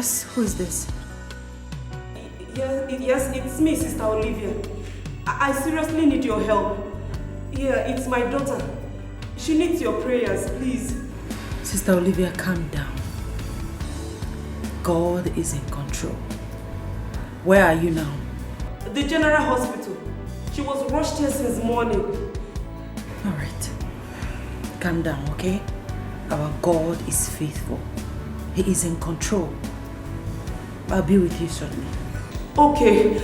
Yes, who is this? Yes, it's me, Sister Olivia. I seriously need your help. Yeah, it's my daughter. She needs your prayers, please. Sister Olivia, calm down. God is in control. Where are you now? The General Hospital. She was rushed here since morning. Alright. Calm down, okay? Our God is faithful. He is in control. I'll be with you shortly. Okay.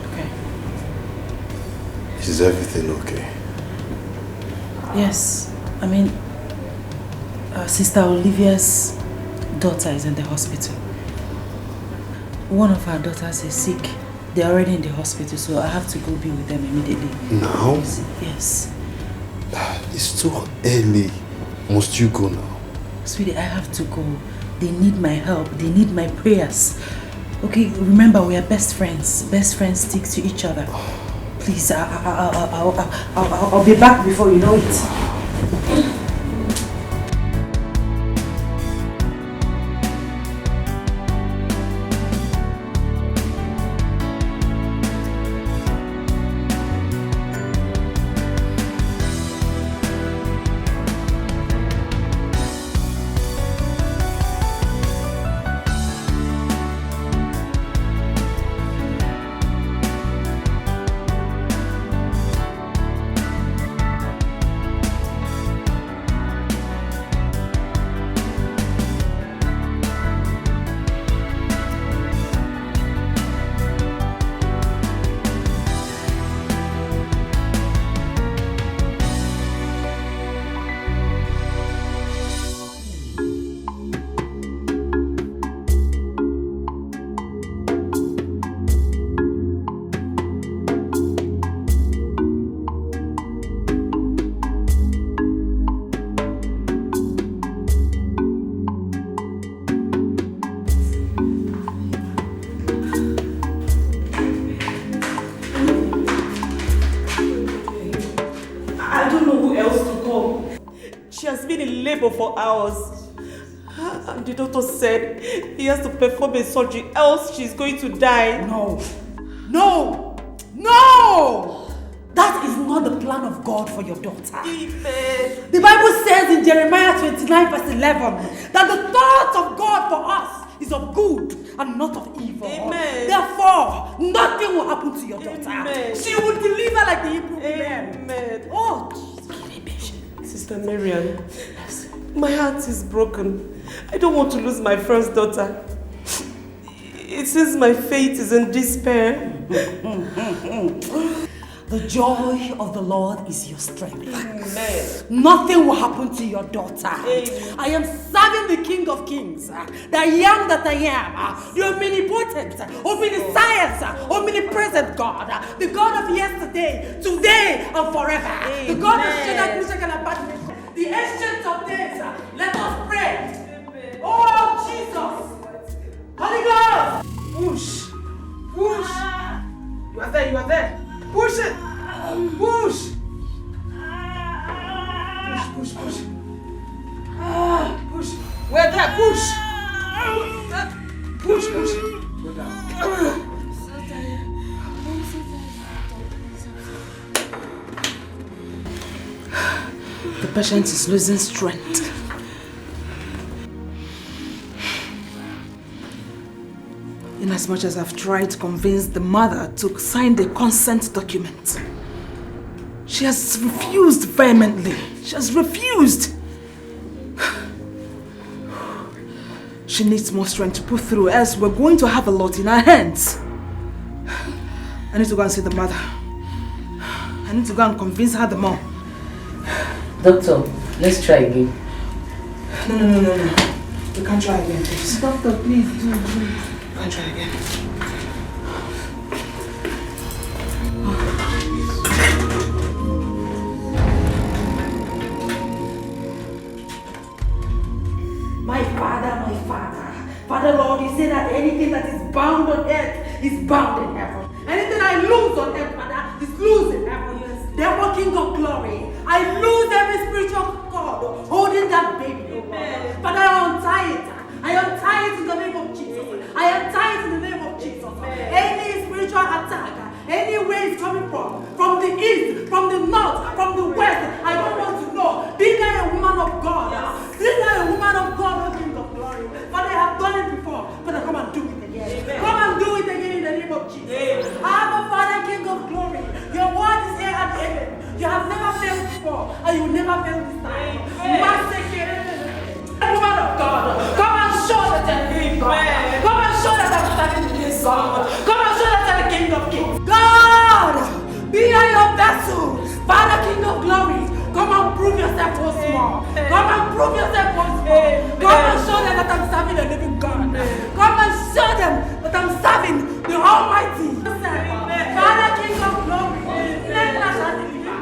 Okay. Is everything okay? Yes. I mean, Sister Olivia's daughter is in the hospital. One of our daughters is sick. They're already in the hospital, so I have to go be with them immediately. Now? Yes. It's too early. Must you go now? Sweetie, I have to go. They need my help. They need my prayers. Okay, remember we are best friends. Best friends stick to each other. Please, I'll be back before you know it. For hours. And the doctor said he has to perform a surgery, else she's going to die. No! No! No! That is not the plan of God for your daughter. Amen. The Bible says in Jeremiah 29 verse 11 that the thoughts of God for us is of good and not of evil. Amen. Therefore, nothing will happen to your daughter. Amen. She will deliver like the Hebrew women. Amen. Oh, Sister Marian, my heart is broken. I don't want to lose my first daughter. It seems my fate is in despair. The joy of the Lord is your strength. Amen. Nothing will happen to your daughter. Amen. I am serving the King of Kings, the I am that I am, the omnipotent, omniscience, omnipresent God, the God of yesterday, today, and forever. Amen. The God of Shadrach, Meshach, and Abednego, the ancient of days. Let us pray. Amen. Oh, Jesus! Holy Ghost! Push! Push! You are there, you are there. Push it! Push! Push, push, push. Push. We're there, push! Push, push. Go down. The patient is losing strength. Inasmuch as I've tried to convince the mother to sign the consent document, she has refused vehemently. She has refused. She needs more strength to put through, else we're going to have a lot in our hands. I need to go and see the mother. I need to go and convince her the more. Doctor, let's try again. No. We can't try again, please. Doctor, please do. We can't try again. My Father, Father Lord, you say that anything that is bound on earth is bound in heaven. Anything I lose on earth, Father, is loose in heaven. Yes. Therefore, King of Glory, I lose every spiritual cord holding that You have never failed before, and you will never fail this time. Woman of God, come and show that I'm the King God. Come and show that I'm standing in this God. Come and show that I'm the King of Kings. God, be on your vessel. Father, King of Glory, come and prove yourself once more. Come and prove yourself once more. Come and show them that I'm serving the living God. Come and show them that I'm serving the Almighty. Father, King of Glory, never shall deliver.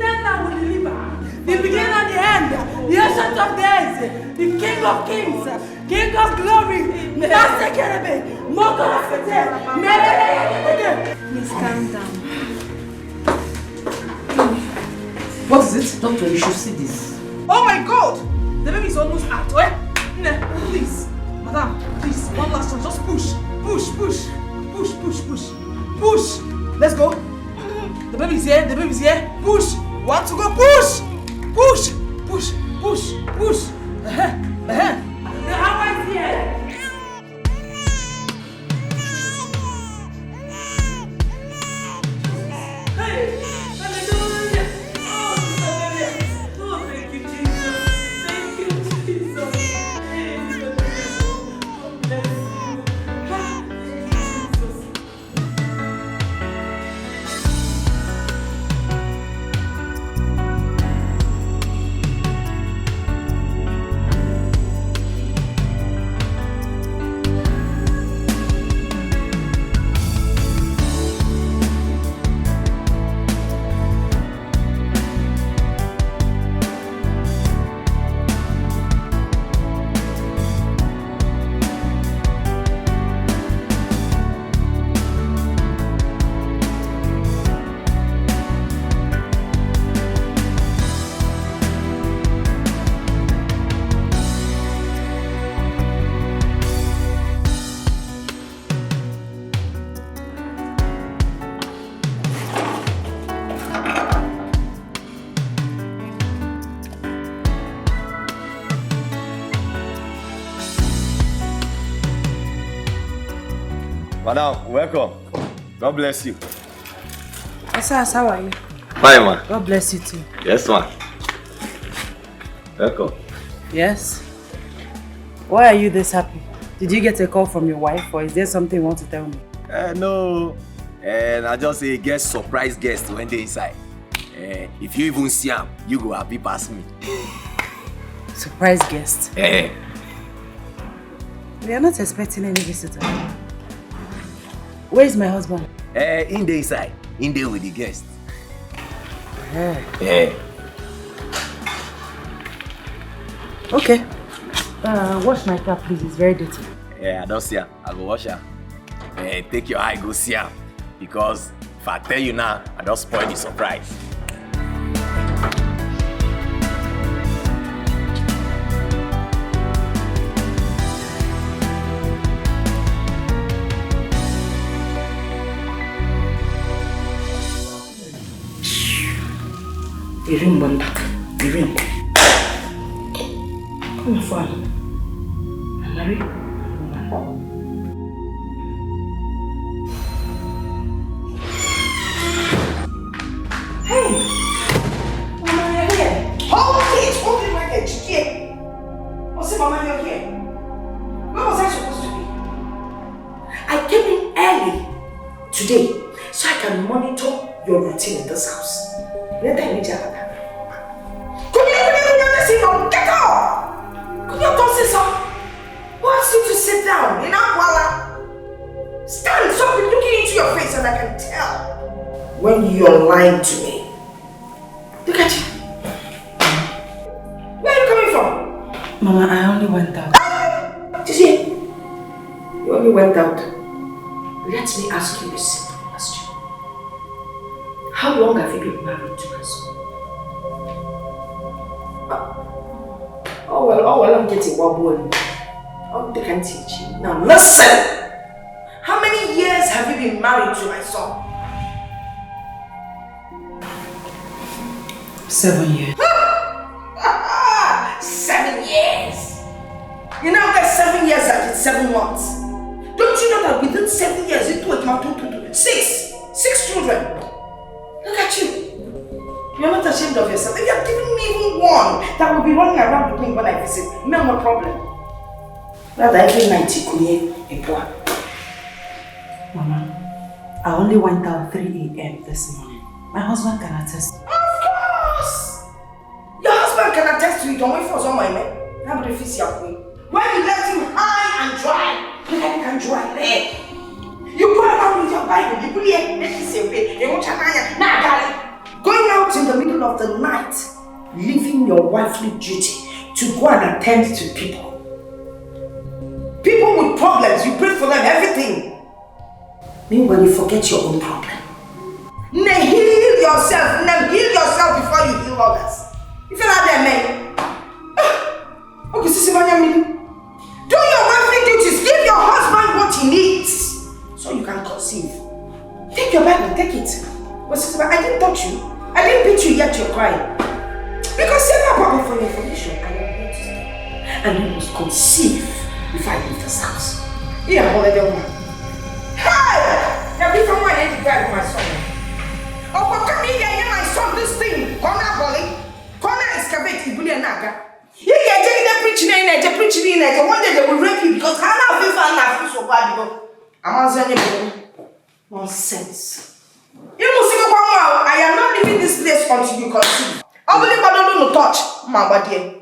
Never will deliver. The beginning and the end, the ancient of days, the King of Kings, King of Glory, Master Kerebe, Moko Lafete, Please calm down. What is it? Doctor, you should see this. Oh my God! The baby is almost out. Please, madam, please, one last one. Just push, push, push, push, push, push, push. Let's go. The baby's here. The baby's here. Push. Want to go? Push, push, push, push, push. The hammer is here. Madam, welcome. God bless you. Asas, how are you? Fine, ma. God bless you too. Yes, ma. Welcome. Yes? Why are you this happy? Did you get a call from your wife, or is there something you want to tell me? No. And I just say guest surprise guest when they inside. If you even see him, you go happy past me. Surprise guest? Eh. We are not expecting any visitor. Where is my husband? In the inside. In there with the guest. Okay. Wash my car, please. It's very dirty. I don't see her. I go wash her. Take your eye, go see her. Because if I tell you now, I don't spoil the surprise. The ring went back. The ring. Come on, phone. Mary. Hey! Mama, you're here. Hold it like a chicken. What's it, Mama, you're here? Where was I supposed to be? I came in early today so I can monitor your routine in this house. Let them meet each Get up! Could you don't say so? Who asked you to sit down? In Akwala? Stand so I'll be looking into your face and I can tell when you're lying to me. Look at you. Where are you coming from? Mama, I only went out. You see? You only went out. Let me ask you a simple question. How long have you been married to my son? Oh well, I'm getting wobble. Oh, they can teach you. Now listen! How many years have you been married to my son? 7 years. 7 years! You know that 7 years and 7 months. Don't you know that within 7 years you put my 6 children? Look at you. ashamed of yourself? If you have given me even one that will be running around with me when I visit, no more problem. Rather, every night you could hear a plan. Mama, I only went out 3 a.m. this morning. My husband can attest. Of course! Your husband can attest to it. Don't wait for someone, man. When you left him high and dry, like and dry there. You go around with your Bible, you really make it say, going out in the middle of the night, leaving your wifely duty to go and attend to people. People with problems, you pray for them, everything. Meanwhile, you forget your own problem. Heal yourself before you heal others. You feel like that, man? Okay, Sissy, do your wifely duties. Give your husband what he needs so you can conceive. Take your Bible, take it. But Sissy, I didn't touch you. I didn't beat you yet, you're crying. Because save Bible for your information. I am here to stay. And you must conceive before I leave this house. Here, I'm already woman. Hey! Now, be from my head to guide my son. Oh, but come here, my son, this thing. Come now, Bolly. Come now, excavate, you bully and naga. You get preaching in it, preaching in it. One day they will rape you because I don't feel fine so bad. I'm answering you. Nonsense. You must see one more. I am not leaving this place until you conceive. I believe I don't know touch, my body.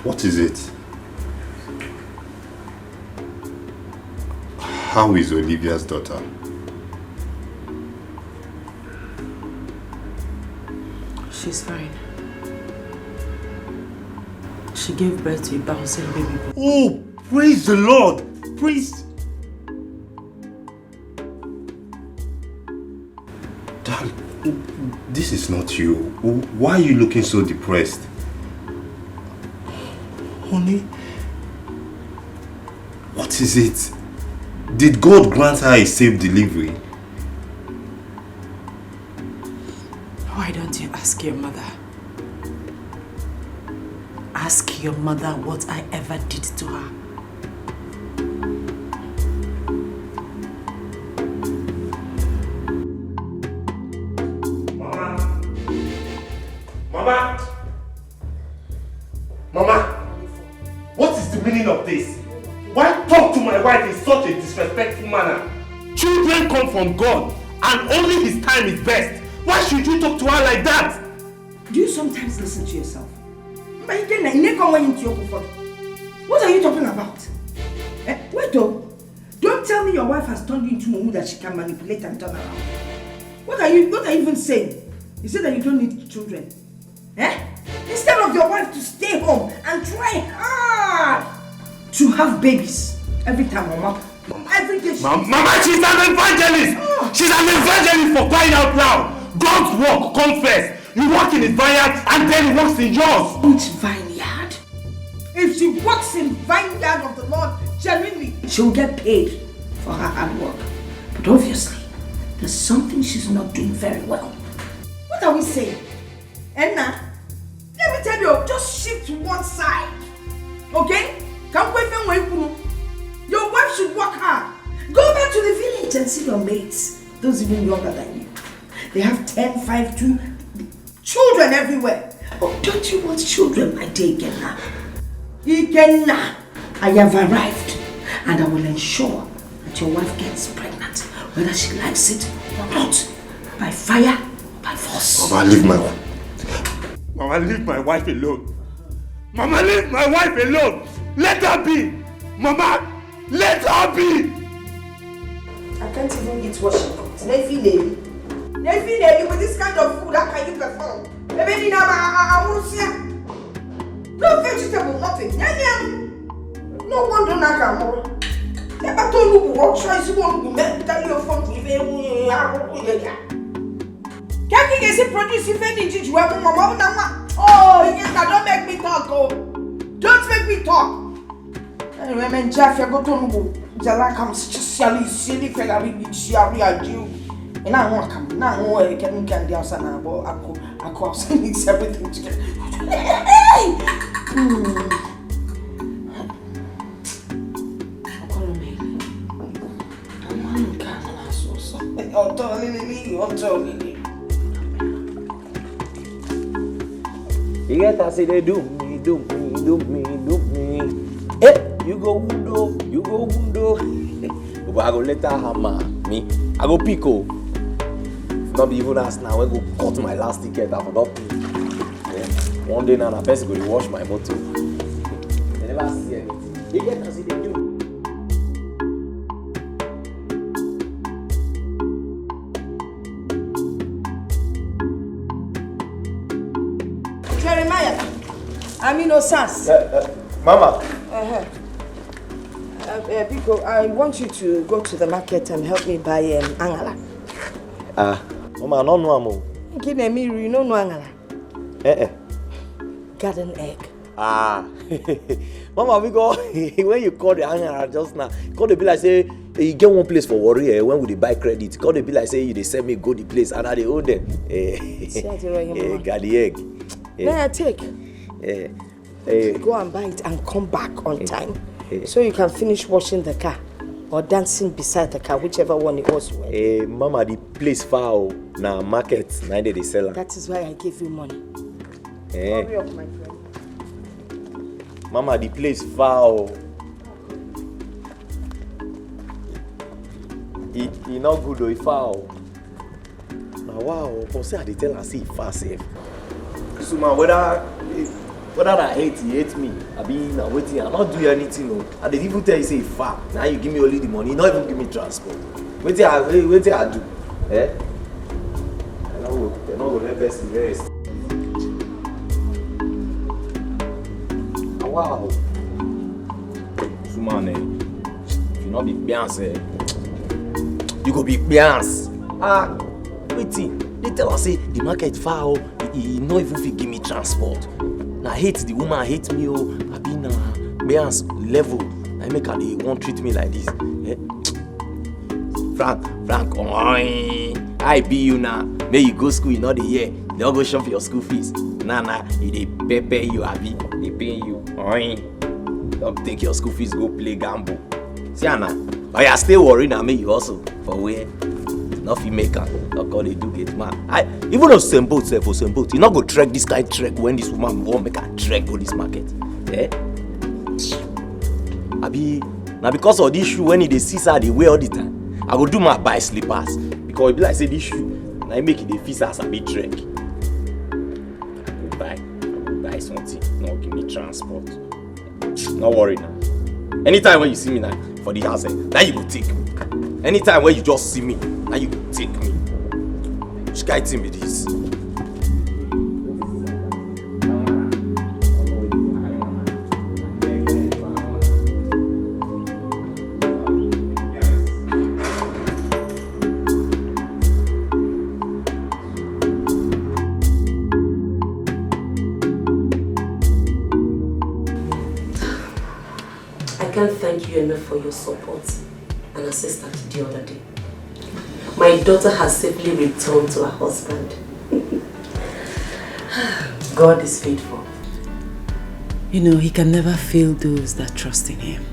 What is it? How is Olivia's daughter? She's fine. She gave birth to a bouncing baby boy. Oh, praise the Lord! Praise... Darling, this is not you. Why are you looking so depressed? Honey, what is it? Did God grant her a safe delivery? Why don't you ask your mother? Ask your mother what I ever did to her. Mama, what is the meaning of this? Why talk to my wife in such a disrespectful manner? Children come from God and only His time is best. Why should you talk to her like that? Do you sometimes listen to yourself? What are you talking about? Wait though. Don't tell me your wife has turned you into Mumu that she can manipulate and turn around. What are you even saying? You said that you don't need children. Instead of your wife to stay home and try hard to have babies every time, Mama. Every day. Mama, she's an evangelist. Oh. She's an evangelist for crying out loud. God's work comes first. You work in His vineyard and then He works in yours. Which vineyard? If she works in vineyard of the Lord genuinely, she will get paid for her hard work. But obviously, there's something she's not doing very well. What are we saying? Enna, let me tell you, just shift to one side. Okay? Your wife should work hard. Go back to the village and see your mates. Those even younger than you. They have 10, 5, 2 children everywhere. Oh, don't you want children, my dear Ikenna? Ikenna, I have arrived and I will ensure that your wife gets pregnant, whether she likes it or not, by fire or by force. Mama, leave my wife. Mama, leave my wife alone. Mama, leave my wife alone. Let her be. Mama, let her be. I can't even eat what she cooks. Nefi lady with this kind of food, how can you perform? I won't see. No vegetable, nothing. No wonder Nakamura. Never told you what choice you want to make. Tell your phone to Can't you produce if any you have mama? Oh, yes, don't make me talk. Oh, don't make me talk. Anyway, Jeff, you go to Jala comes just silly fella with Shari you. And I won't come now. I can the outside now. I call mix everything together. Hey! You get to say they do me. Hey, you go window. But I go later hammer me. I go pico. Not be even ask now. I go cut my last ticket. I forgot. One day now, I person go to wash my motor. They never see anything. You get to see they do. Jeremiah, I'm innocent. Mama. Pico, I want you to go to the market and help me buy angala. Mama, I don't know amo. Give me, you know angala. Garden egg. Mama, we go when you call the angala just now, call the bill like say you get one place for worry. When would they buy credit? Call the bill like say you they send me go the place and I they owe them. Got the egg. May I take? Go and buy it and come back on time. So you can finish washing the car or dancing beside the car, whichever one it was. Mama, the place far now market, now they sell. That is why I gave you money. Hurry up, my friend. Mama, the place far. It not good though, it far. Now wow, but say I dey tell her say it far safe. So man, whether I hate me, I be now waiting, I not do anything. No. I didn't even tell you say far. Now you give me only the money, not even give me transport. Wait till I do. They're not gonna let person rest. Wow. So man, if you not be Beyonce, you go be Beyonce. Waiting. They tell us say the market far. He not even fit give me transport. Now I hate the woman, hate me. I be na Beyonce level. I make her they won't treat me like this. Frank, I be you now. May you go school, you know the year. They all go shop for your school fees. Nah, they pay you, Abi. They pay you. Don't take your school fees, go play gamble. See Anna, but you still worried now. Me you also for where? Nothing maker. Look how they do get man. Even though same boat, you not go trek this kind trek when this woman won't make a trek go this market. Abi, now because of this shoe, when they see her, they wear all the time. I go do my buy slippers because it be like say this shoe, now I make it the fit as a big trek. I go buy something. No, give me transport. Not worry now. Anytime when you see me now for the house, now you go take me. Anytime when you just see me, now you go take me. Which guy team it is? I can't thank you enough for your support and assistance the other day. My daughter has safely returned to her husband. God is faithful. You know, he can never fail those that trust in him.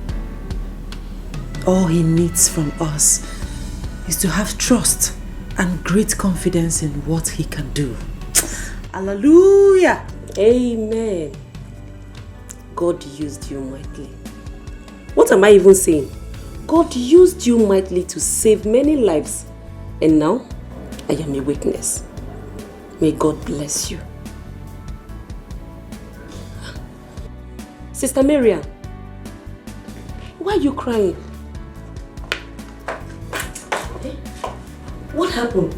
All he needs from us is to have trust and great confidence in what he can do. Hallelujah! Amen. God used you mightily. What am I even saying? God used you mightily to save many lives. And now, I am a witness. May God bless you. Sister Marian, why are you crying? What happened?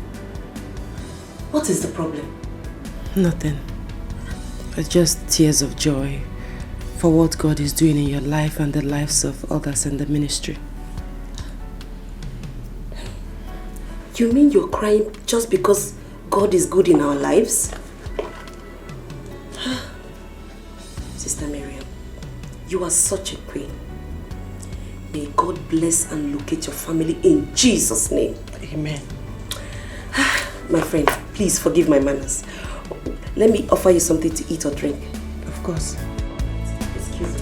What is the problem? Nothing. It's just tears of joy for what God is doing in your life and the lives of others in the ministry. You mean you're crying just because God is good in our lives. Sister Miriam, you are such a queen. May God bless and locate your family in Jesus' name. Amen. My friend, please forgive my manners. Let me offer you something to eat or drink. Of course. Excuse me.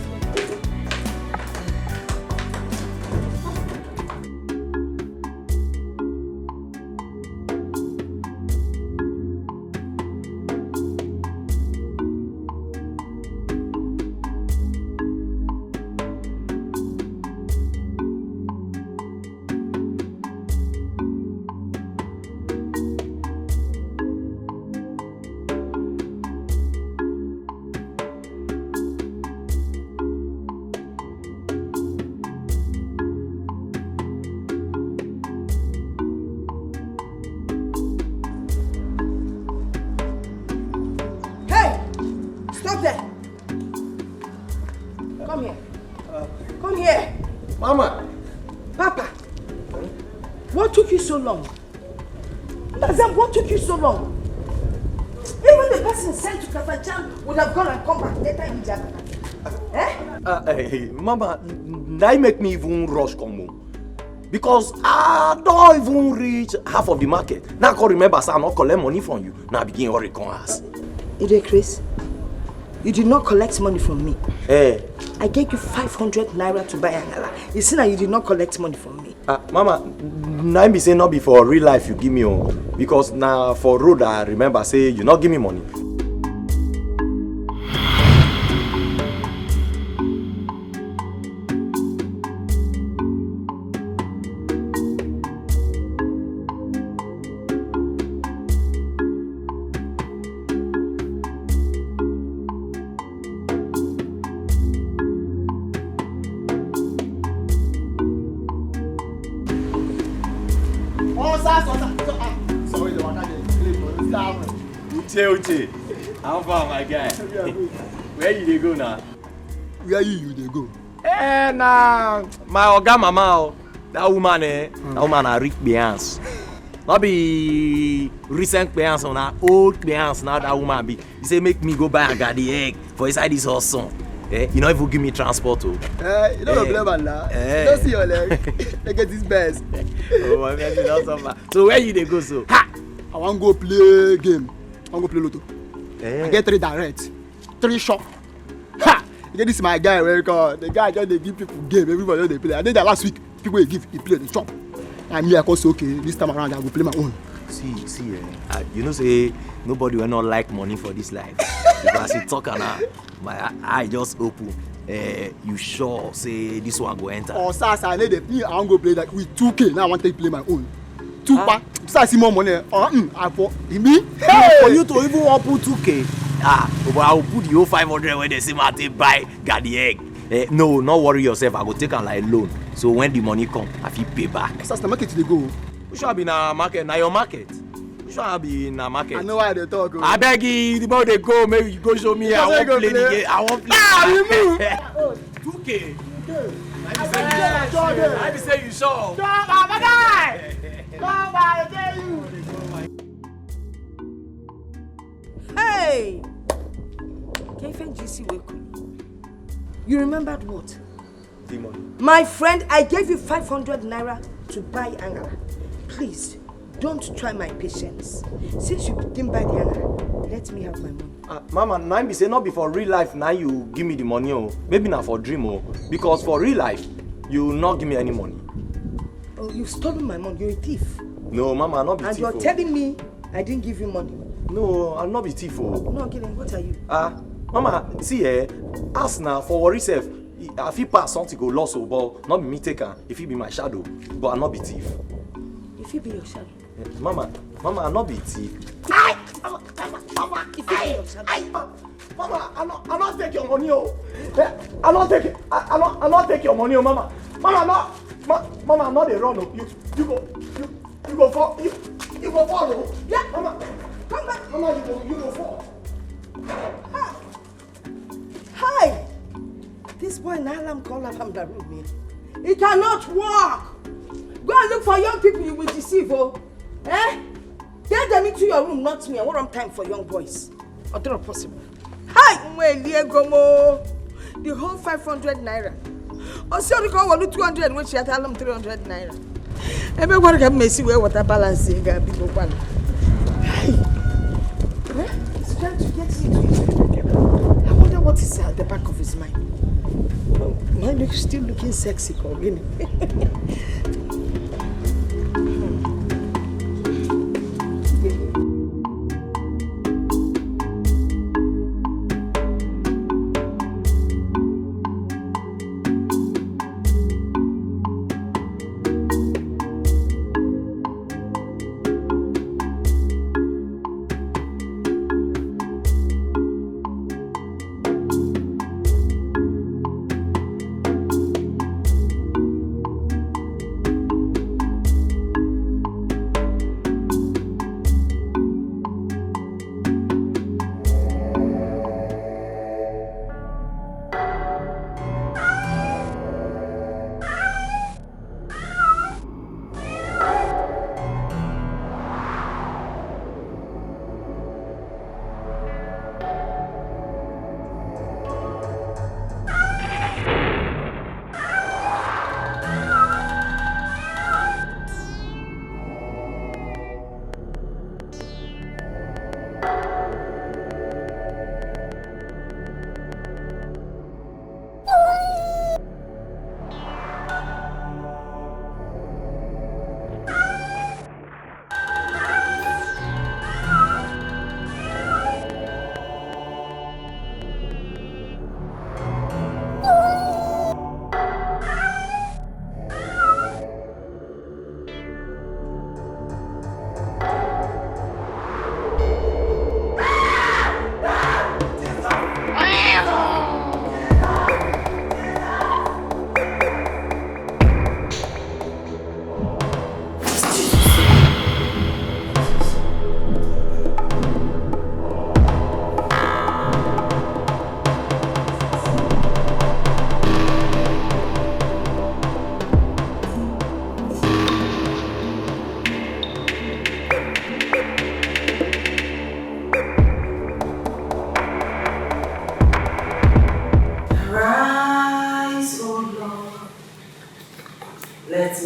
So long? What took you so long? Even the person sent to Kafachan would have gone and come back later immediately. Hey, Mama, that make me even rush come home. Because I don't even reach half of the market. Now I can remember say I not collect money from you. Now I begin hurry come ask. Chris, you did not collect money from me. Hey. I gave you 500 naira to buy Angala. You see now you did not collect money from me. Mama, now be say not be for real life you give me because now for road I remember say you not give me money. Uche, how far my guy? Where you go now? Where you they go? Nah, my oga mama, that woman that woman a rich Beyonce. Not be recent Beyonce, na old Beyonce now that woman be. He say make me go buy and get the egg for inside this horse son. You know if you give me transport you don't blame now. Don't see your leg. They get this best. Oh my God, that's so bad. So where you they go so? Ha! I want to go play game. I want to play lotto. I get 3 direct, 3 shot. Ha! You get this my guy where the guy just they give people game. Everybody they play. I did that last week. People give, he play the chop. And me I cause okay. This time around I go play my own. See, you know say nobody will not like money for this life. Because you talk and my eye just open. You sure say this one go enter? Oh, sir, I need it. I want to go play like with 2K. Now I want to play my own. 2 pack. So I see more money. I for me. Hey! For you to even want put 2K. But I will put the whole 500 when they say I take buy got the egg. No, not worry yourself. I go take am like loan. So when the money come, I fit pay back. So the market they go. We should be in a market. Now your market. We should be in a market. I know why they talk. I beg you, the more they go, maybe you go show me. I won't play the game. I won't play. You move. 2K. I be say you sure. Hey! You remembered what? My friend, I gave you 500 naira to buy Angala. Please, don't try my patience. Since you didn't buy the Angala, let me have my money. Mama, now be say not be for real life. Now you give me the money, maybe not for dream, because for real life, you will not give me any money. Oh, you've stolen my money. You're a thief. No, Mama, I'm not be thief. And you're telling me I didn't give you money. No, I'll not be thief. No, kidding. What are you? Mama, see ask now for worry self. I feel pass something go lost, but not be me taker. If he be my shadow, but I'll not be thief. If he be your shadow. Mama, I'll not be thief. Mama, if he be your shadow. Mama, I'll not take your money, I'll not take it. I'll not take your money, Mama. Mama, I'm not a run. You go fall. You go fall. Yeah, Mama, come back. Mama, you go fall. Hi. This boy Nalam call up the room. He cannot walk. Go and look for young people you will deceive, Get them into your room, not me. I want time for young boys. Or not possible. Hi, the whole 500 naira. Or so you call 200, which you tell them 300 naira. Everyone can messy where water balance is going to be one. He's trying to get into it. I wonder what is at the back of his mind. Oh, mine looks still looking sexy, Colin.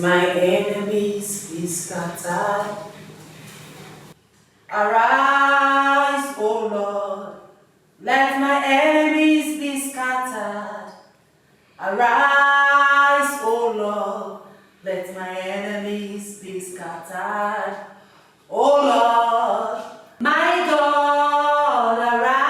My enemies be scattered. Arise, O Lord. Let my enemies be scattered. Arise, O Lord. Let my enemies be scattered. O Lord, my God, arise.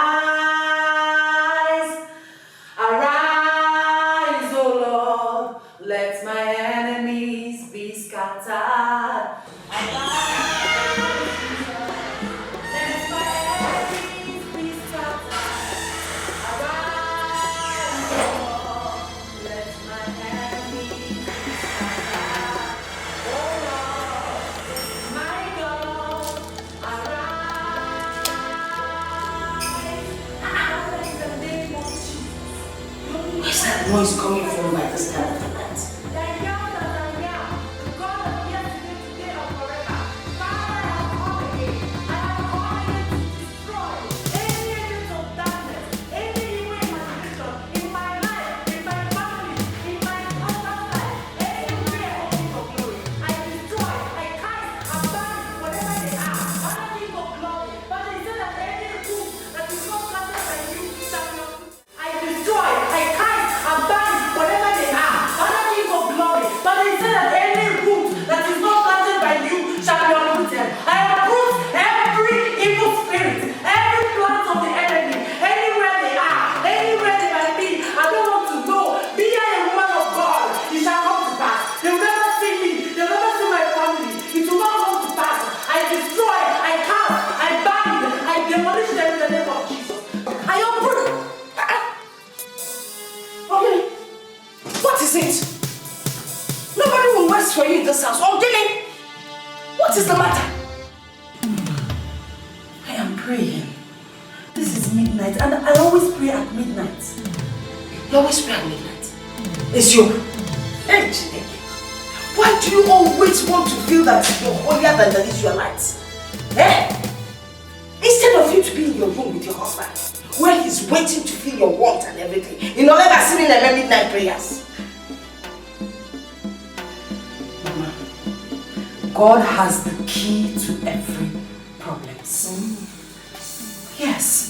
Arise, O Lord. Let my enemies be scattered. Where's that noise coming from by this time of the night? For you in this house. Oh, Gilly! What is the matter? I am praying. This is midnight and I always pray at midnight. You always pray at midnight? It's you. Hey, Chineke. Why do you always want to feel that you're holier than the Israelites? Eh? Instead of you to be in your room with your husband, where he's waiting to feel your warmth and everything, you know, never sitting in my midnight prayers. Mama, God has the key to every problem. Yes.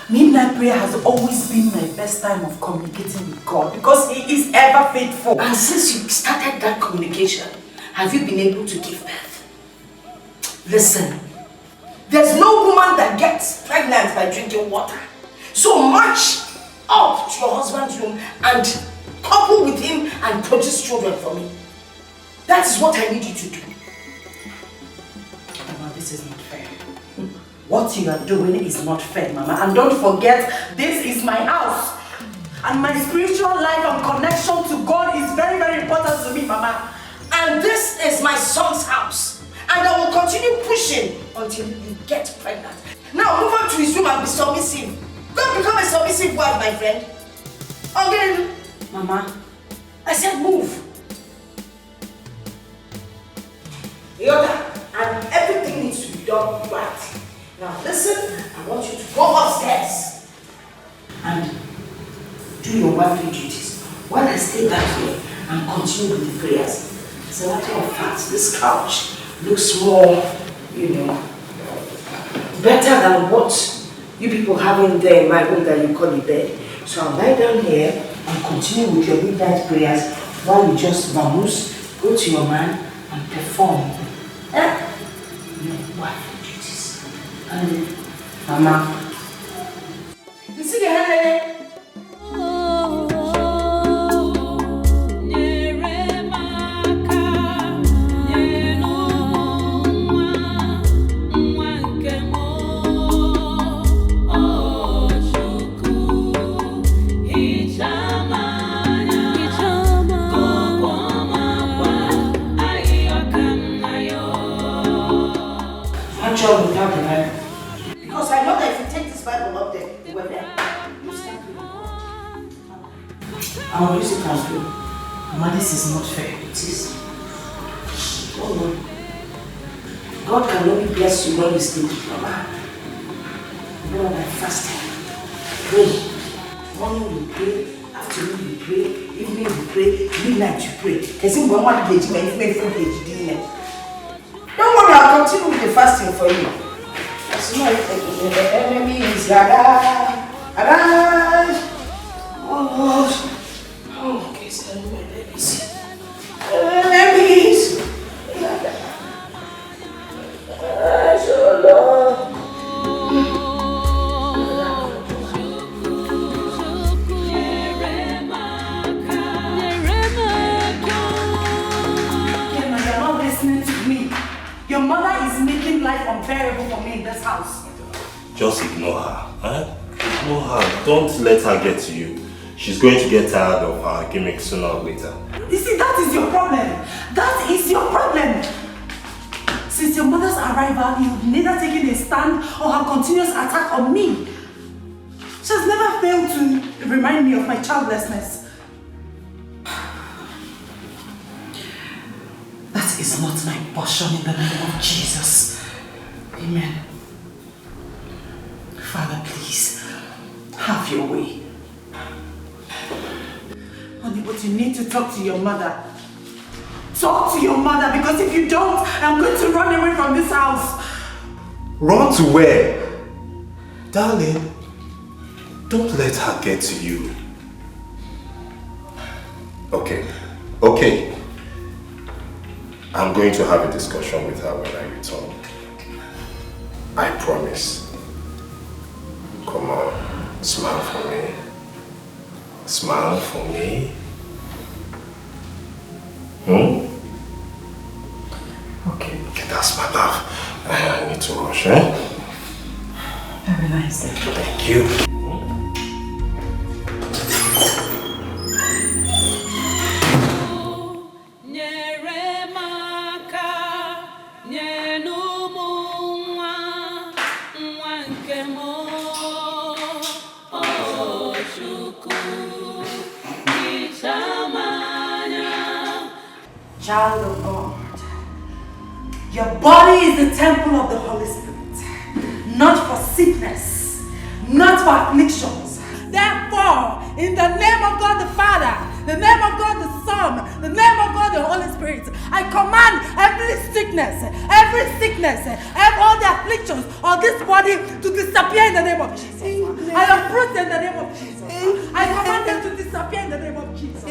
Midnight prayer has always been my best time of communicating with God because He is ever faithful. And since you started that communication, have you been able to give birth? Listen, there's no woman that gets pregnant by drinking water. So march up to your husband's room and couple with him and produce children for me. That is what I need you to do. Mama, this is not fair. What you are doing is not fair, Mama. And don't forget, this is my house. And my spiritual life and connection to God is very, very important to me, Mama. And this is my son's house. And I will continue pushing until you get pregnant. Now move on to his room and be submissive. Don't become a submissive wife, my friend. Okay. Mama, I said move. Yoda, and everything needs to be done right. Now listen, I want you to go upstairs and do your wifely duties while I stay back here and continue with the prayers. As a matter of fact, this couch looks more, better than what you people have in there in my room that you call a bed. So I'll lie down here and continue with your midnight prayers while you just vamoose, go to your man and perform. Your wifely duties. And Mama, you see the hand there? Without the Bible. Because I know that if you take this Bible up there, you were there. You stand with God. I will use it as well. Mama, this is not fair. It is. Oh no. God can only bless you when you stay with your man. You know that fasting. Pray. Morning you pray, afternoon you pray, evening you pray, midnight you pray. Don't worry, I'll continue with the fasting for you. As you know, the enemy is arise. Oh, okay, so enemies. Enemies. Oh, Lord. Your mother is making life unbearable for me in this house. Just ignore her. Ignore her. Don't let her get to you. She's going to get tired of her gimmick sooner or later. You see, that is your problem. That is your problem. Since your mother's arrival, you've neither taken a stand or her continuous attack on me. She has never failed to remind me of my childlessness. That is not my portion in the name of Jesus. Amen. Father, please, have your way. Honey, but you need to talk to your mother. Talk to your mother, because if you don't, I'm going to run away from this house. Run to where? Darling, don't let her get to you. Okay. I'm going to have a discussion with her when I return. I promise. Come on, smile for me. Smile for me. Okay. Okay, that's my love. I need to rush, eh? Have a nice day. Thank you. Child of God, Your body is the temple of the Holy Spirit, not for sickness, not for afflictions. Therefore, in the name of God the Father, the name of God the Son, the name of God the Holy Spirit, I command every sickness, all the afflictions of this body to disappear in the name of Jesus. I uproot in the name of Jesus. I command them to disappear in the name of Jesus.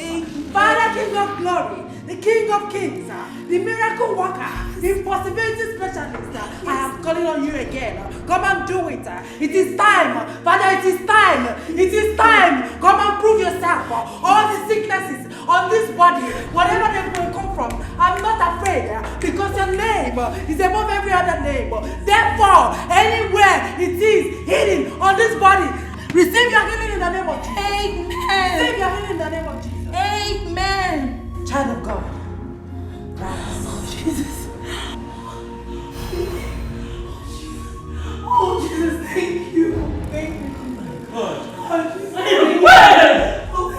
Father, King of glory, the King of kings, the miracle worker, the impossibility specialist, I am calling on you again. Come and do it. It is time. Father, it is time. It is time. Come and prove yourself. All the sicknesses on this body, whatever they will come from, I'm not afraid because your name is above every other name. Therefore, anywhere it is hidden on this body, receive your healing in the name of Jesus. Amen. Receive your healing in the name of Jesus. Amen. Child of God. Oh, Jesus. Oh, Jesus, thank you. Thank you. God. Oh, Jesus. I am well. Oh,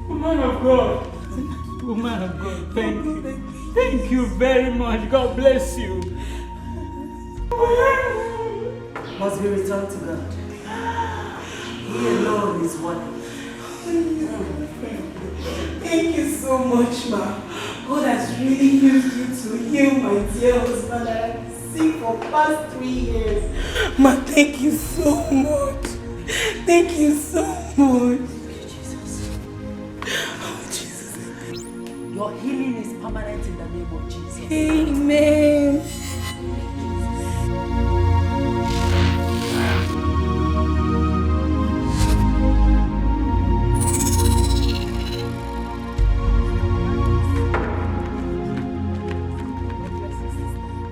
Woman of God. Woman of God, thank you. Thank you very much. God bless you. Must be returned to God. He alone is one. Thank you so much, ma. God has really used you to heal my dear husband. I have been sick for past 3 years. Ma, thank you so much. Thank you so much. Your healing is permanent in the name of Jesus. Amen.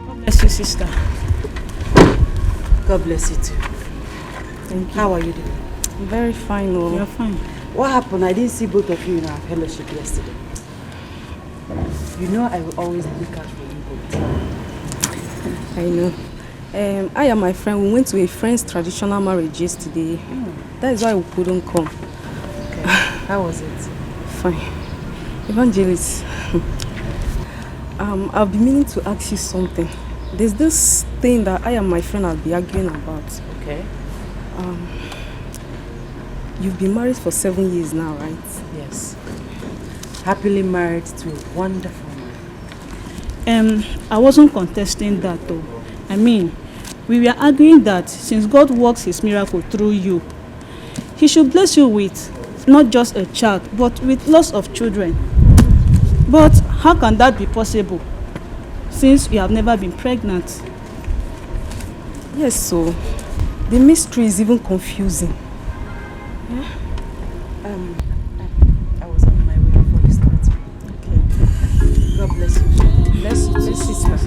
God bless you, sister. God bless you too. Thank you. How are you doing? I'm very fine. Oh. You're fine. What happened? I didn't see both of you in our fellowship yesterday. You know I will always look out for you both. I know. I and my friend, we went to a friend's traditional marriage yesterday. That is why we couldn't come. Okay. How was it? Fine. Evangelist, I've been meaning to ask you something. There's this thing that I and my friend have been arguing about. Okay. You've been married for 7 years now, right? Yes. Happily married to a wonderful man. I wasn't contesting that though. I mean, we were arguing that since God works his miracle through you, he should bless you with not just a child, but with lots of children. But how can that be possible since you have never been pregnant? Yes, so the mystery is even confusing. I was on my way before you started. Okay. God bless you. Bless you, sister.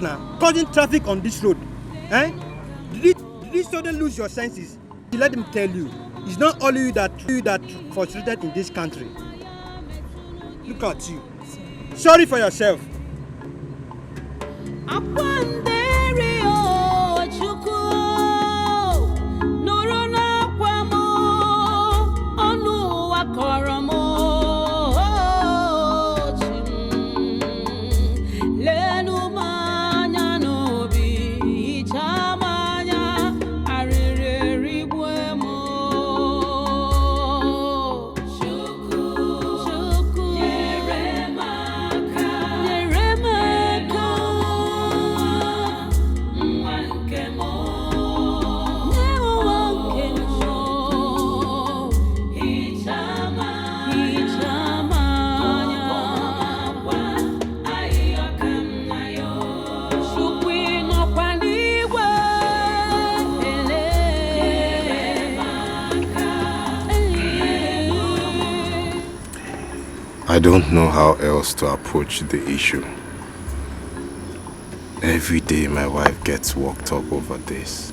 Now, causing traffic on this road. Eh? Did you suddenly lose your senses? Let them tell you, it's not only you that frustrated in this country. Look at you. Sorry for yourself. I don't know how else to approach the issue. Every day my wife gets worked up over this.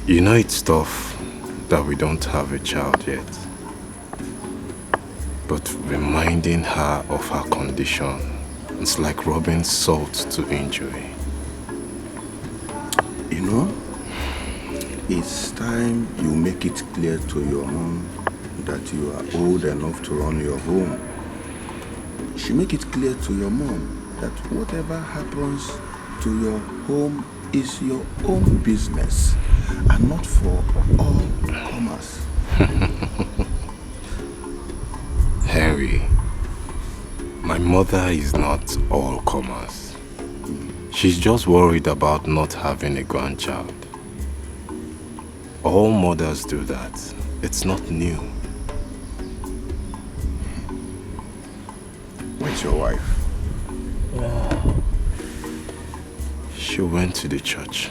You know it's tough that we don't have a child yet. But reminding her of her condition, it's like rubbing salt to injury. You know, it's time you make it clear to your mom that you are old enough to run your home. She make it clear to your mom that whatever happens to your home is your own business and not for all comers. Harry, my mother is not all comers. She's just worried about not having a grandchild. All mothers do that. It's not new. Where's your wife? She went to the church.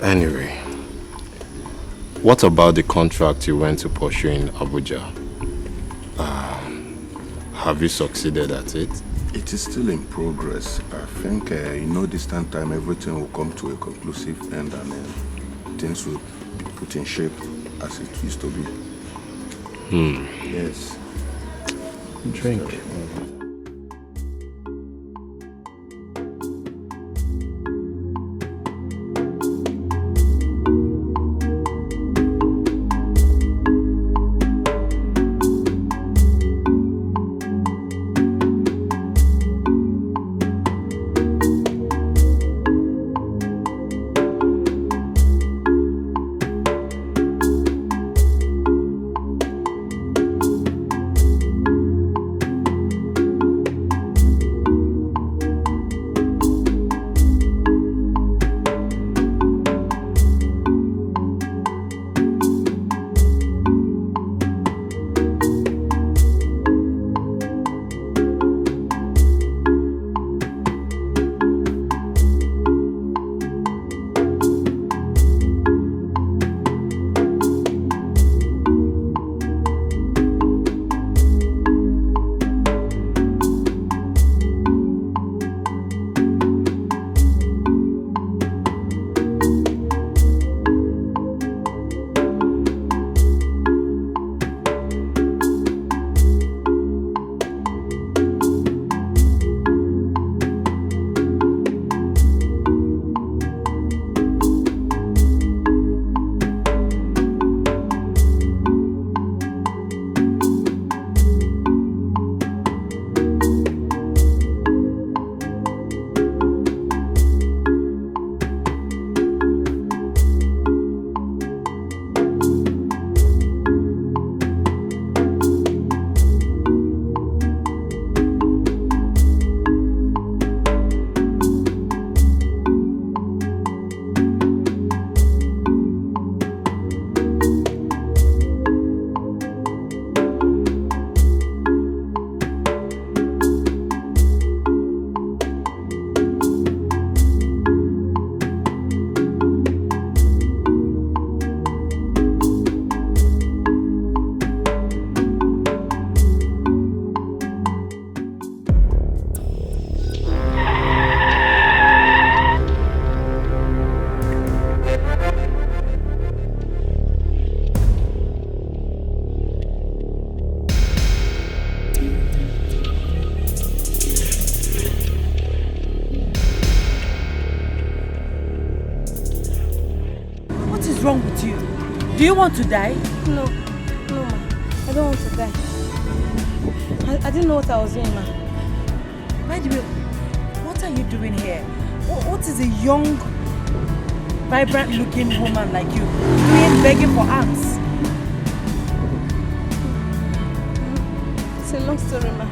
Anyway, what about the contract you went to pursue in Abuja? Have you succeeded at it? It is still in progress. I think in no distant time everything will come to a conclusive end and things will be put in shape as it used to be. Yes. Drink. is wrong with you? Do you want to die? No, ma. I don't want to die. I didn't know what I was doing, ma. By the way, what are you doing here? What is a young, vibrant-looking woman like you doing begging for alms? It's a long story, ma.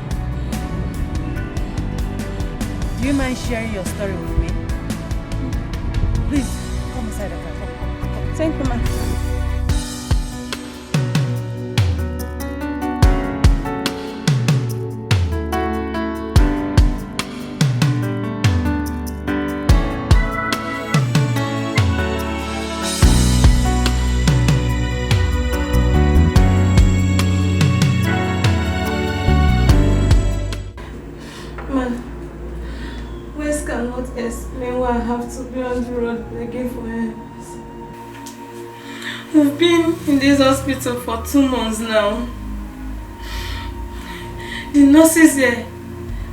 Do you mind sharing your story with me? Please, come inside the car. Come. Thank you, ma. explain why I have to be on the road again for help. We've been in this hospital for 2 months now. The nurses here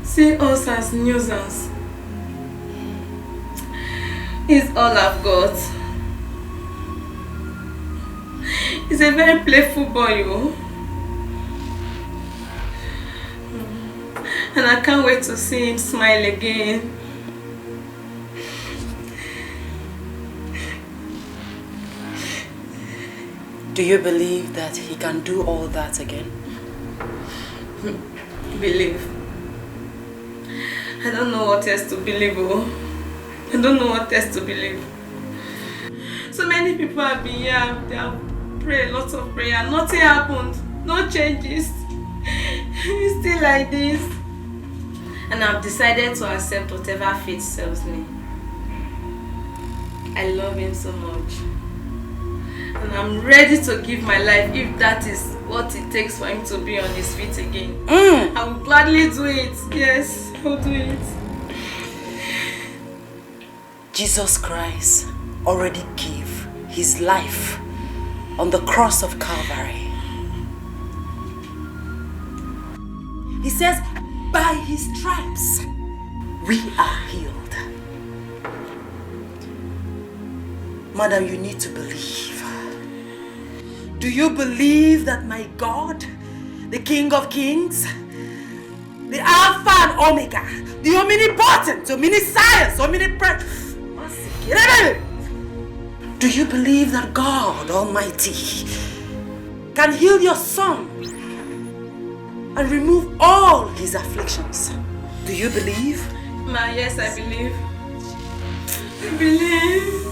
see us as nuisance. It's all I've got. He's a very playful boy, yo. And I can't wait to see him smile again. Do you believe that he can do all that again? Believe. I don't know what else to believe, oh. I don't know what else to believe. So many people have been here, they have prayed lots of prayer, nothing happened, no changes. It's still like this. And I've decided to accept whatever fate serves me. I love him so much. And I'm ready to give my life if that is what it takes for him to be on his feet again. I will gladly do it. Yes, I'll do it. Jesus Christ already gave his life on the cross of Calvary. He says, by his stripes, we are healed. Madam, you need to believe. Do you believe that my God, the King of Kings, the Alpha and Omega, the omnipotent, omniscience, omnipresent, do you believe that God Almighty can heal your son and remove all his afflictions? Do you believe? Ma, yes, I believe. I believe.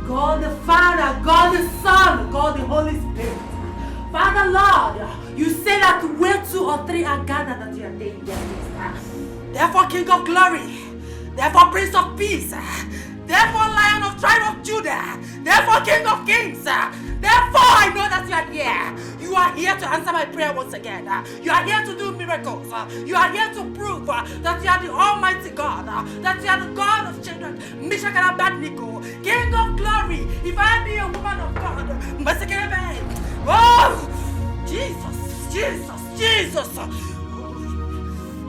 God the Father, God the Son, God the Holy Spirit. Father Lord, you say that where 2 or 3 are gathered that you are there in their midst. Therefore, King of Glory, therefore Prince of Peace, therefore Lion of Tribe of Judah, therefore King of Kings, therefore I know that you are here. You are here to answer my prayer once again. You are here to do miracles. You are here to prove that you are the Almighty God, that you are the God of children, Meshach and Abednego, King of Glory. If I be a woman of God, oh, Jesus, Jesus, Jesus.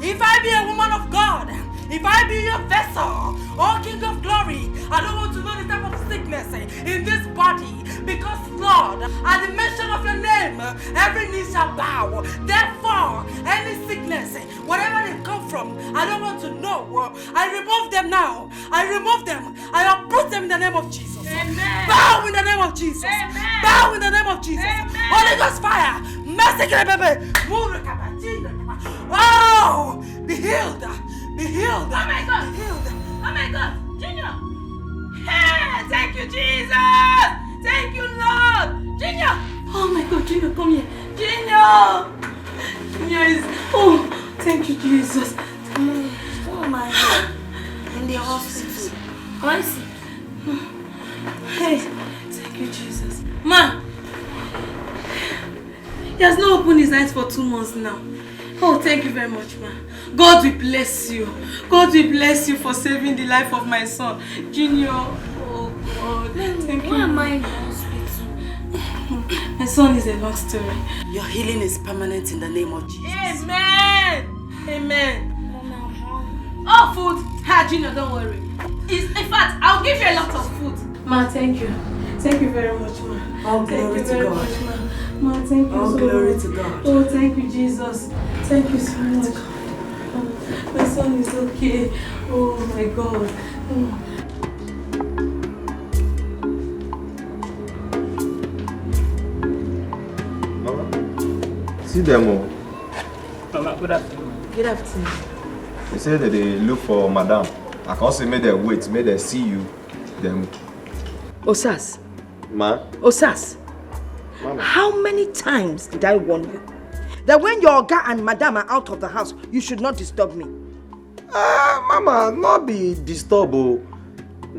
If I be a woman of God, if I be your vessel, oh King of Glory, I don't want to know the type of sickness in this body, because Lord, at the mention of your name, every knee shall bow. Therefore, any sickness, wherever they come from, I don't want to know. I remove them now. I remove them. I uproot them in the name of Jesus. Amen. Bow in the name of Jesus. Amen. Bow in the name of Jesus. Amen. Holy Ghost fire. Mercy, baby. Oh, be healed. Be healed. Oh my God. Be healed. Oh my God. Junior. Hey, thank you, Jesus. Thank you, Lord. Junior. Oh my God, Junior, come here. Junior. Junior is... Oh, thank you, Jesus. Oh my God. In the hospital. I see. Hey, thank you, Jesus. Ma. He has not opened his eyes for 2 months now. Oh, thank you very much, ma. God will bless you. God will bless you for saving the life of my son, Junior. Oh, God. Thank you. Why am I in the hospital? My son is a long story. Your healing is permanent in the name of Jesus. Amen. Amen. Oh, food. Ha, Junior, don't worry. In fact, I'll give you a lot of food. Ma, thank you. Thank you very much, ma. All glory to God. Ma, thank you All so glory much. to God. Oh, thank you, Jesus. Thank you so much. Oh, my son is okay. Oh, my God. Oh. See them all. Mama, good afternoon. Good afternoon. They say that they look for madam. I can't say make them wait, make them see you. Them. Osas. Ma? Osas. Mama. How many times did I warn you that when your Oga and Madam are out of the house, you should not disturb me? Mama, not be disturbed.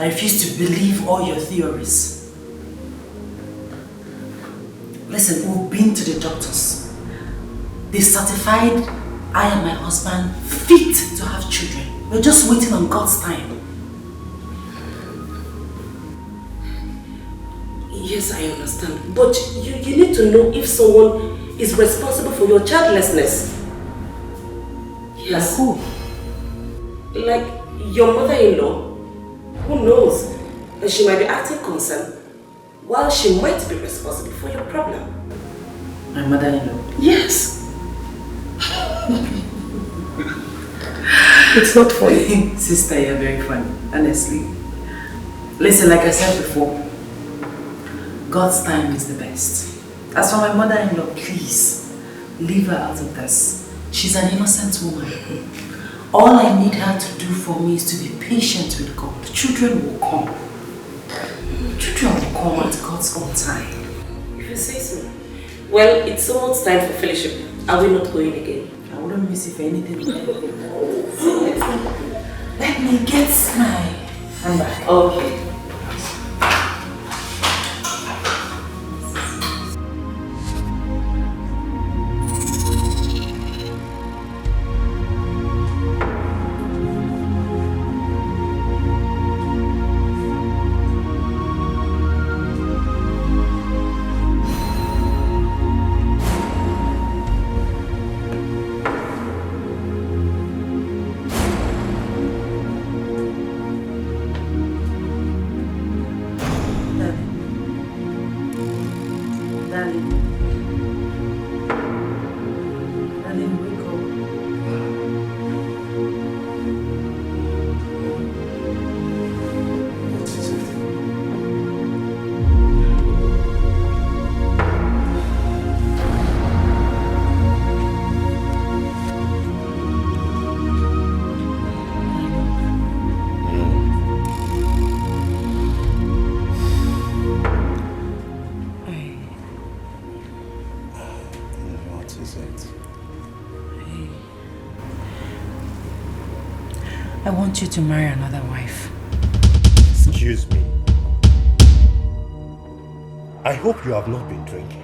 I refuse to believe all your theories. Listen, we've been to the doctors. They certified I and my husband fit to have children. We're just waiting on God's time. Yes, I understand. But you need to know if someone is responsible for your childlessness. Yes. Like who? Like your mother-in-law. Who knows? And she might be acting concerned while she might be responsible for your problem. My mother-in-law? Yes. It's not funny. Sister, you're very funny, honestly. Listen, like I said before, God's time is the best. As for my mother-in-law, please, leave her out of this. She's an innocent woman. All I need her to do for me is to be patient with God. Children will come. Children will come at God's own time. If you say so. Well, it's someone's time for fellowship. Are we not going again? I wouldn't miss it for anything. Let me get my handbag. Okay. I want you to marry another wife. Excuse me. I hope you have not been drinking.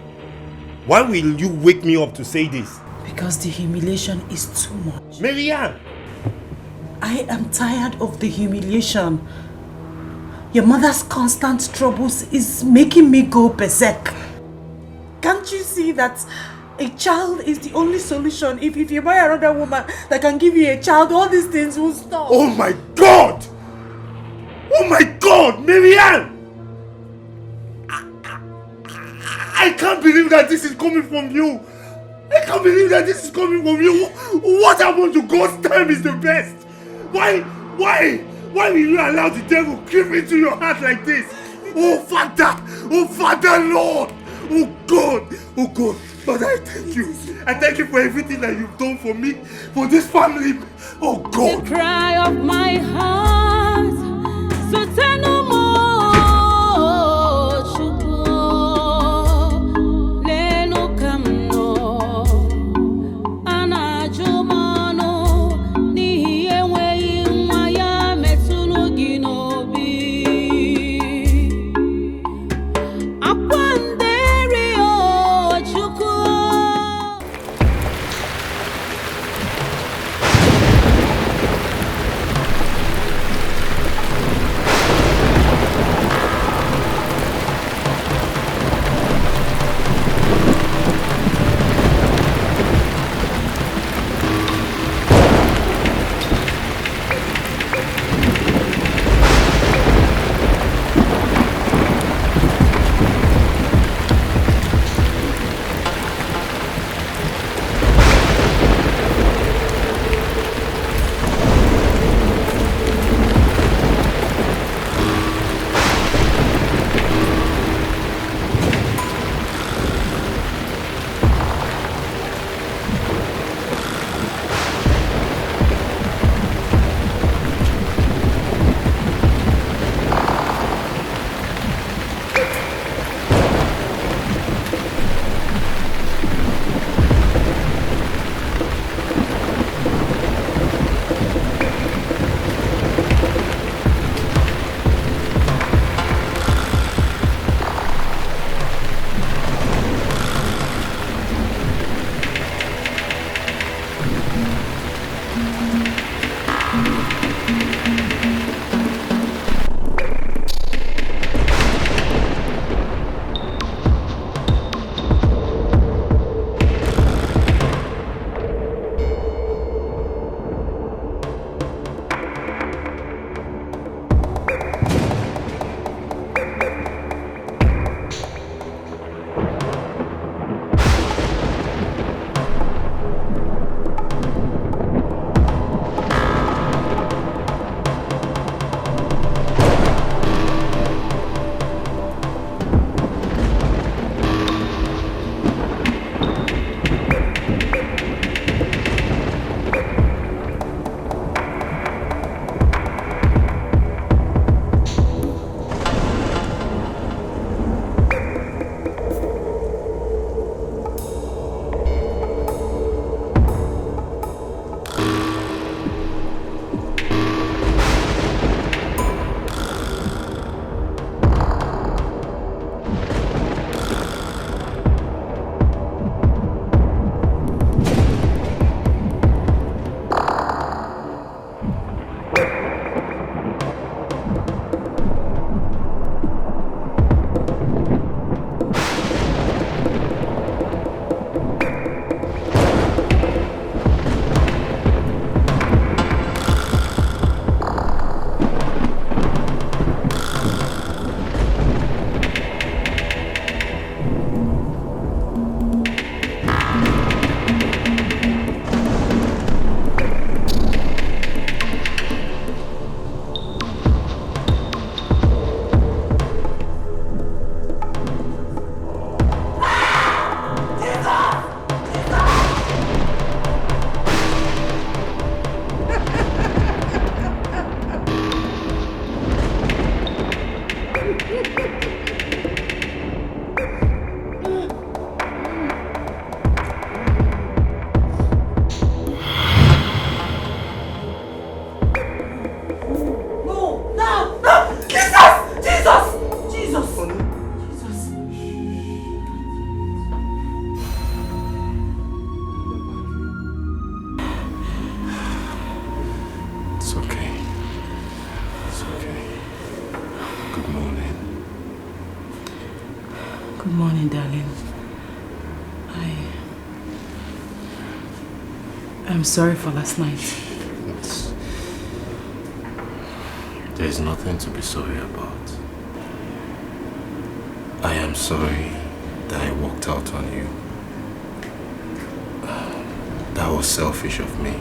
Why will you wake me up to say this? Because the humiliation is too much. Marianne! I am tired of the humiliation. Your mother's constant troubles is making me go berserk. Can't you see that a child is the only solution? If you marry another woman that can give you a child, all these things will stop. Oh my God! Oh my God, Marianne! I can't believe that this is coming from you. I can't believe that this is coming from you. What happened to God's time is the best? Why will you allow the devil creep into your heart like this? Oh Father Lord, oh God, Father, I thank you. I thank you for everything that you've done for me, for this family. Oh God. The cry of my heart, so tell no more. Morning, darling. I'm sorry for last night. There's nothing to be sorry about. I am sorry that I walked out on you. That was selfish of me.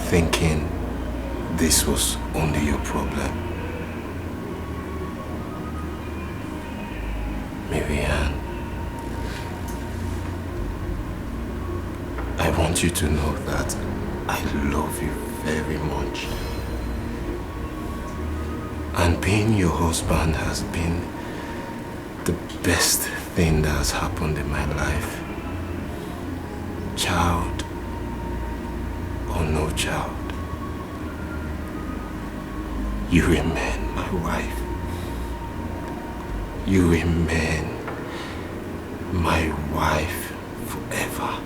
Thinking this was only your problem. Marianne, I want you to know that I love you very much. And being your husband has been the best thing that has happened in my life. Child or no child, you remain my wife. You remain my wife forever.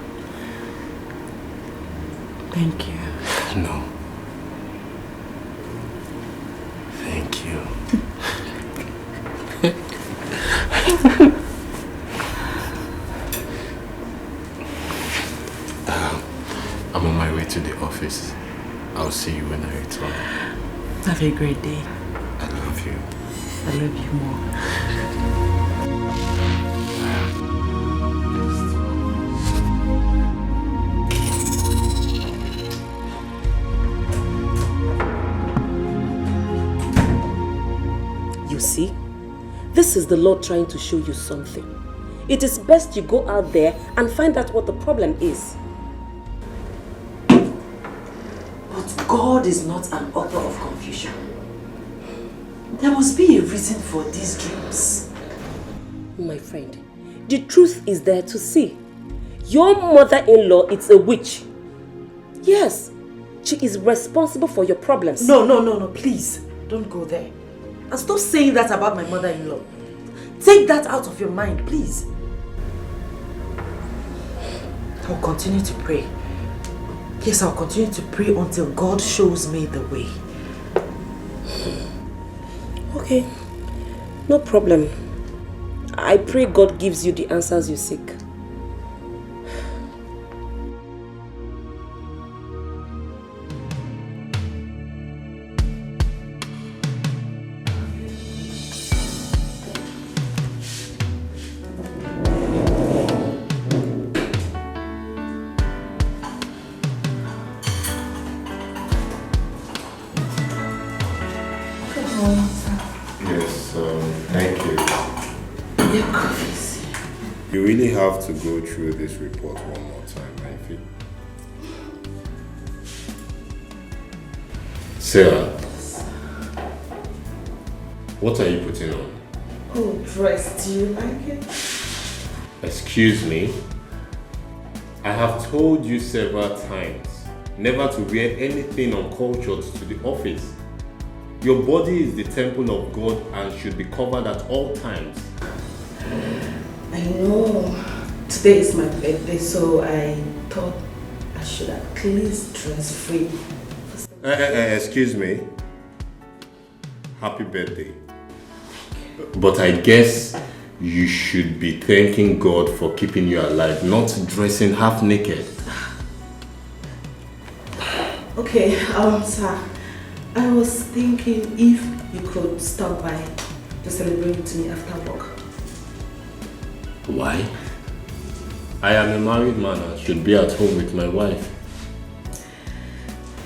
Thank you. No. Thank you. I'm on my way to the office. I'll see you when I return. Have a great day. I love you. I love you more. You see, this is the Lord trying to show you something. It is best you go out there and find out what the problem is. But God is not an author of confusion. There must be a reason for these dreams. My friend, the truth is there to see. Your mother-in-law is a witch. Yes, she is responsible for your problems. No, please. Don't go there. And stop saying that about my mother-in-law. Take that out of your mind, please. I'll continue to pray. Yes, I'll continue to pray until God shows me the way. Okay, no problem. I pray God gives you the answers you seek. You really have to go through this report one more time, I feel. Sarah, what are you putting on? Oh, dress, do you like it? Excuse me? I have told you several times never to wear anything uncultured to the office. Your body is the temple of God and should be covered at all times. I know. Today is my birthday, so I thought I should at least dress free. Excuse me. Happy birthday. But I guess you should be thanking God for keeping you alive, not dressing half naked. Okay, sir. I was thinking if you could stop by to celebrate with me after work. Why? I am a married man and should be at home with my wife.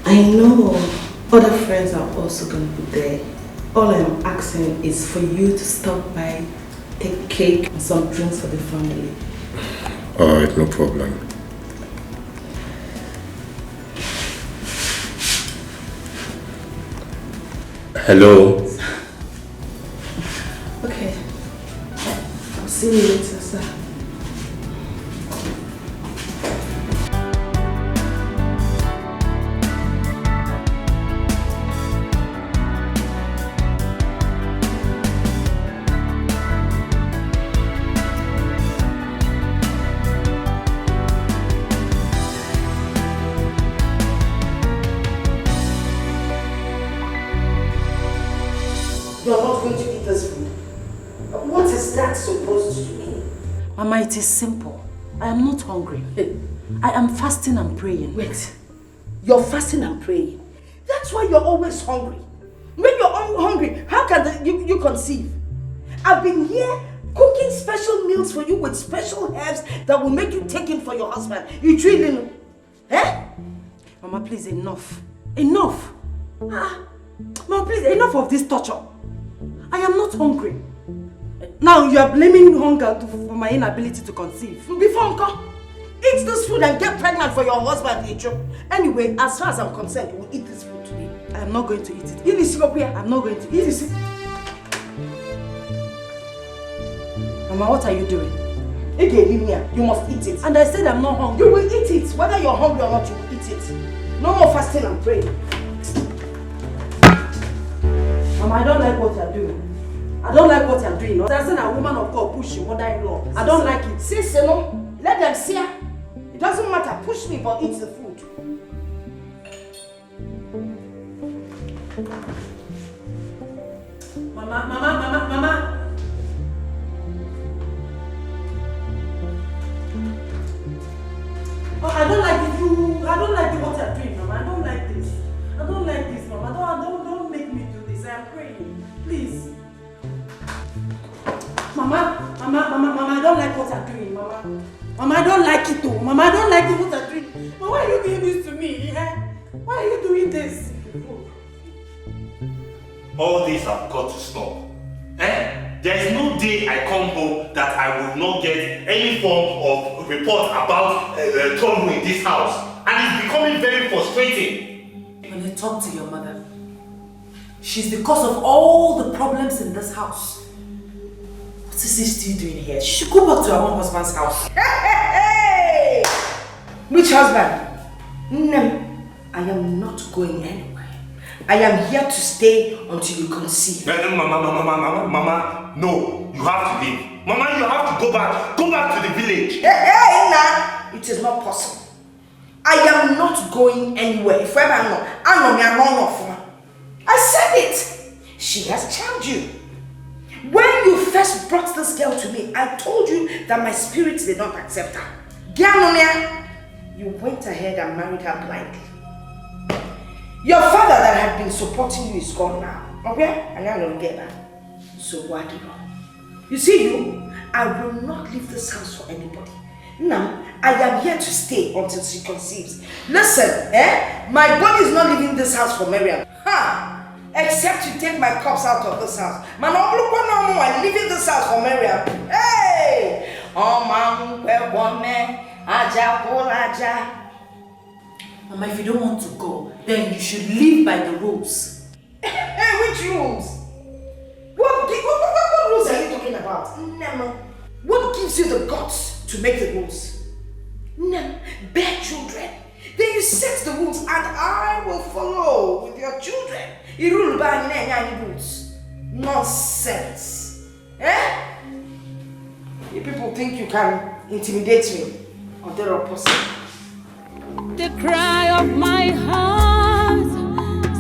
I know other friends are also going to be there. All I'm asking is for you to stop by, take cake and some drinks for the family. Alright, no problem. Hello? Okay. I'll see you later, sir. You are not going to eat this food. What is that? that supposed to mean? Mama, it is simple. I am not hungry. I am fasting and praying. Wait, you're fasting and praying. That's why you're always hungry. When you're hungry, how can you conceive? I've been here cooking special meals for you with special herbs that will make you take in for your husband. You drilling? Eh? Mama, please, enough. Enough. Mama, please, enough of this torture. I am not hungry. Now you are blaming hunger for my inability to conceive. Before Uncle, eat this food and get pregnant for your husband, Icho. Anyway, as far as I'm concerned, you will eat this food today. I am not going to eat it. I'm not going to eat it. Mama, what are you doing? You must eat it. And I said I'm not hungry. You will eat it. Whether you're hungry or not, you will eat it. No more fasting and praying. Mama, I don't like what you're doing. I don't like what you're doing. I said a woman of God push your mother-in-law. I don't like it. Sis, no. Let them see her. It doesn't matter. Push me, but eat the food. Mama. Oh, I don't like it. I don't like what you're doing, Mama. I don't like this. Mama. Don't make me do this. I am praying. Please. Mama, I don't like what you're doing, Mama. Mama, I don't like it though. Mama, I don't like what you're doing. Mama, why are you doing this to me? Why are you doing this? All this have got to stop. There is no day I come home that I will not get any form of report about trouble in this house. And it's becoming very frustrating. When you talk to your mother, she's the cause of all the problems in this house. What is she still doing here? She should go back to her own husband's house. Hey! Which husband? No, I am not going anywhere. I am here to stay until you conceive. Mama, no, you have to leave. Mama, you have to go back to the village. Hey, nah, it is not possible. I am not going anywhere. If ever I said it. She has charmed you. When you first brought this girl to me, I told you that my spirit did not accept her. Gianonia, you went ahead and married her blindly. Your father that had been supporting you is gone now. Okay? And I don't get that. So what do you want? You see, I will not leave this house for anybody. Now, I am here to stay until she conceives. Listen, my body is not leaving this house for Marital. Except you take my cups out of this house. Man, I'm leaving this house for Marital. Hey! Mama, if you don't want to go, then you should live by the rules. Hey, which rules? What rules are you talking about? Never. What gives you the guts to make the rules? Never. Bear children. Then you set the rules and I will follow with your children. You rule by any rules. Nonsense. You people think you can intimidate me or they're opposite. The cry of my heart,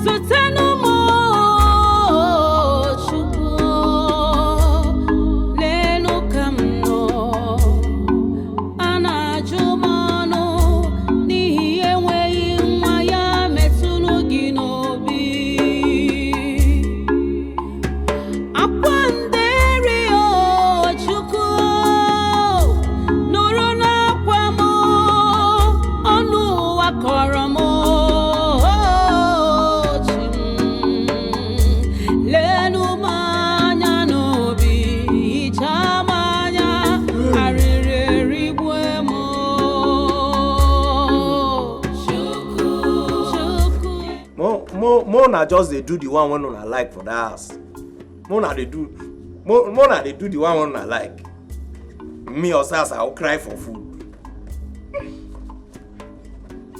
so tell no more, Chuko, Leno Kamno, Anajumano, Ni Ewe Maya Metsuno Ginobi, Aquanderio, Chuko, Norona Quamo, Onu Akoramo. Mona just they do the one when I like for the house. Mona they do the one when I like. Me or Sas, I'll cry for food.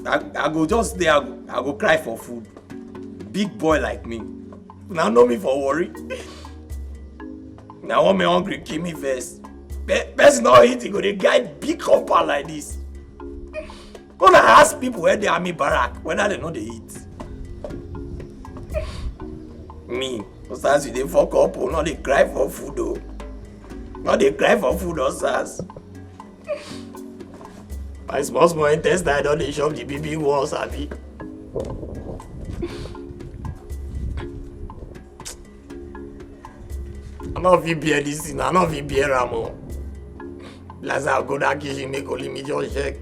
I go just there, I go cry for food. Big boy like me. Now know me for worry. Now when me hungry, kill me first. Best not eating, go they guide big compound like this. Gonna ask people where they are me barrack, whether they know they eat. Me, sometimes you dey fuck up or not they cry for food though. Not they cry for food or SARS. My small intestine don't they shop the big walls, Abi. I don't feel beer this thing, I don't feel beer Ramo. Last I'll go that kitchen, make only me just check.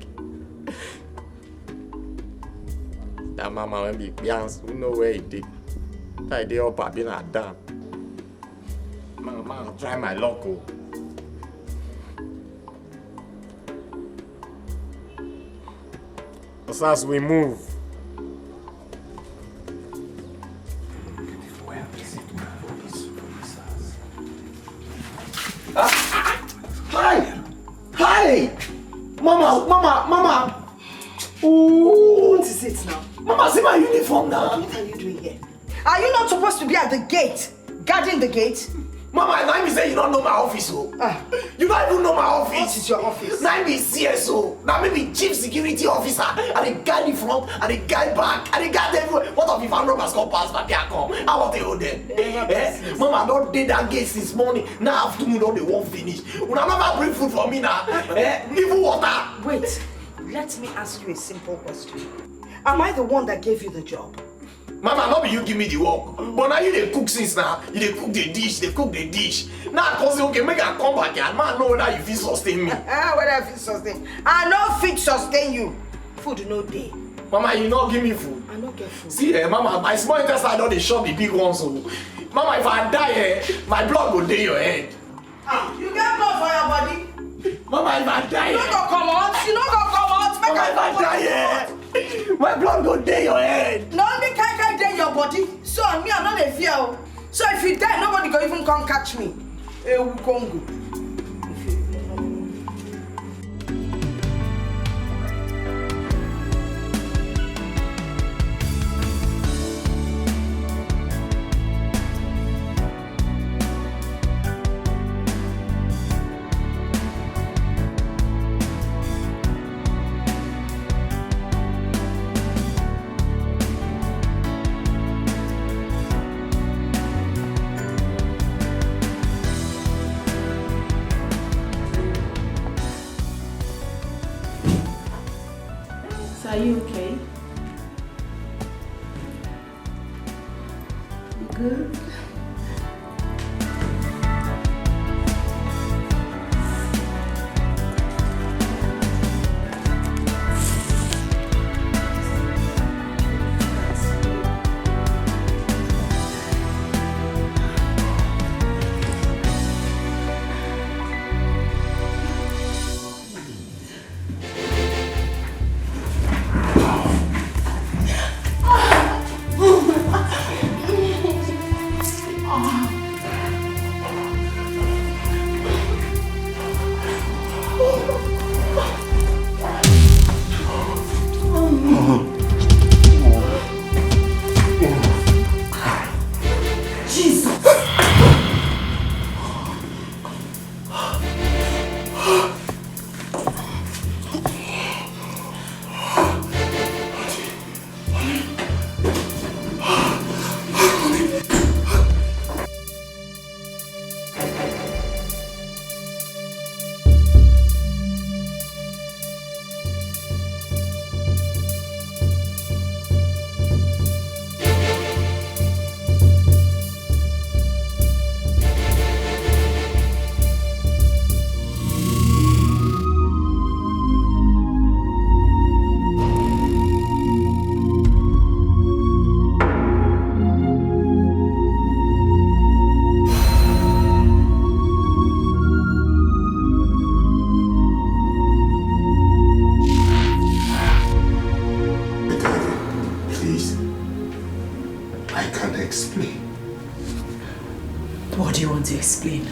That mama when be Bians, who know where it did. That day up, I've been at down. Man, try my luck. As we move. Hi! Mama! Ooh. What is it now? Mama, see my uniform now. What are you doing here? Are you not supposed to be at the gate? Guarding the gate? Mama, Naimi say you don't know my office, oh. You don't even know my office. What is your office? Naimi is CSO. Now maybe chief security officer. And the guy in front, and the guy back, and the guy everywhere. What if I'm robbers come pass by here come? How about they hold them? Mama, I don't did that gate since morning. Now afternoon, all they won't finish. When I never bring food for me now, even water. Wait, let me ask you a simple question. Am I the one that gave you the job? Mama, not be you give me the work. But now you dey cook since now. You dey cook the dish, Now I say, okay, make I come back here. Man, know whether you fit sustain me. Whether I fit sustain? I no fit sustain you. Food no day. Mama, you not give me food. I no get food. See, Mama, my small intestine don't dey shop the big ones. So. Mama, if I die, my blood go dey your head. You get blood for your body? Mama, if I die, you no go come out. You no go come out. Mama, if I die, my blood go dey your head. No, me can't dey your body. So me, I'm not a fear. So if you die, nobody go even come catch me. Congo. Are you okay? You good? Explain.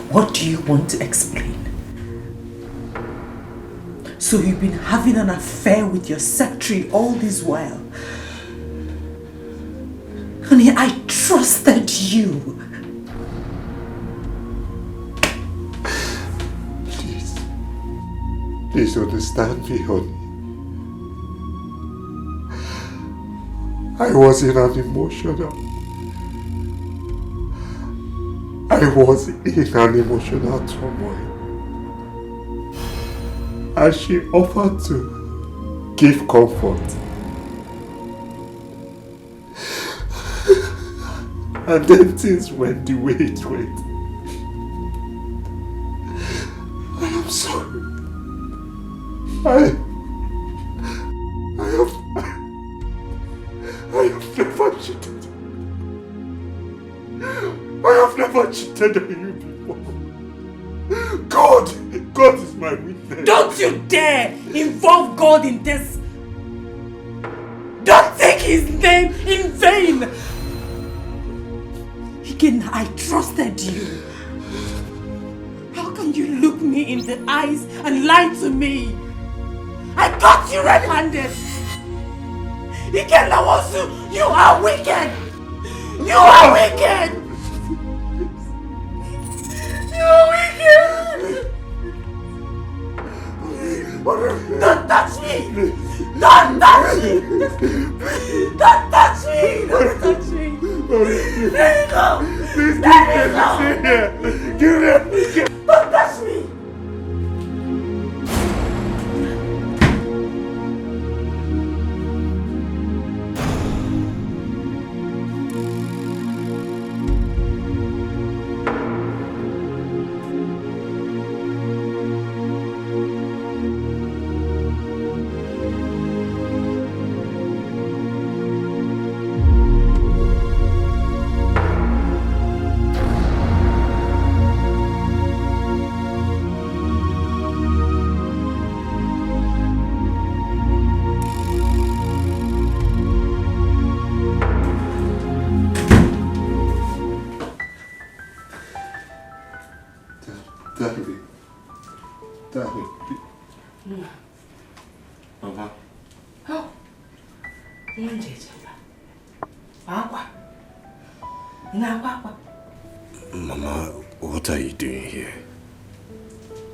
What do you want to explain? So you've been having an affair with your secretary all this while. Honey, I trusted you. Please understand me, honey. I wasn't an emotional. I was in an emotional turmoil. And she offered to give comfort. And then things went the way it went. I am sorry. I have never cheated. I have never cheated on you before. God is my witness. Don't you dare involve God in this. Don't take his name in vain. Again, I trusted you. How can you look me in the eyes and lie to me? I got you red-handed. Again, you are wicked. You are wicked. You are wicked. Don't touch me! Don't touch me! Don't touch me! Don't touch me! Let me go! Let me go! Don't touch me! Mama, what are you doing here?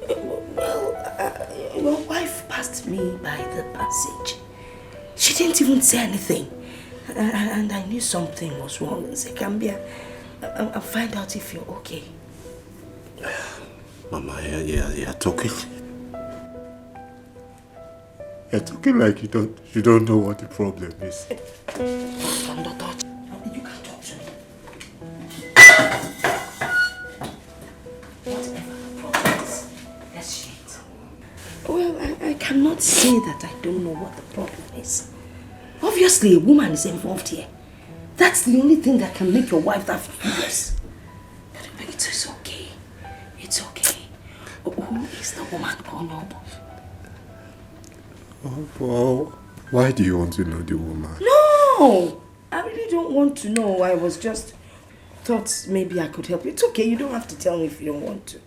Well, your wife passed me by the passage. She didn't even say anything. And I knew something was wrong. So Gambia, I'll find out if you're okay. Mama, you're talking. You're talking like you don't know what the problem is. You can talk to me. Whatever the problem is, let's share it. Well, I cannot say that I don't know what the problem is. Obviously, a woman is involved here. That's the only thing that can make your wife that furious. But it's okay. It's okay. Who is the woman called Noble? Well, why do you want to know the woman? No! I really don't want to know. I was just thought maybe I could help you. It's okay. You don't have to tell me if you don't want to.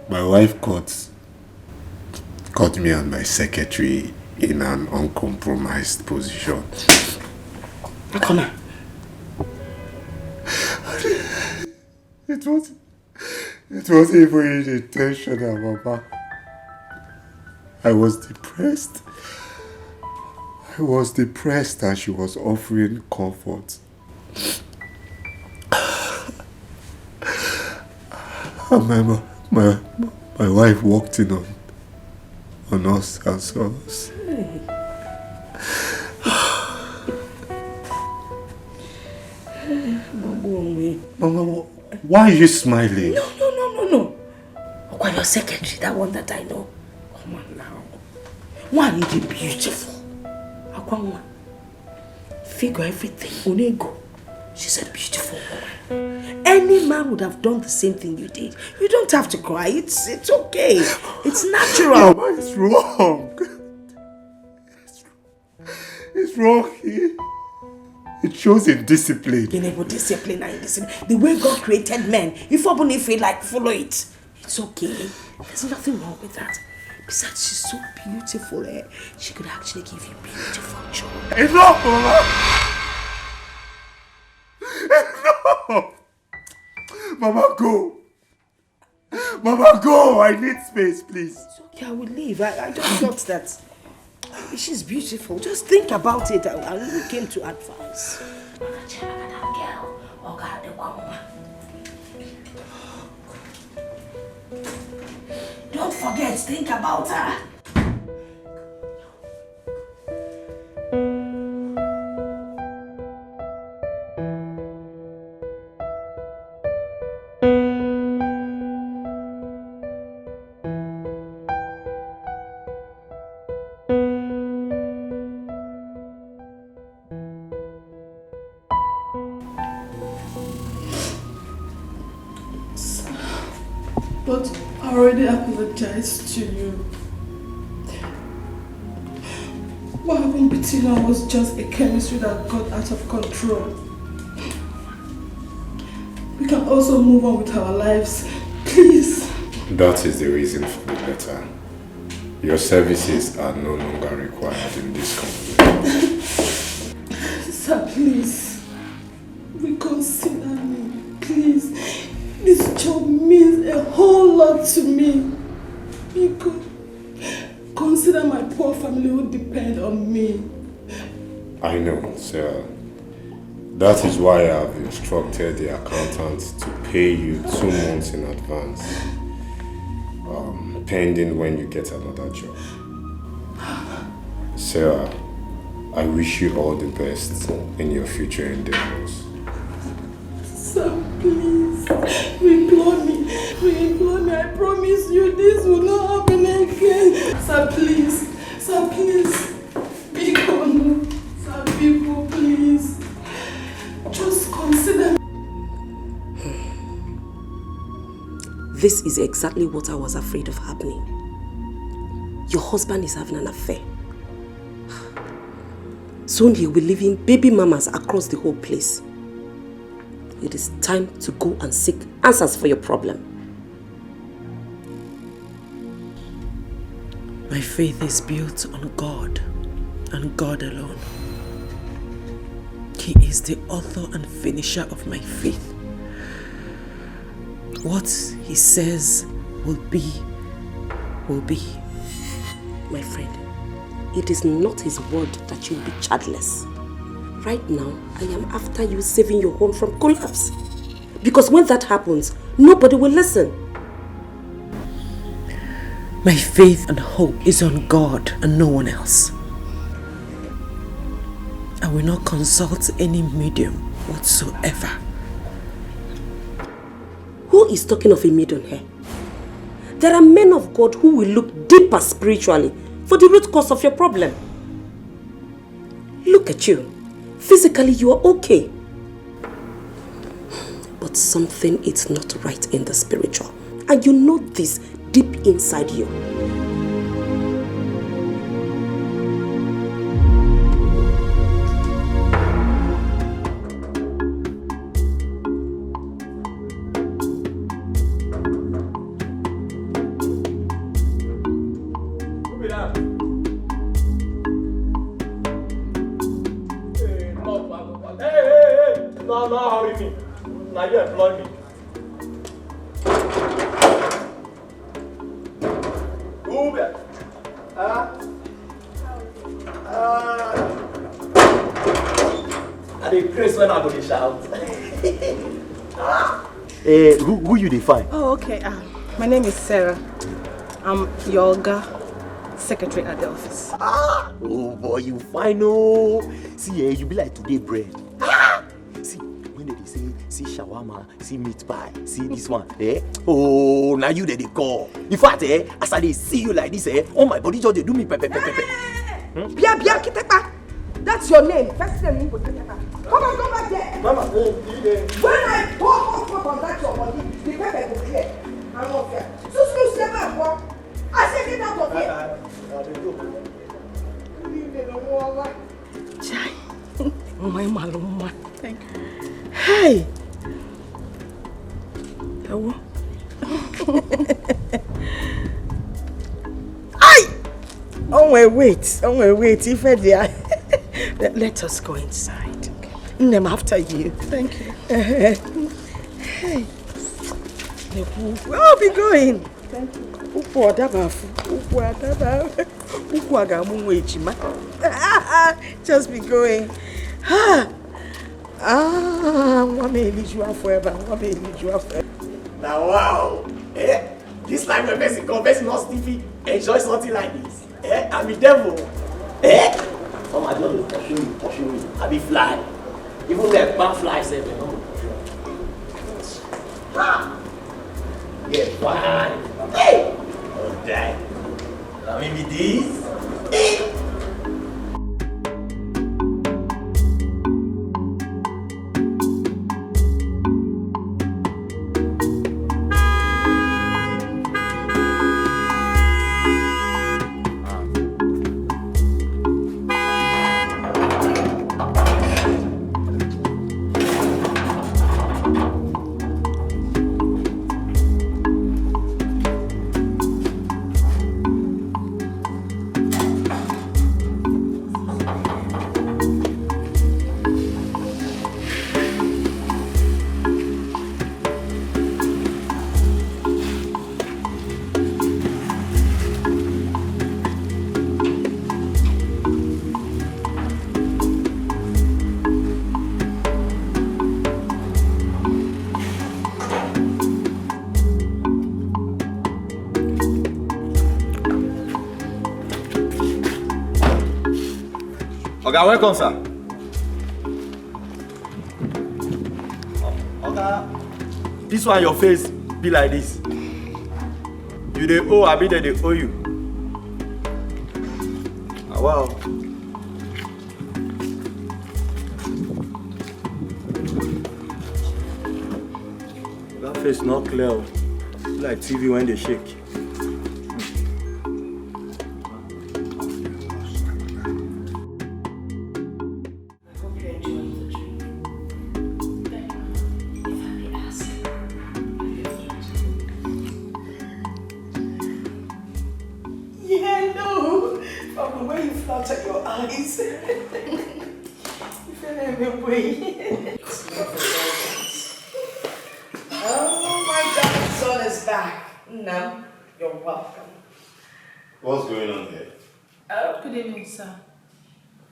My wife caught me and my secretary in an uncompromised position. Come on. It wasn't even intentional, Mama. I was depressed and she was offering comfort. And my wife walked in on us and saw us. Mama, why are you smiling? No. Okwa, your secretary, that one that I know. Come on now. One is beautiful. Okwa, figure everything. Onego. She's a beautiful woman. Any man would have done the same thing you did. You don't have to cry. It's okay. It's natural. Mama, it's wrong. It's wrong. It shows indiscipline. Discipline and indiscipline. The way God created men, if you feel like follow it, it's okay. There's nothing wrong with that. Besides, she's so beautiful. She could actually give you beautiful children. Enough, Mama! Enough! Mama, go! Mama, go! I need space, please. It's okay, I will leave. I just thought that she's beautiful. Just think about it. I really came to advise. Don't forget, think about her. But I already apologized to you. What happened between us was just a chemistry that got out of control. We can also move on with our lives, please. That is the reason for the letter. Your services are no longer required in this company. Sir, please. Reconsider me, please. This job means a whole lot to me. You could consider my poor family who depend on me. I know, sir. That is why I have instructed the accountant to pay you 2 months in advance, pending when you get another job. Sarah, I wish you all the best in your future endeavors. Sir, please, implore me, I promise you this will not happen again. Sir, please, be gone. Sir, people, please, just consider. This is exactly what I was afraid of happening. Your husband is having an affair. Soon he'll be leaving baby mamas across the whole place. It is time to go and seek answers for your problem. My faith is built on God and God alone. He is the author and finisher of my faith. What he says will be, will be. My friend, it is not his word that you'll be childless. Right now, I am after you saving your home from collapse. Because when that happens, nobody will listen. My faith and hope is on God and no one else. I will not consult any medium whatsoever. Who is talking of a medium here? There are men of God who will look deeper spiritually for the root cause of your problem. Look at you. Physically, you are okay. But something is not right in the spiritual. And you know this deep inside you. Who you define? Oh, okay. My name is Sarah. I'm your secretary at the office. Oh boy, you fine, oh. See, you be like today bread. See, when they say, see shawarma, see meat pie, see this one, oh, now you they call. In fact, as I see you like this, all my body just they do me pepe. Bia, Kitepa. That's your name. First name, come on, go back there. Mama, when I talk on that your body, the pepper will clear. I'm not here. So slow, step back, I said get out of here. Chai. My maluma. Thank you. Hey. Hello. Oh wait. If let us go inside. Okay. I'm after you. Thank you. Hey. Where are we going? Just be going. One may lead you forever. One may lead you forever. Now, wow. This life of Mexico, best not Stevie, enjoy something like this. I'm a devil. Some are just pushing me. I be fly. Even the back flies, you know. Yeah, fine. Hey! Oh, die. Now, maybe this. Oga, welcome, sir. Oga, this one your face be like this. You dey owe, I be there they owe you. Ah, wow. That face not clear. Like TV when they shake.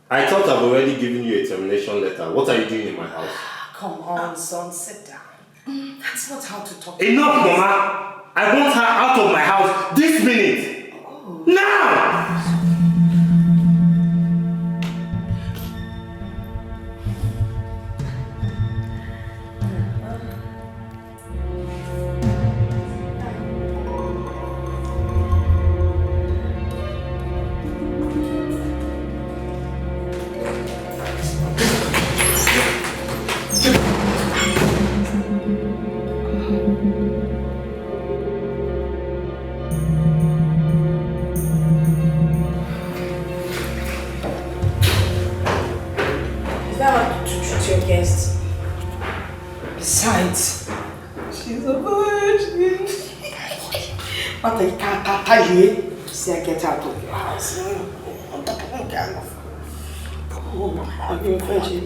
I thought I've already given you a termination letter. What are you doing in my house? Come on, son, sit down. That's not how to talk. Enough, Mama! I want her out of my house this minute! Oh. Now! See, I get out of your house. Oh, are you a virgin?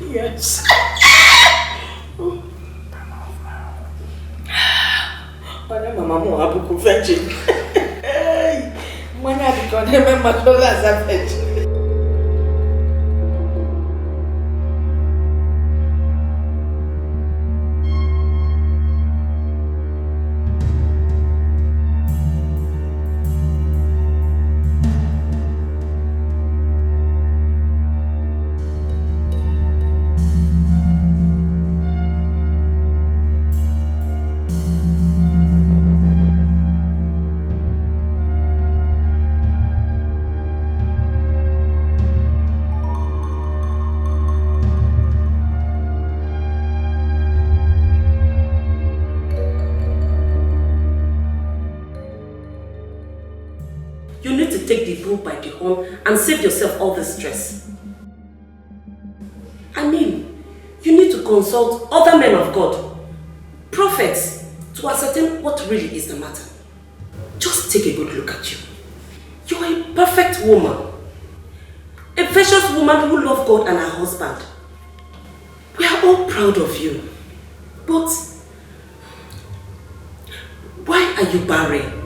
Yes. But I'm a virgin. When I become a man, as a virgin. By the horn and save yourself all the stress. I mean, you need to consult other men of God, prophets, to ascertain what really is the matter. Just take a good look at you. You are a perfect woman. A virtuous woman who loves God and her husband. We are all proud of you. But Why are you barren?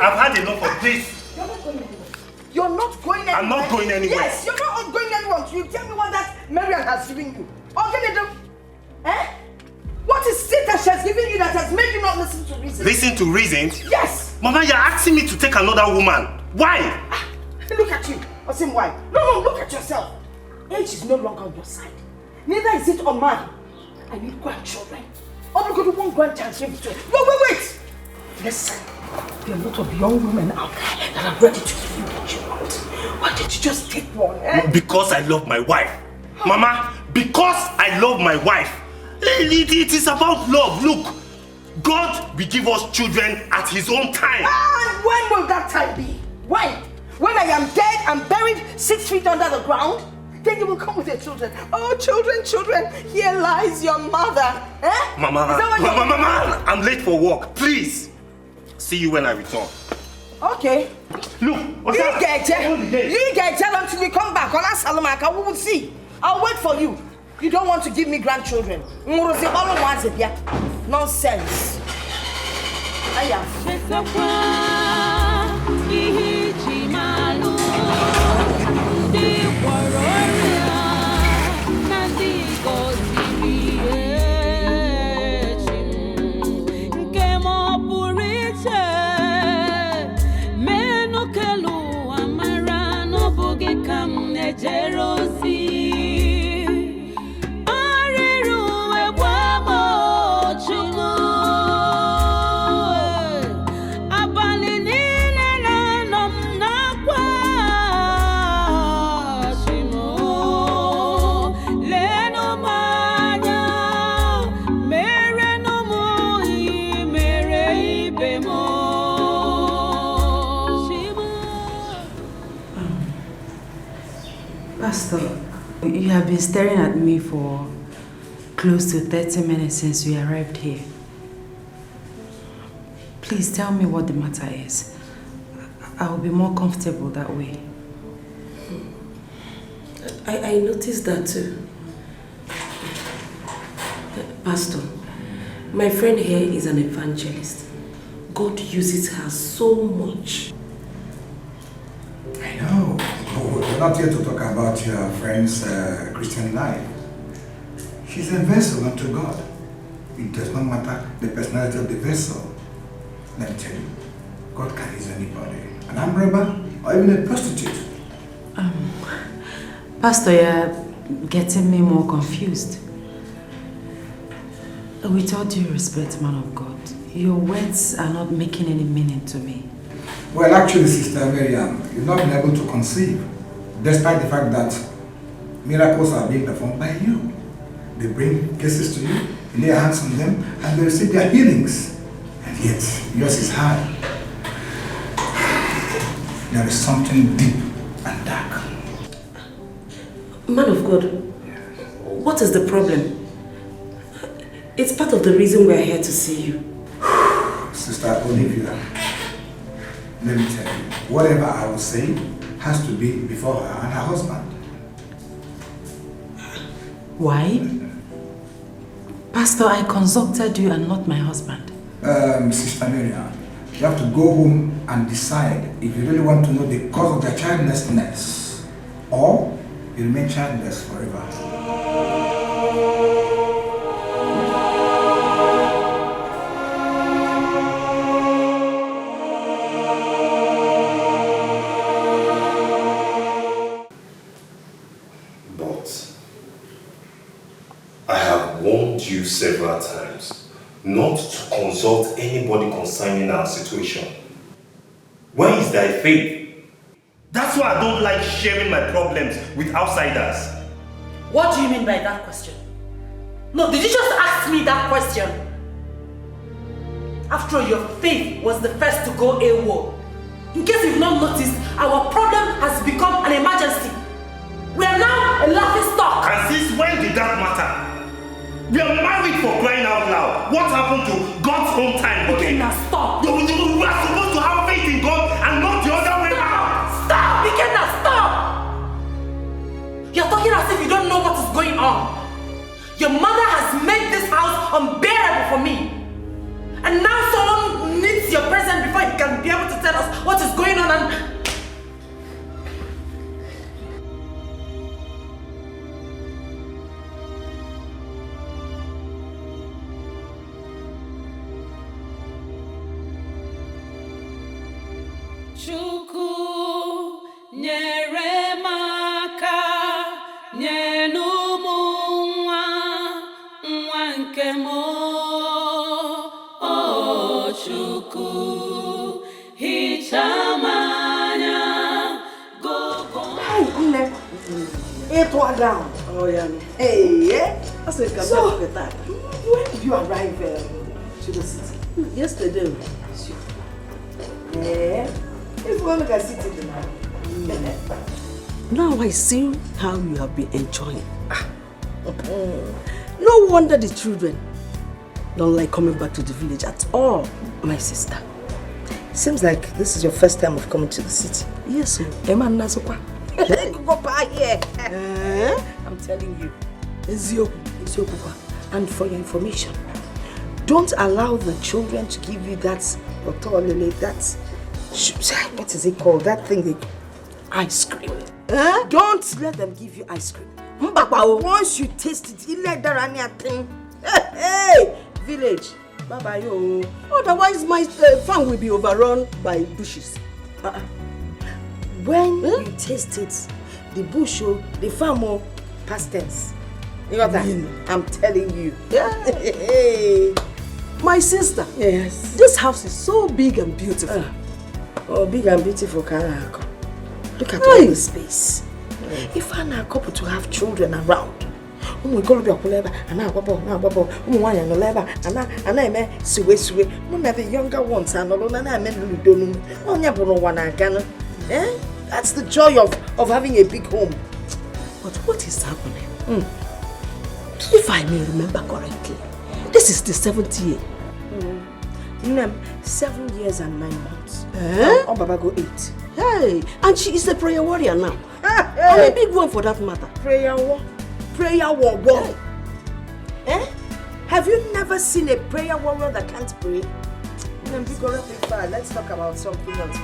I've had enough of this. You're not going anywhere. I'm not going anywhere. Yes, you're not going anywhere. You tell me what that Marital has given you. Eh? What is it that she has given you that has made you not listen to reason? Listen to reasons? Yes. Mama, you're asking me to take another woman. Why? Look at you. Asim, why? No, look at yourself. Age is no longer on your side. Neither is it on mine. I need grandchildren. I'm going to want grandchild to give to it. Wait. Listen. There are a lot of young women out there that are ready to give you what you want. Why did you just take one, eh? Because I love my wife. Mama, because I love my wife. It is about love. Look, God will give us children at His own time. And when will that time be? When? When I am dead and buried 6 feet under the ground? Then you will come with your children. Oh, children, here lies your mother. Eh? Mama, I'm late for work. Please. See you when I return. Okay. Look, you get until you come back. We will see. I'll wait for you. You don't want to give me grandchildren. Nonsense. Pastor, you have been staring at me for close to 30 minutes since we arrived here. Please tell me what the matter is. I will be more comfortable that way. I noticed that too. Pastor, my friend here is an evangelist. God uses her so much. I know. We're not here to talk about your friend's Christian life. She's a vessel unto God. It does not matter the personality of the vessel. Let me tell you, God can use anybody. An armed robber or even a prostitute. Pastor, you're getting me more confused. With all due respect, man of God, your words are not making any meaning to me. Well, actually, Sister Miriam, you've not been able to conceive, despite the fact that miracles are being performed by you. They bring cases to you, you lay hands on them, and they receive their healings. And yet, yours is hard. There is something deep and dark. Man of God, what is the problem? It's part of the reason we're here to see you. Sister Olivia, let me tell you, whatever I will say has to be before her and her husband. Why? Pastor, I consulted you and not my husband. Sister Miriam, you have to go home and decide if you really want to know the cause of their childlessness, or you remain childless forever. You several times not to consult anybody concerning our situation. Where is thy faith? That's why I don't like sharing my problems with outsiders. What do you mean by that question? No, did you just ask me that question? After all, your faith was the first to go AWOL. In case you've not noticed, our problem has become an emergency. We are now a laughing stock. And since own time, buddy. Now stop. We are supposed to have faith in God and not the other way around. Stop! Ikenna, stop! You're talking as if you don't know what is going on. Your mother has made this house unbearable for me. And now someone needs your presence before he can be able to tell us what is going on and... Chukwu nyere m aka nye n'ụmụ nwa nke m o Chukwu hichaa m anya Nne, it was down. Oh, yeah. Hey, yeah. I said, come So, back with that. when did you arrive to the city? Yesterday. Yeah. If one look at city now. Now I see how you have been enjoying. No wonder the children don't like coming back to the village at all. My sister, seems like this is your first time of coming to the city. Yes, sir. Emma Nasokwa. Go back here. I'm telling you. And for your information, don't allow the children to give you that, what is it called? That thing, ice cream. Don't let them give you ice cream. Once you taste it, you let that thing. Hey, village. Bye-bye, yo. Otherwise, my farm will be overrun by bushes. When you taste it, the bush, the farm, past tense. You got that? I'm telling you. Yeah. My sister. Yes. This house is so big and beautiful. Oh, big and beautiful, Kanako. Look at all the space. If I'm a couple to have children around, we go to the Olivia, and now Babo, and Olivia, and I may Suwe. None of the younger ones, and alone, and I meant Ludon. Oh, never know one I can. That's the joy of having a big home. But what is happening? If I may remember correctly, this is the 7th year. 7 years and 9 months. Oh, Baba go 8. Hey, and she is a prayer warrior now. And a big one for that matter. Prayer war. Have you never seen a prayer warrior that can't pray? Let's talk about something else.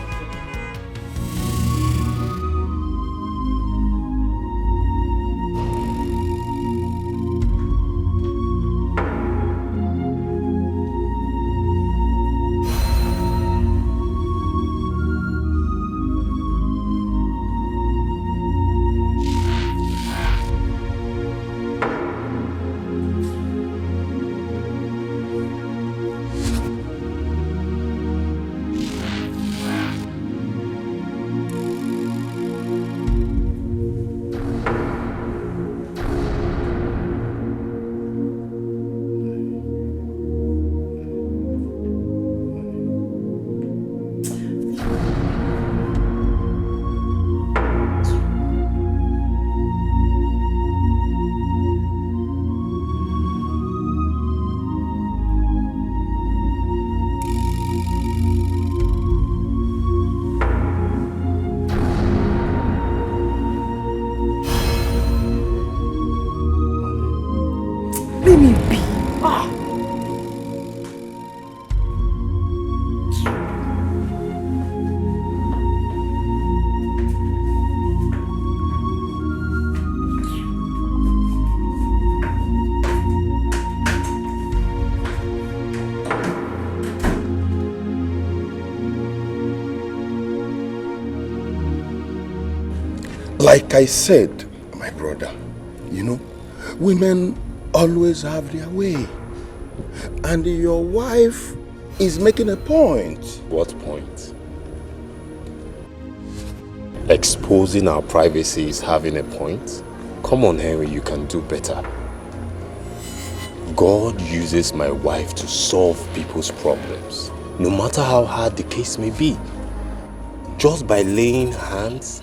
Like I said, my brother, women always have their way. And your wife is making a point. What point? Exposing our privacy is having a point? Come on, Henry, you can do better. God uses my wife to solve people's problems, no matter how hard the case may be. Just by laying hands,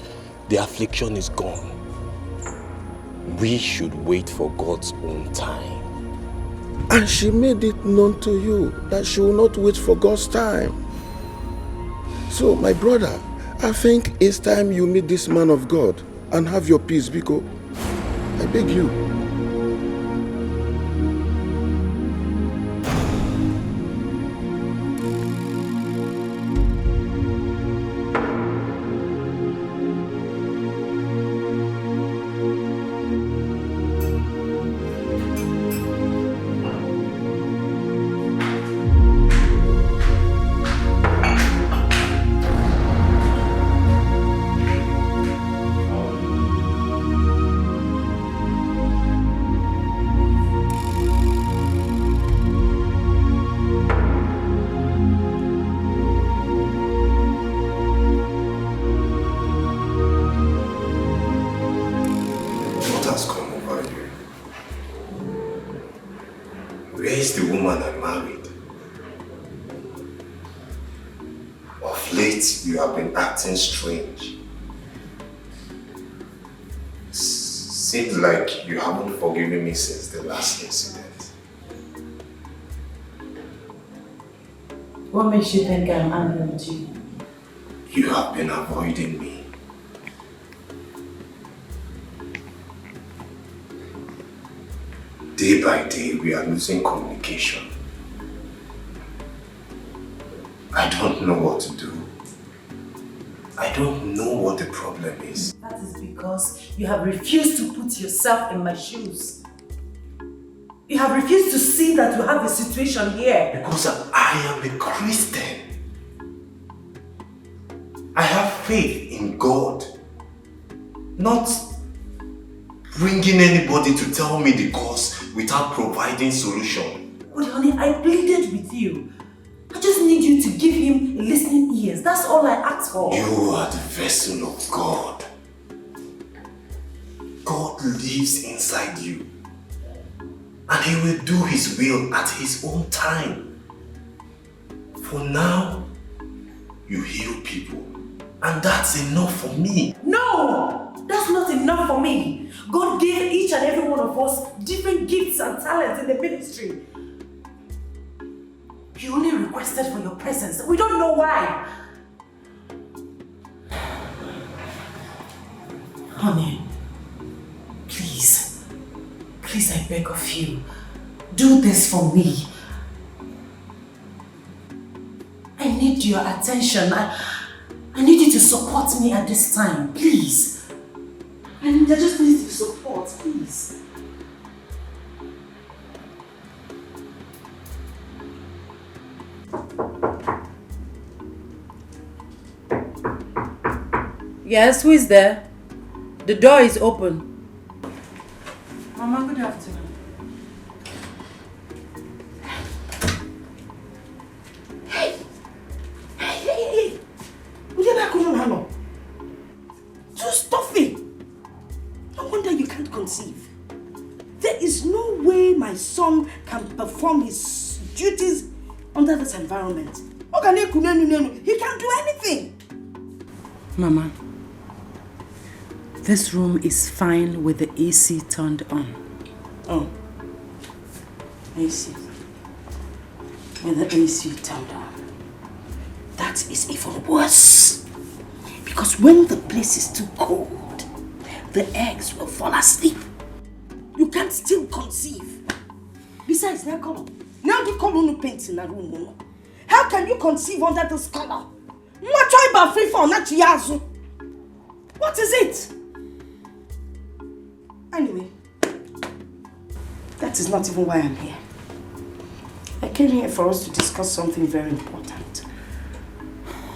the affliction is gone. We should wait for God's own time. And she made it known to you that she will not wait for God's time. So, my brother, I think it's time you meet this man of God and have your peace, Biko. I beg you. Strange. Seems like you haven't forgiven me since the last incident. What makes you think I'm angry with you? You have been avoiding me. Day by day, we are losing communication. I don't know what to do. I don't know what the problem is. That is because you have refused to put yourself in my shoes. You have refused to see that you have a situation here. Because I am a Christian. I have faith in God. Not bringing anybody to tell me the cause without providing solution. But honey, I pleaded with you. I just need you to give him listening ears. That's all I asked for. You are the vessel of God. God lives inside you. And he will do his will at his own time. For now, you heal people. And that's enough for me. No! That's not enough for me. God gave each and every one of us different gifts and talents in the ministry. You only requested for your presence. We don't know why. Honey, please. Please, I beg of you. Do this for me. I need your attention. I need you to support me at this time, please. I just need your support, please. Yes, who is there? The door is open. Mama, good afternoon. Hey! Olivia, too stuffy. No wonder you can't conceive. There is no way my son can perform his duties under this environment. He can't do anything. Mama, this room is fine with the AC turned on. Oh. AC. With the AC turned on. That is even worse. Because when the place is too cold, the eggs will fall asleep. You can't still conceive. Besides, now come on. Now you come on paint in a room. How can you conceive under this color? What is it? Anyway, that is not even why I'm here. I came here for us to discuss something very important.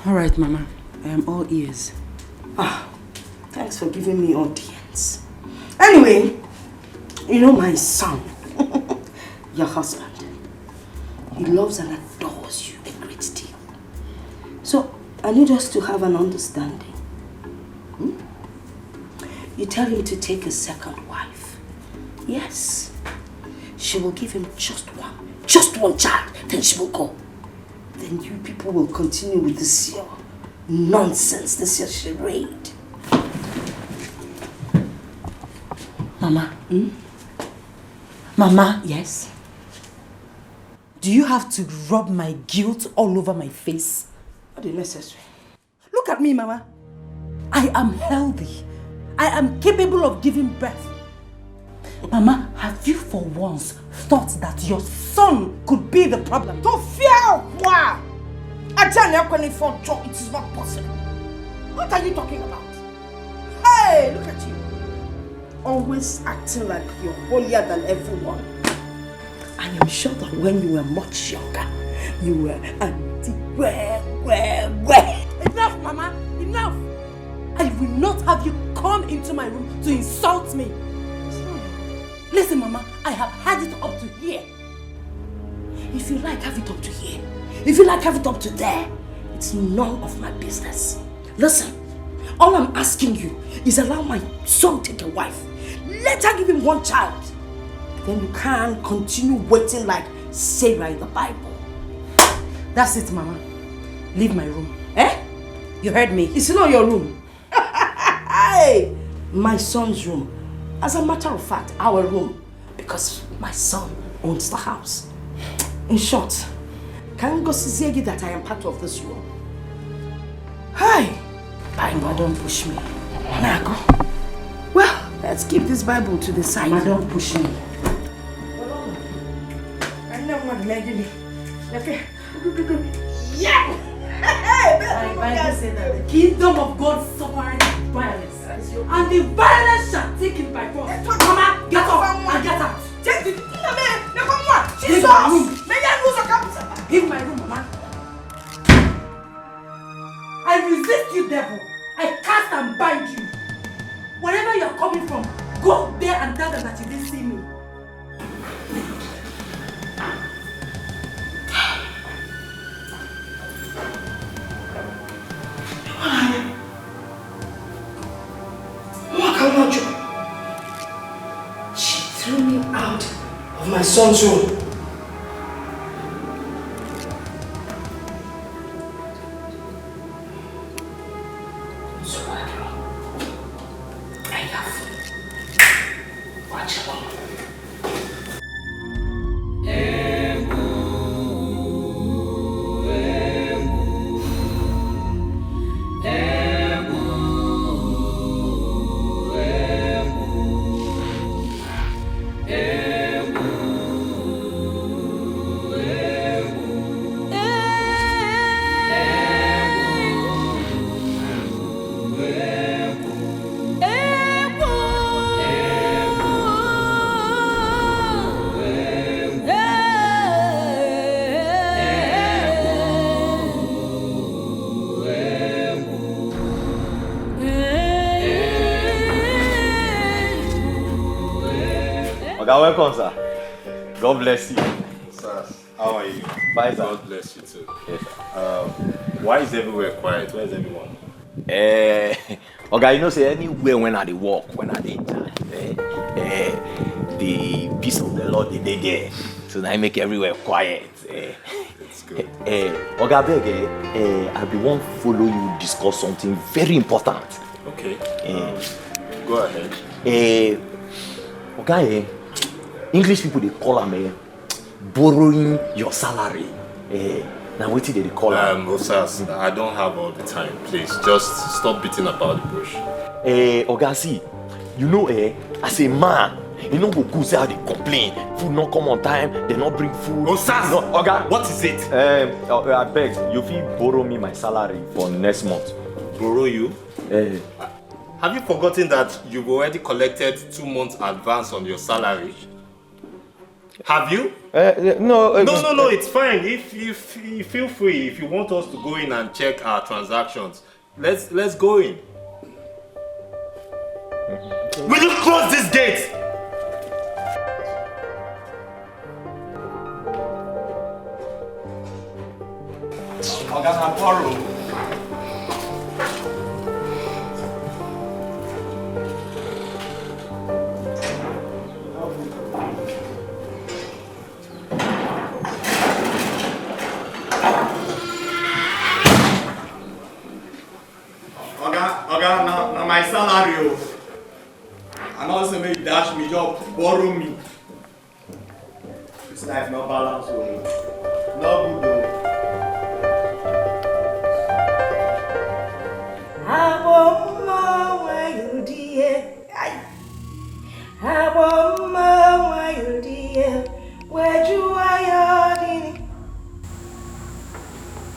Alright, Mama. I am all ears. Thanks for giving me audience. Anyway, you know my son, your husband, he loves and adores you a great deal. So, I need us to have an understanding. You tell him to take a second wife. Yes. She will give him just one child, then she will go. Then you people will continue with this your nonsense, this your charade. Mama. Mama. Yes? Do you have to rub my guilt all over my face? Not necessary. Look at me, Mama. I am healthy. I am capable of giving birth. Mama, have you for once thought that your son could be the problem? Don't fear! Wow! I tell you, it is not possible. What are you talking about? Hey, look at you. Always acting like you're holier than everyone. I am sure that when you were much younger, you were Enough, Mama! Enough! I will not have you come into my room to insult me. Listen, Mama, I have had it up to here. If you like, have it up to here. If you like, have it up to there. It's none of my business. Listen, all I'm asking you is allow my son take a wife. Let her give him one child. Then you can continue waiting like Sarah in the Bible. That's it, Mama. Leave my room. Eh? You heard me. It's not your room. Hey, my son's room. As a matter of fact, our room. Because my son owns the house. In short, can go see that I am part of this room. Hi. Bible, don't push me. Now go. Well, let's keep this Bible to the side. Mama, don't push me. I know what I'm okay. Yeah! My Bible said that the kingdom of God suffereth violence, and the violence shall take it by force. Mama, get up and get out. Take the Leave my room. Leave my room, Mama. I resist you, devil. I cast and bind you. Wherever you're coming from, go there and tell them that you didn't see me. She threw me out of my son's room. Welcome, sir. God bless you. Sir, how are you? Bye, sir. God bless you too. Yes, why is everywhere quiet? Where is everyone? Okay, you know, say anywhere when I walk, when I the peace of the Lord they there. So I make everywhere quiet. It's good. Okay, beg, I be want follow you discuss something very important. Okay. Go ahead. Okay, English people they call them borrowing your salary. Now what did they call them? Osas, I don't have all the time. Please, just stop beating about the bush. Oga, see, you know, as a man, you know, go say how they complain. Food not come on time, they not bring food. Osas, no, Oga, what is it? I beg, you feel borrow me my salary for next month. Borrow you? Have you forgotten that you've already collected 2 months advance on your salary? Have you? No, it's fine. If you feel free, if you want us to go in and check our transactions, let's go in. Will you close this gate? Oga, borrow. Now my salary, and also make dash me job, borrow me. This life no balance. Aboma why you dear? Aboma why you dear? Where you are?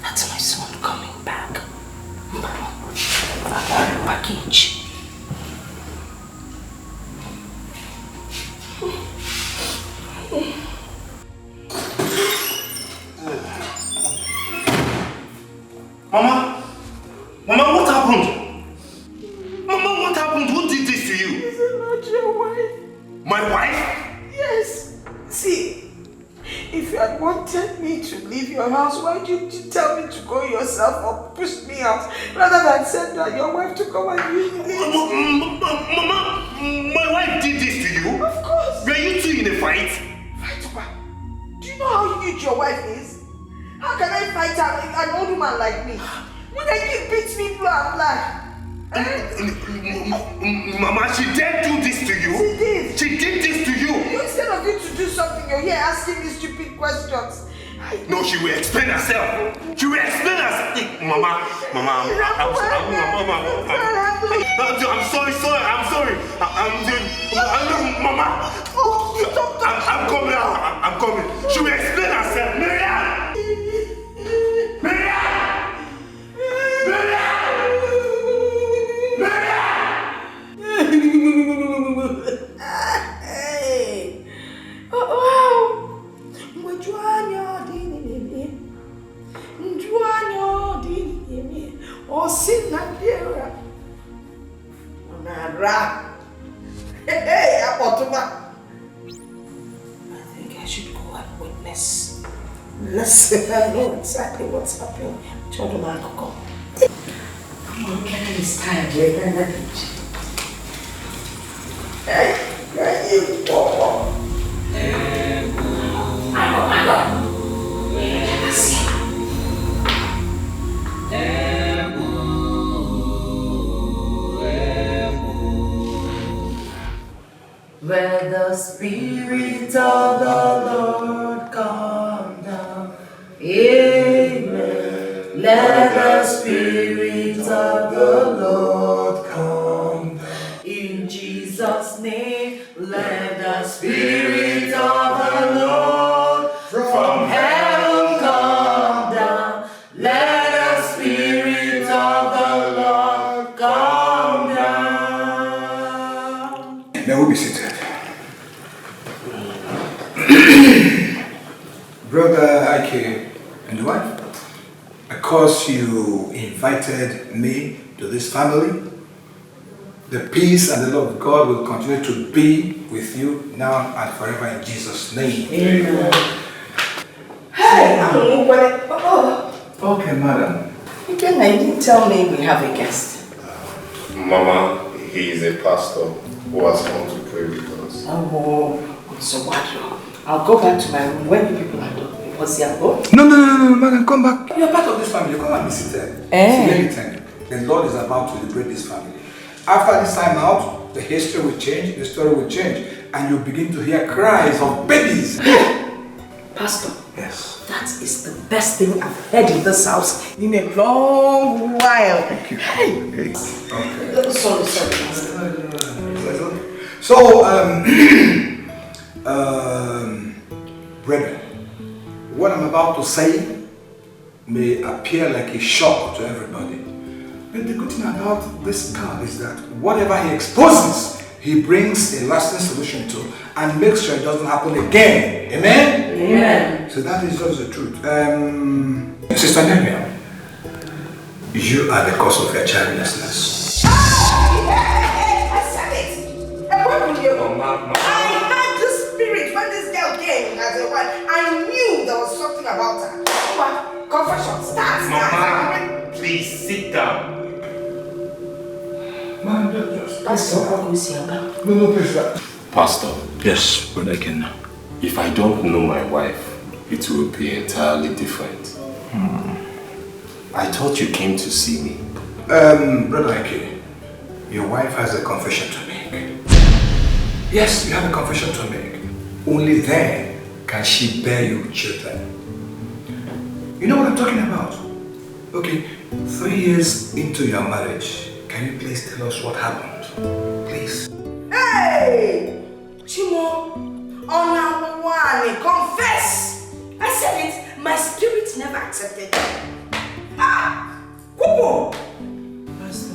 That's my son coming back. Package. Mama, what happened? Mama, what happened? Who did this to you? This is not your wife. My wife? Yes. See, if you had wanted me to leave your house, why did you tell me to go yourself or push me out rather than send your wife to come and leave me? Mama, my wife did this to you? Of course. Were you two in a fight? Fight what? Do you know how huge your wife is? How can I fight an old woman like me? When I keep beats me black. Mama, she did do this to you? She did. She did this to you? Instead of you to do something, you're here asking me stupid questions. No, she will explain herself. She will explain herself. Mama, I'm sorry. Mama. I'm coming. She will explain herself. Hey. Oh. Hey, I think I should go and witness. Listen, I know exactly what's happening. Children, come. Come on, get this time. We're going to beach. Hey, where you go? Where the Spirit of the Lord come down, amen. Let the Spirit of the Lord come down. In Jesus' name, let the Spirit of the Lord from heaven come down. Let the Spirit of the Lord come down. May we be seated. Brother Ike and the wife, because you invited me to this family, the peace and the love of God will continue to be with you now and forever in Jesus' name. Amen. Hey, Okay, madam. Again, you didn't tell me we have a guest. Mama, he is a pastor who has come to pray with us. Oh, so what? I'll go back to my room when the people are done. Was he go? No, madam, come back. You're part of this family. Come and be seated. See, let me tell you, the Lord is about to liberate this family. After this time out, the history will change, the story will change, and you'll begin to hear cries of babies. Pastor. Yes. That is the best thing I've heard in this house in a long while. Thank you. Hey. Okay. Sorry. So, brethren, what I'm about to say may appear like a shock to everybody. But the good thing about this God is that whatever he exposes, he brings a lasting solution to and makes sure it doesn't happen again. Amen? Amen. So that is just the truth. Sister Nemiel, you are the cause of your childlessness. I said it. And where will you go? I had the spirit when this girl came as a wife. I knew there was something about her. Confession, start. Mama, please sit down. Man, just Pastor, no, please. Pastor. Yes, Brother Ken. If I don't know my wife, it will be entirely different. I thought you came to see me. Brother Ike, your wife has a confession to make. Yes, you have a confession to make. Only then can she bear you children. You know what I'm talking about? Okay, 3 years into your marriage, Can you please tell us what happened? Please. Hey! Chimo, confess! I said it, my spirit never accepted it. Ah! Kubo! Pastor,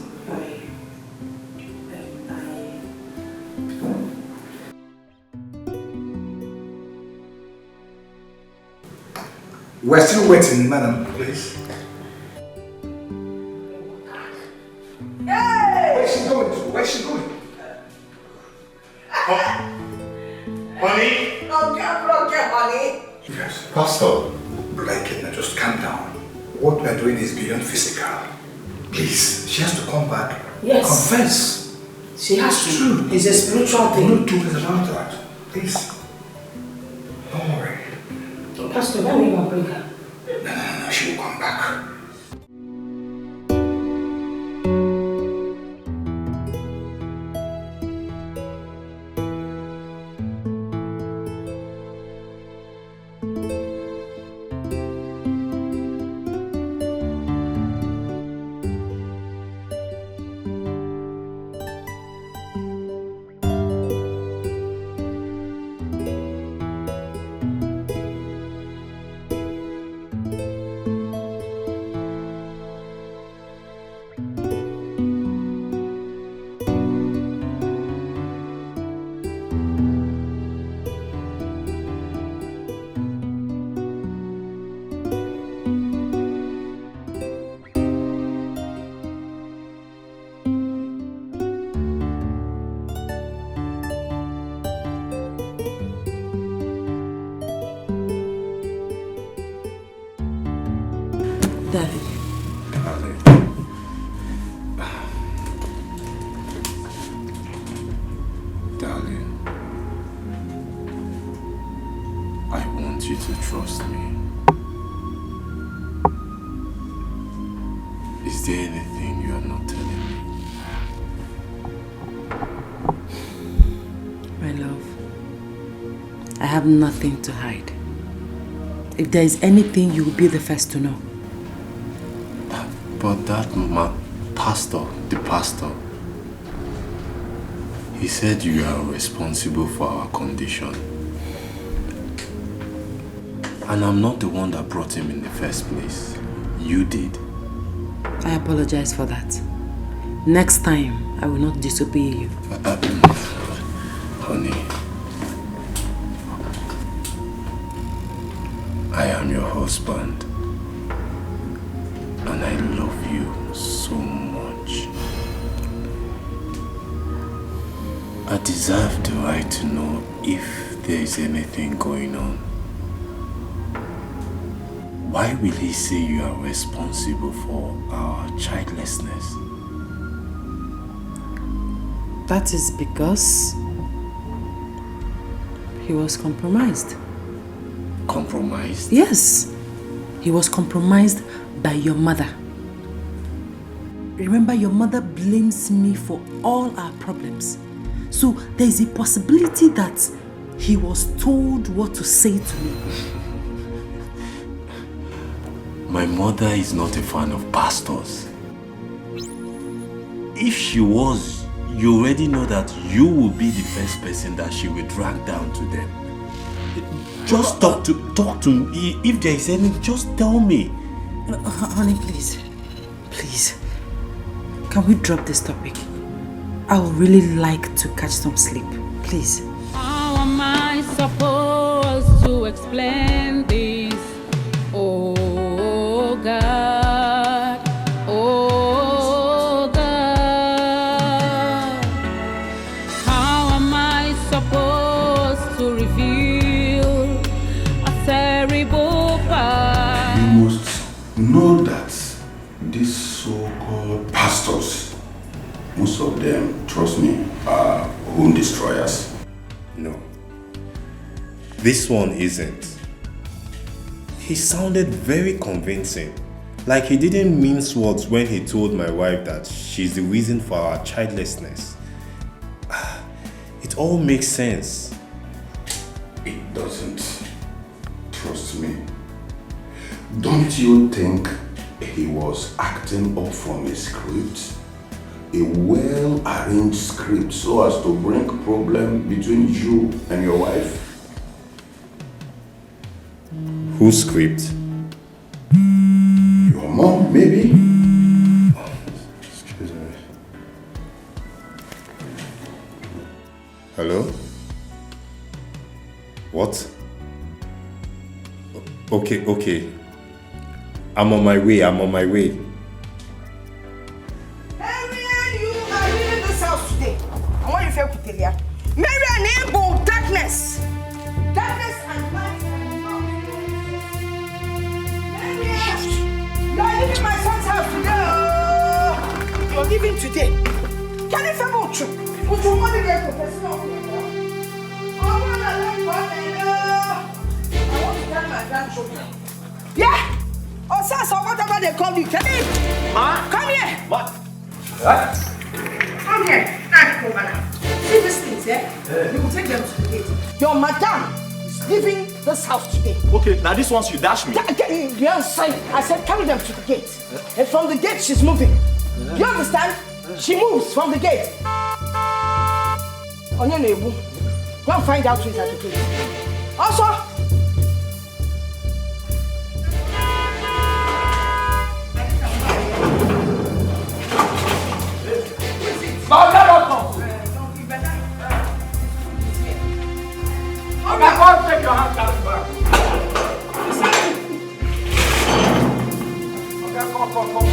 We're still waiting, madam, please. Hey! Where's she going to? Where's she going? Honey? Okay, honey. Yes. Pastor. Blanket, now just calm down. What we're doing is beyond physical. Please, she has to come back. Yes. Confess. She has It's to. true. It's a spiritual thing. Don't do this about that. Please. Don't worry. Pastor, let me go bring her. No, she will come back. Nothing to hide. If there is anything, you will be the first to know. But that pastor, the pastor, he said you are responsible for our condition. And I'm not the one that brought him in the first place. You did. I apologize for that. Next time, I will not disobey you. Honey. I am your husband, and I love you so much. I deserve the right to know if there is anything going on. Why will he say you are responsible for our childlessness? That is because he was compromised. Compromised? Yes. He was compromised by your mother. Remember, your mother blames me for all our problems. So there is a possibility that he was told what to say to me. My mother is not a fan of pastors. If she was, you already know that you will be the first person that she will drag down to them. Just talk to me. If there is any, just tell me. Honey, please. Please. Can we drop this topic? I would really like to catch some sleep. Please. How am I supposed to explain this? Oh God. Oh God. How am I supposed to reveal a terrible part? You must know that these so-called pastors, most of them, trust me, are home destroyers. No. This one isn't. He sounded very convincing. Like he didn't mince words when he told my wife that she's the reason for our childlessness. It all makes sense. It doesn't. Trust me. Don't you think he was acting up from a script? a well-arranged script so as to bring problem between you and your wife? Whose script? Your mom, maybe? Excuse me. Hello? What? Okay. I'm on my way. Marian, you are leaving this house today. I want you to feel Kutelia. Marian, enable darkness. Darkness and light and love. Marian, you are leaving my son's house today. You are leaving today. Can you feel what you? Would you want to get professional? I want to tell my grandchildren. Yeah! Or Sasa, whatever they call you. Come in. Ma? Come here. What? Come here. Come on. See these things, eh? You will take them to the gate. Your madam is leaving this house today. Okay, now this one you dash me. Yes, I said carry them to the gate. And from the gate, she's moving. You understand? She moves from the gate. On your neighbor. Go and find out who is at the gate. Also, Take your hands out back. Okay, come.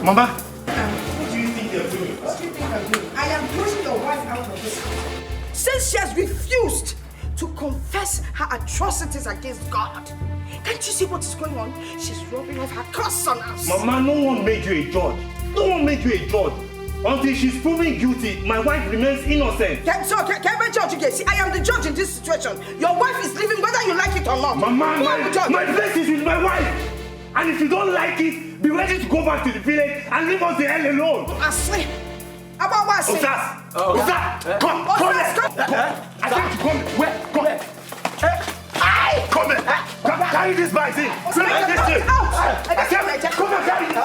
Mama, what do you think you're doing? What do you think I'm doing? I am pushing your wife out of this house. Since she has refused to confess her atrocities against God. Can't you see what is going on? She's rubbing off her curse on us. Mama, no one made you a judge. No one made you a judge. Until she's proven guilty, my wife remains innocent. Can I judge again? See, I am the judge in this situation. Your wife is leaving whether you like it or not. Mama, my place is with my wife. And if you don't like it, be ready to go back to the village and leave us the hell alone. Asleep. About what I say? Osas! Come here! I said to come. Where? Come here. Come here! Carry this bag, see? Carry this thing! Come on, carry this!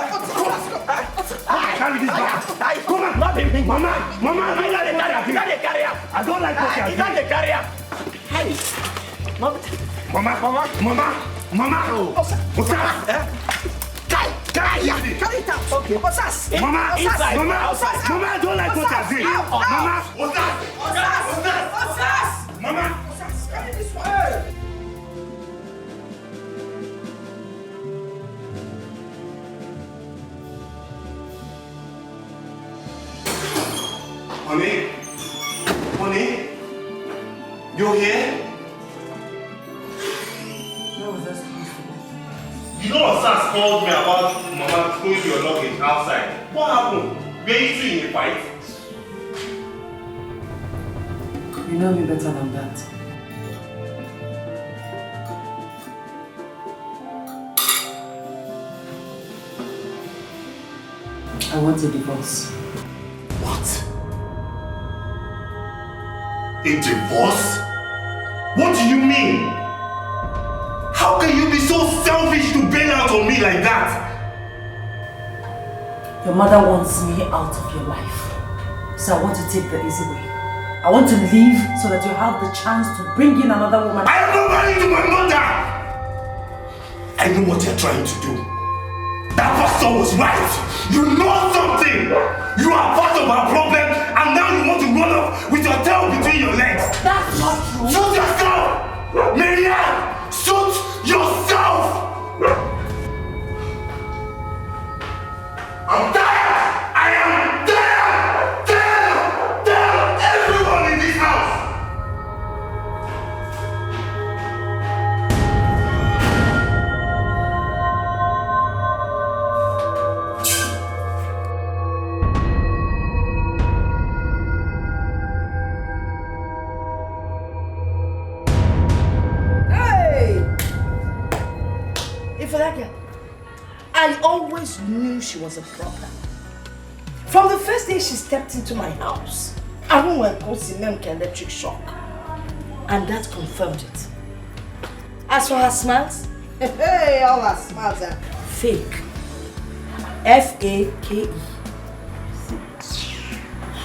Carry this bag! Come on! Mama! I don't like what you're doing. Mama! Carry it out. Okay. Osas! Mama, inside! Mama, I don't like what you're doing. Mama! Osas! Mama! Carry this one. Honey, you here? You know Osas called me about Mama throwing your luggage outside. What happened? Were you two in a fight? You know me better than that. I want a divorce. What? A divorce? What do you mean? How can you be so selfish to bail out on me like that? Your mother wants me out of your life. So I want to take the easy way. I want to leave so that you have the chance to bring in another woman. I am not married to my mother! I know what you're trying to do. That pastor was right. You know something. You are part of our problem and now you want to run off with your tail between your legs. That's not true. Shoot yourself! Marian! Shoot yourself! I'm tired! I am tired! Tired! Everyone in this house! I always knew she was a problem. From the first day she stepped into my house, I went to see electric shock. And that confirmed it. As for her smiles, hey, all her smiles are fake. F-A-K-E.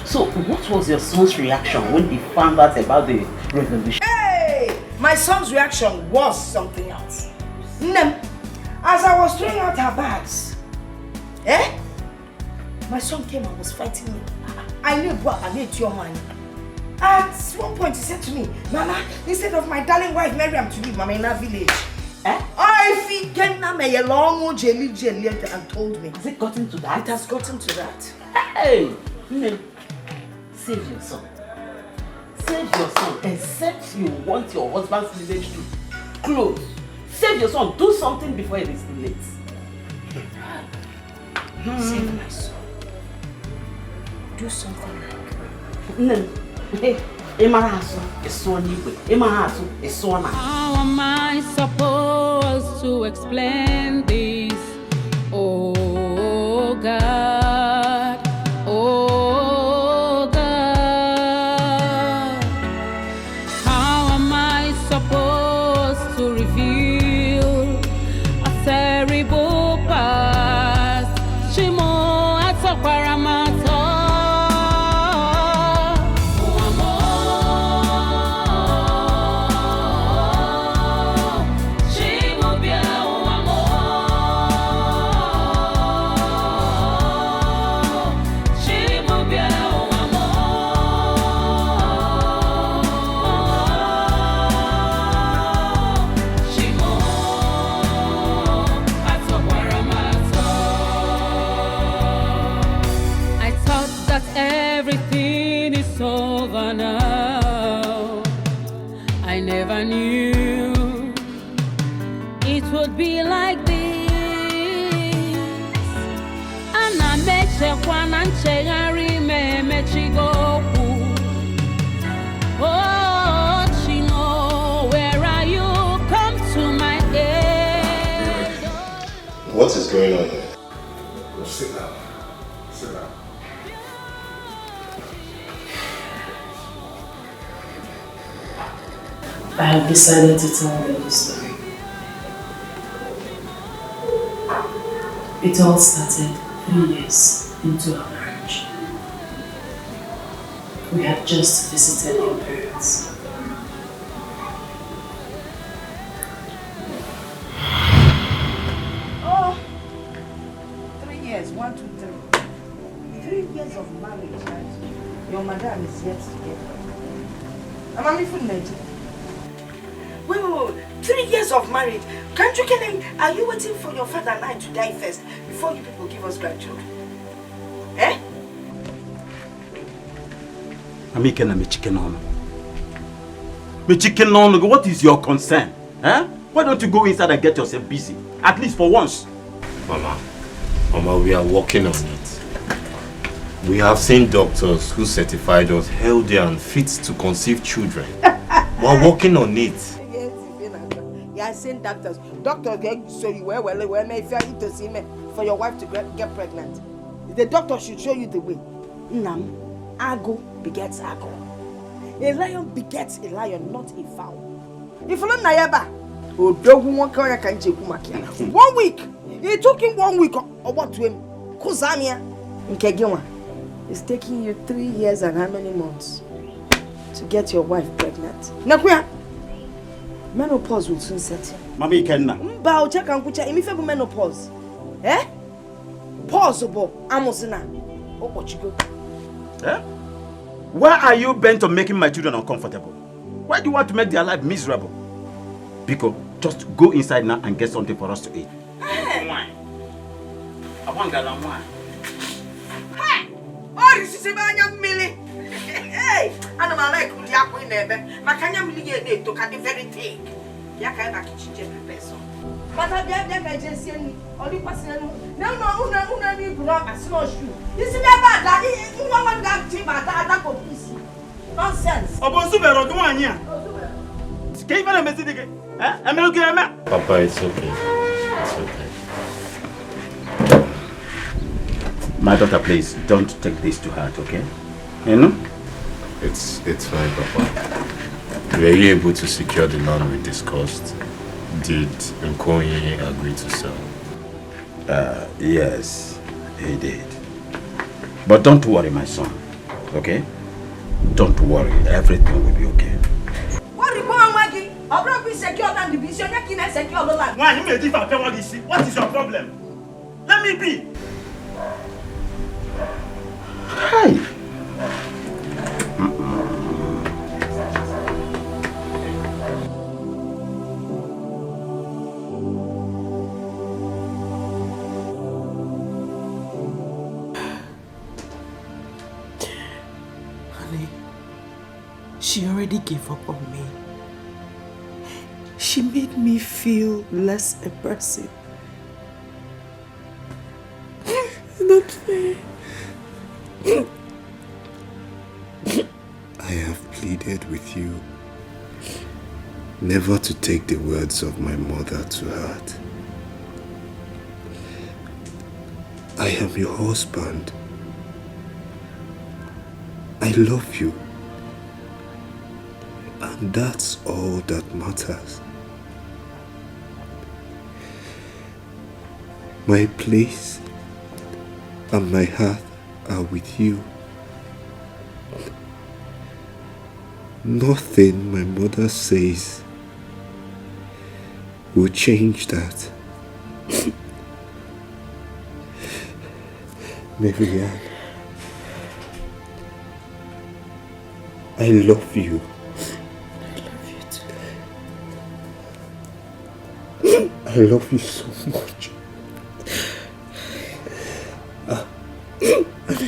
So, what was your son's reaction when he found out about the revolution? Hey! My son's reaction was something else. Nem, as I was throwing out her bags, my son came and was fighting me. I knew what I need your money. At one point he said to me, Mama, instead of my darling wife Miriam to leave Mama in our village, I feel me a long jelly and told me. Has it gotten to that? It has gotten to that. Hey! Save your son. Save your son, except you want your husband's village to close. Save your son. Do something before it is too late. Save my son. Do something like... How am I supposed to explain this? Oh God, oh God. How am I supposed to reveal a terrible past? Shimo atokwaramata. Everything is over now. I never knew it would be like this. And I met Shekwan and Shegari Memechigoku. Oh, Chino, where are you? Come to my aid. What is going on here? Go sit down. Sit down. I have decided to tell you the story. It all started 3 years into our marriage. We had just visited your parents. Oh, 3 years, 1, 2, 3. 3 years of marriage, right? Your madam is yet to get her. I'm from Nigeria. Wait. 3 years of marriage. Can't you get him? Are you waiting for your father and I to die first before you people give us grandchildren? Eh? What is your concern? Why don't you go inside and get yourself busy? At least for once. Mama, we are working on it. We have seen doctors who certified us healthy and fit to conceive children. We are working on it. You are saying doctors. Doctors get show you where if you are to see me for your wife to get pregnant. The doctor should show you the way. Nam, Ago begets Ago. A lion begets a lion, not a fowl. If you don't know Nayaba, 1 week. It took him 1 week or what to him? Kuzamia. Nkegiwa. It's taking you 3 years and how many months to get your wife pregnant? Nakuya. Menopause will soon set in. Mami Kenna. Mba check and kucha imife menopause. Pause obo amosina. Okochigo. Why are you bent on making my children uncomfortable? Why do you want to make their life miserable? Biko, just go inside now and get something for us to eat. Wine. I want galan wine. Hey! Oh, you see Banya Millie. Hey! And I'm like Uliaku in there. Makanya Millie to cut the very thing. Yaka kitchen person. But I have agency only person. No, una need to rock a small shoe. You see that bad, you want that team at that piece. Nonsense. Obo Subero, go on here. Can you find a message again? Papa, it's okay. It's okay. My daughter, please don't take this to heart, okay? You know? It's fine, Papa. Were you able to secure the land we discussed? Did Nkoyi agree to sell? Yes, he did. But don't worry, my son, okay? Don't worry, everything will be okay. What is your problem? Let me be. Hi. She already gave up on me. She made me feel less a person. It's not fair. I have pleaded with you never to take the words of my mother to heart. I am your husband. I love you. And that's all that matters. My place and my heart are with you. Nothing my mother says will change that. Marianne, I love you. I love you so much. And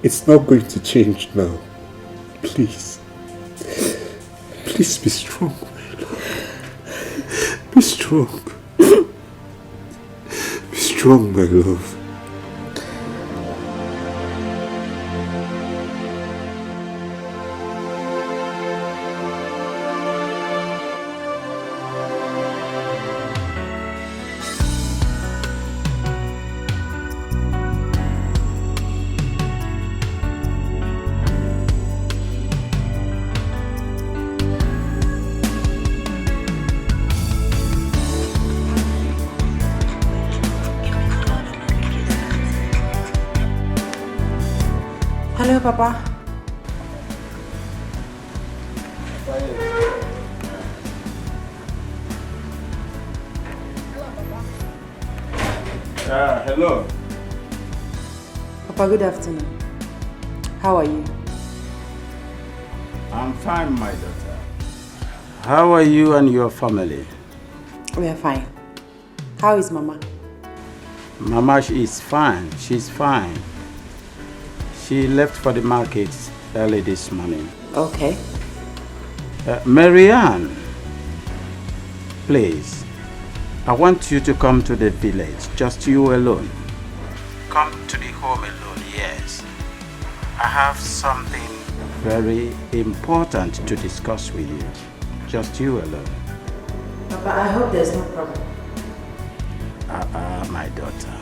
it's not going to change now. Please. Please be strong, my love. Be strong. Be strong, my love. Hello, Papa. Hello. Papa, good afternoon. How are you? I'm fine, my daughter. How are you and your family? We are fine. How is Mama? Mama is fine. She's fine. She left for the market early this morning. Okay. Marianne, please, I want you to come to the village, just you alone. Come to the home alone, yes. I have something very important to discuss with you. Just you alone. Papa, I hope there's no problem. My daughter.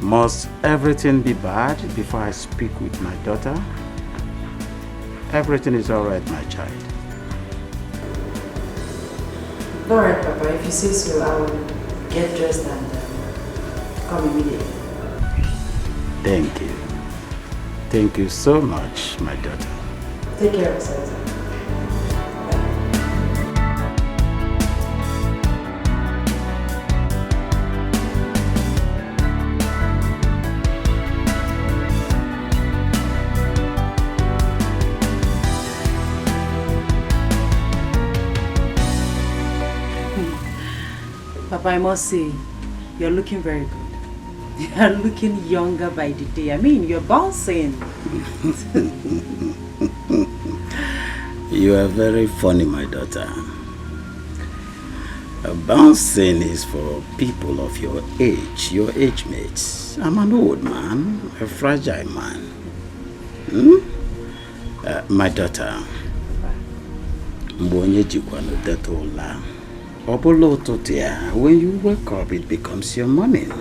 Must everything be bad before I speak with my daughter? Everything is all right, my child. All right, Papa. If you say so, I will get dressed and come immediately. Thank you. Thank you so much, my daughter. Take care of yourself. Papa, I must say, you're looking very good. You're looking younger by the day. I mean, you're bouncing. You are very funny, my daughter. Bouncing is for people of your age mates. I'm an old man, a fragile man. My daughter, when you wake up, it becomes your morning.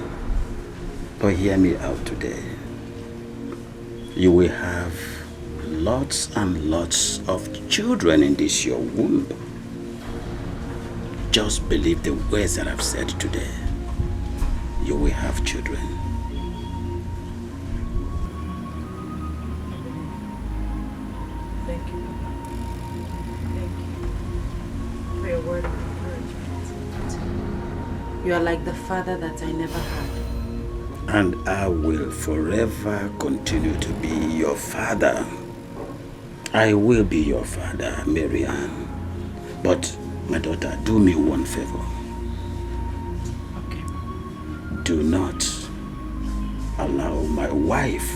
But hear me out today. You will have lots and lots of children in this your womb. Just believe the words that I've said today. You will have children. Thank you. Thank you for your word of encouragement. You are like the father that I never had. And I will forever continue to be your father. I will be your father, Marianne. But, my daughter, do me one favor. Okay. Do not allow my wife,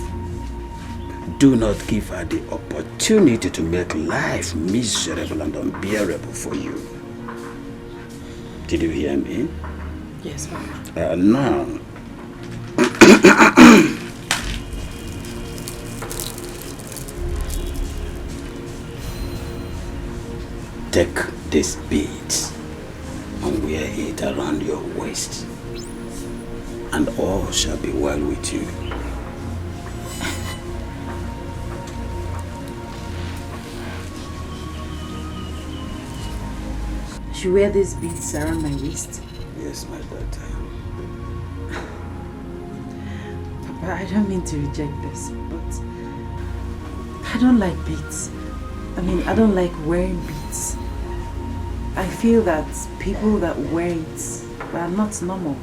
do not give her the opportunity to make life miserable and unbearable for you. Did you hear me? Yes, Papa. Now, take this beads and wear it around your waist, and all shall be well with you. Should wear these beads around my waist? Yes, my daughter. Papa, I don't mean to reject this, but I don't like beads. I mean, I don't like wearing beads. I feel that people that wear it are not normal.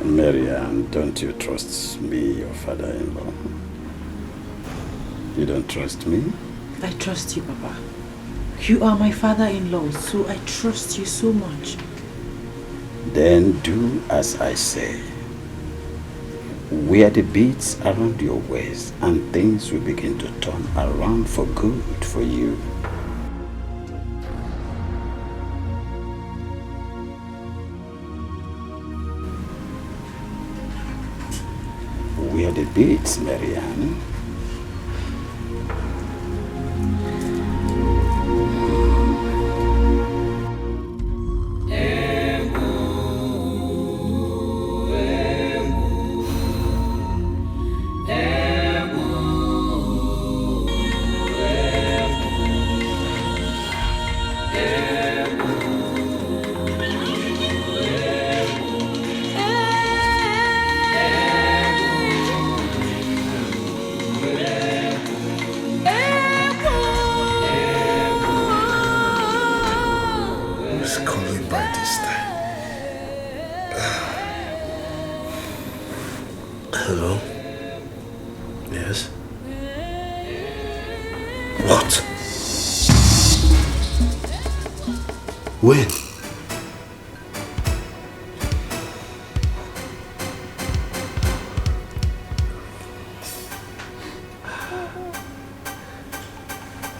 Marianne, don't you trust me, your father-in-law? You don't trust me? I trust you, Papa. You are my father-in-law, so I trust you so much. Then do as I say. Wear the beads around your waist and things will begin to turn around for good for you. Wear the beads, Marianne. Hello? Yes? What? When?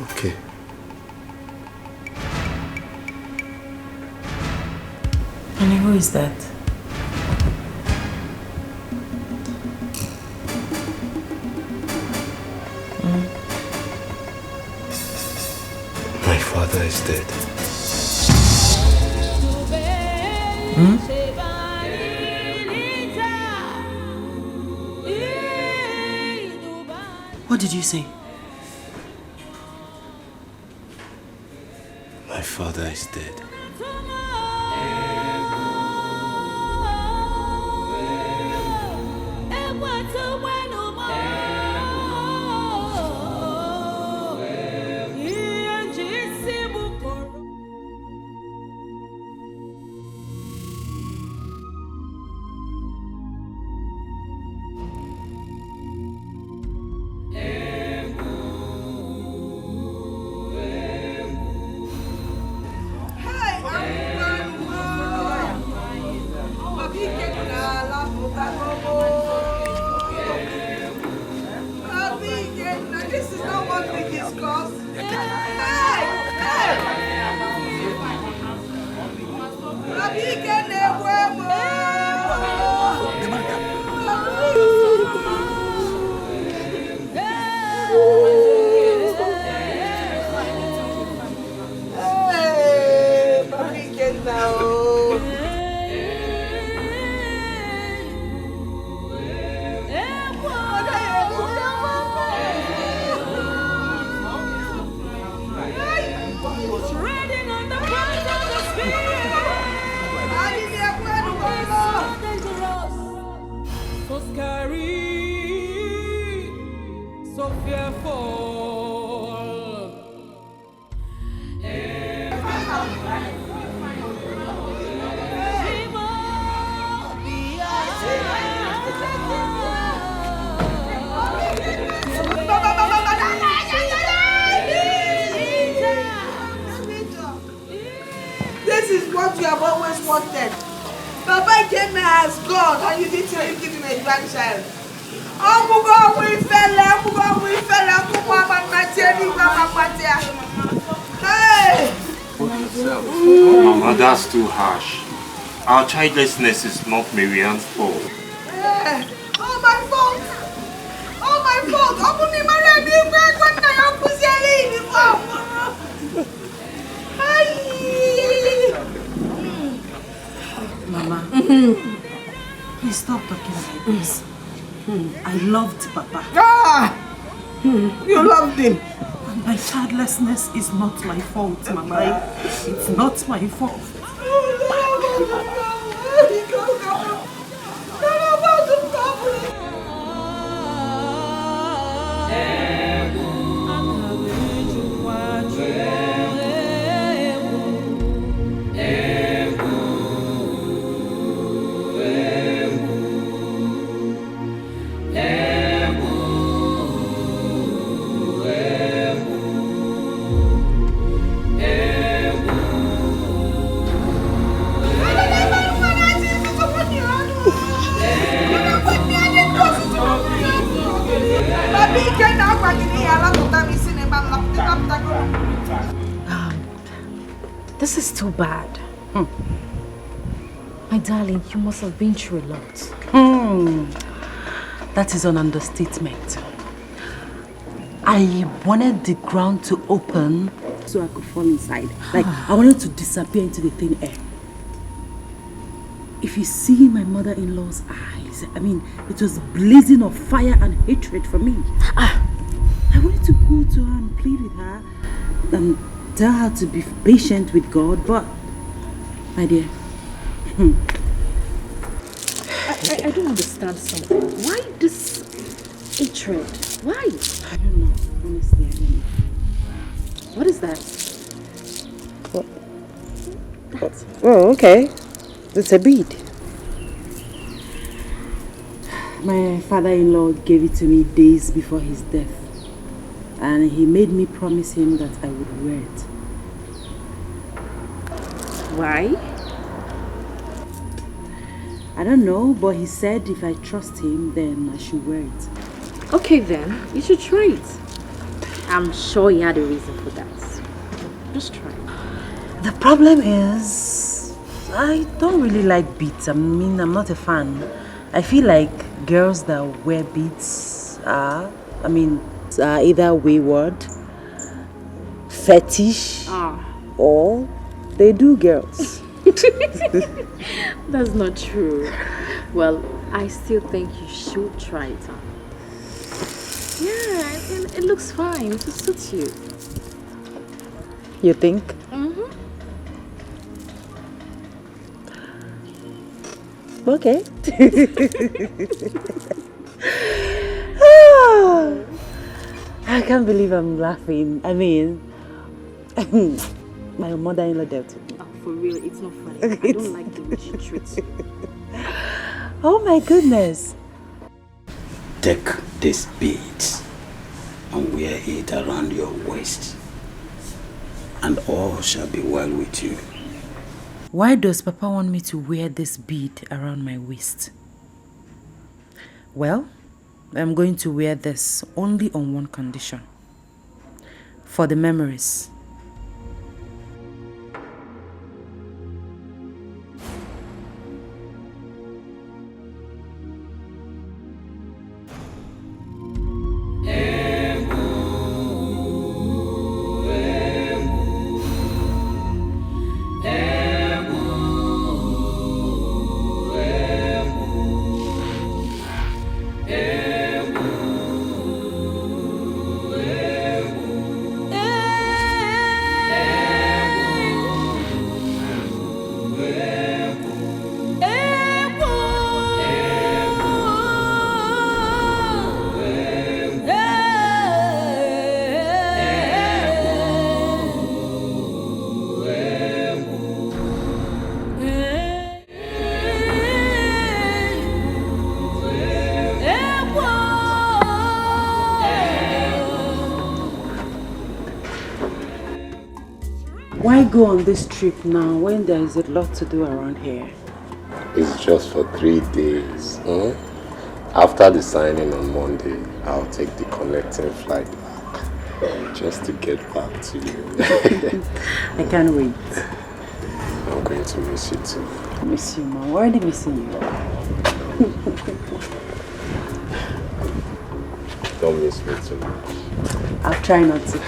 Okay. Honey, who is that? My father is dead. What did you say? My father is dead. what you have always wanted. Papa came here as God and you didn't give him a grandchild. Hey! Mama, that's too harsh. Our childlessness is not Marianne's fault. Oh, my fault! Oh, my fault! Mama, please stop talking like this. I loved Papa. You loved him. And my childlessness is not my fault, Mama. It's not my fault. This is too bad. My darling, you must have been through a lot. That is an understatement. I wanted the ground to open so I could fall inside. Like, I wanted to disappear into the thin air. If you see my mother-in-law's eyes, I mean, it was blazing of fire and hatred for me. I wanted to go to her and plead with her and tell her to be patient with God, but, my dear, I don't understand something. Why this hatred? Why? I don't know. Honestly, I don't know. What is that? What? Oh, okay. It's a bead. My father-in-law gave it to me days before his death. And he made me promise him that I would wear it. Why? I don't know, but he said if I trust him, then I should wear it. Okay then, you should try it. I'm sure he had a reason for that. Just try it. The problem is, I don't really like beads. I mean, I'm not a fan. I feel like girls that wear beads are either wayward, fetish, or they do girls. That's not true. Well, I still think you should try it on. Yeah, it looks fine. It suits you. You think? Okay. I can't believe I'm laughing. I mean, my mother-in-law dealt with me. Oh, for real, it's not funny. I don't like the way she treats you. Oh my goodness. Take this bead and wear it around your waist, and all shall be well with you. Why does Papa want me to wear this bead around my waist? Well, I'm going to wear this only on one condition. For the memories. Why go on this trip now when there is a lot to do around here? It's just for 3 days. After the signing on Monday, I'll take the connecting flight back. Just to get back to you. I can't wait. I'm going to miss you too. I miss you, Ma. I'm already missing you. Don't miss me too much. I'll try not to.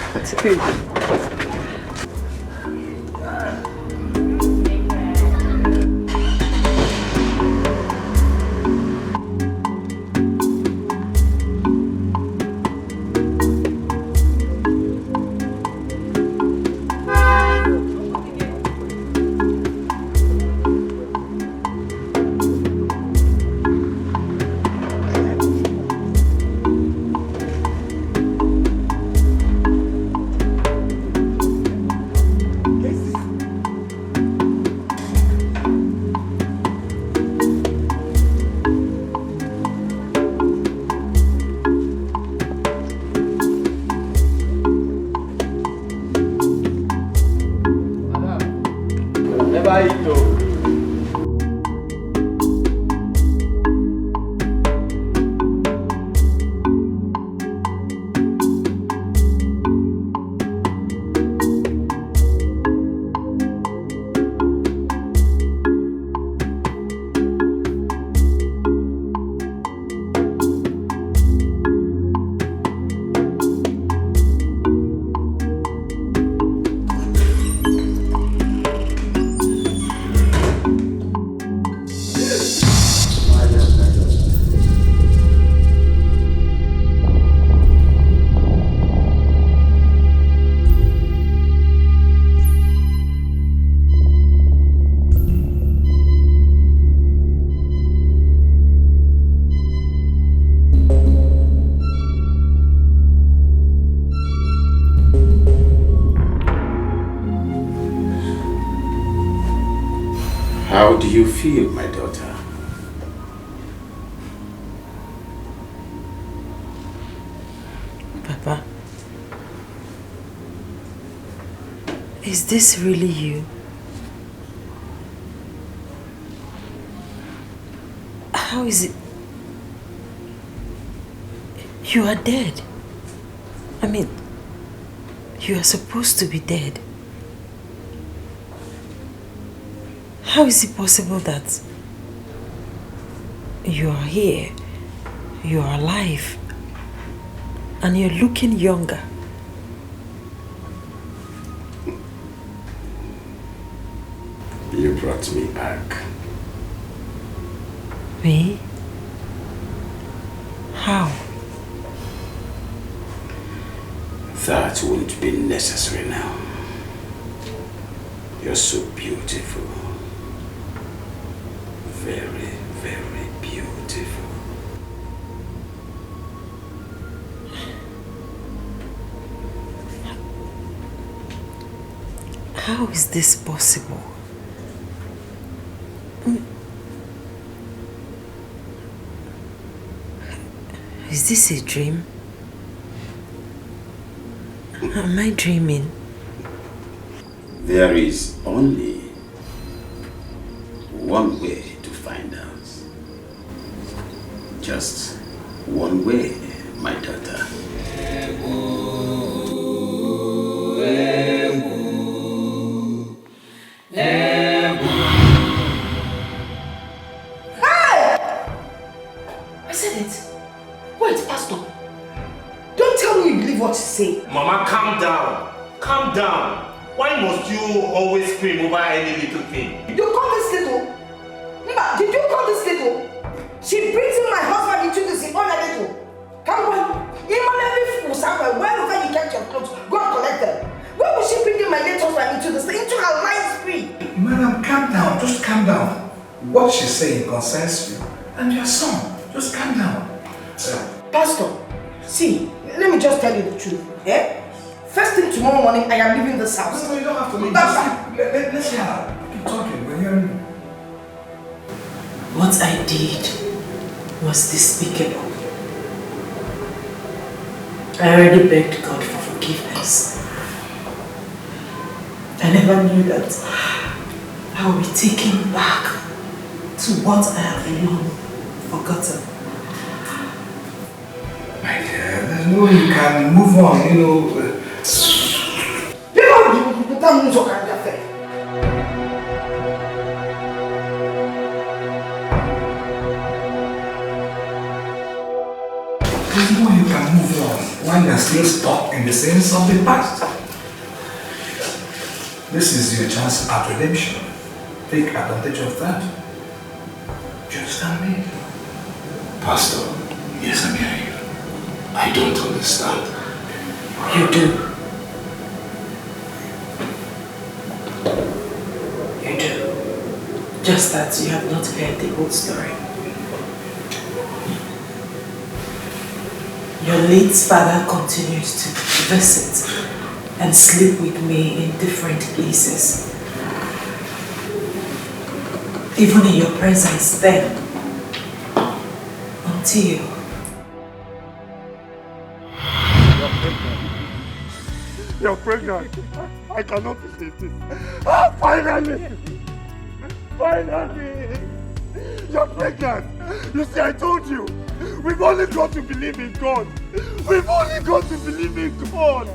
How do you feel, my daughter? Papa, is this really you? How is it? You are dead. I mean, you are supposed to be dead. How is it possible that you are here, you are alive, and you're looking younger? You brought me back. Me? How? That won't be necessary now. You're so beautiful. Very, very beautiful. How is this possible? Is this a dream? Am I dreaming? There is only one way to find out. Just one way, my daughter. I said it. Wait, Pastor. Don't tell me you believe what you say. Mama, calm down. Calm down. Why must you always scream over any little thing? You call this little? Mama, did you call this little? She brings in my husband into this on a little. Come on. Wherever you kept your clothes, go and collect them. Why would she bring in my late husband into her lying spree? Madam, calm down. Just calm down. What she's saying concerns you and your son. Just calm down. Pastor, see, let me just tell you the truth. Eh? First thing tomorrow morning, I am leaving this house. No, you don't have to leave. Let's hear her. Keep talking. We're hearing you. What I did was despicable. I already begged God for forgiveness. I never knew that I will be taken back to what I have long forgotten. My dear, there's no way you can move on, you know. There's no way you can move on when you're still stuck in the sins of the past. This is your chance at redemption. Take advantage of that. Do you understand me? Pastor, yes, I'm hearing you. I don't understand. You do. You do. Just that you have not heard the whole story. Your late father continued to visit and sleep with me in different places. Even in your presence then. Until You're pregnant. I cannot believe this. Ah, finally! Finally! You're pregnant. You see, I told you. We've only got to believe in God. We've only got to believe in God.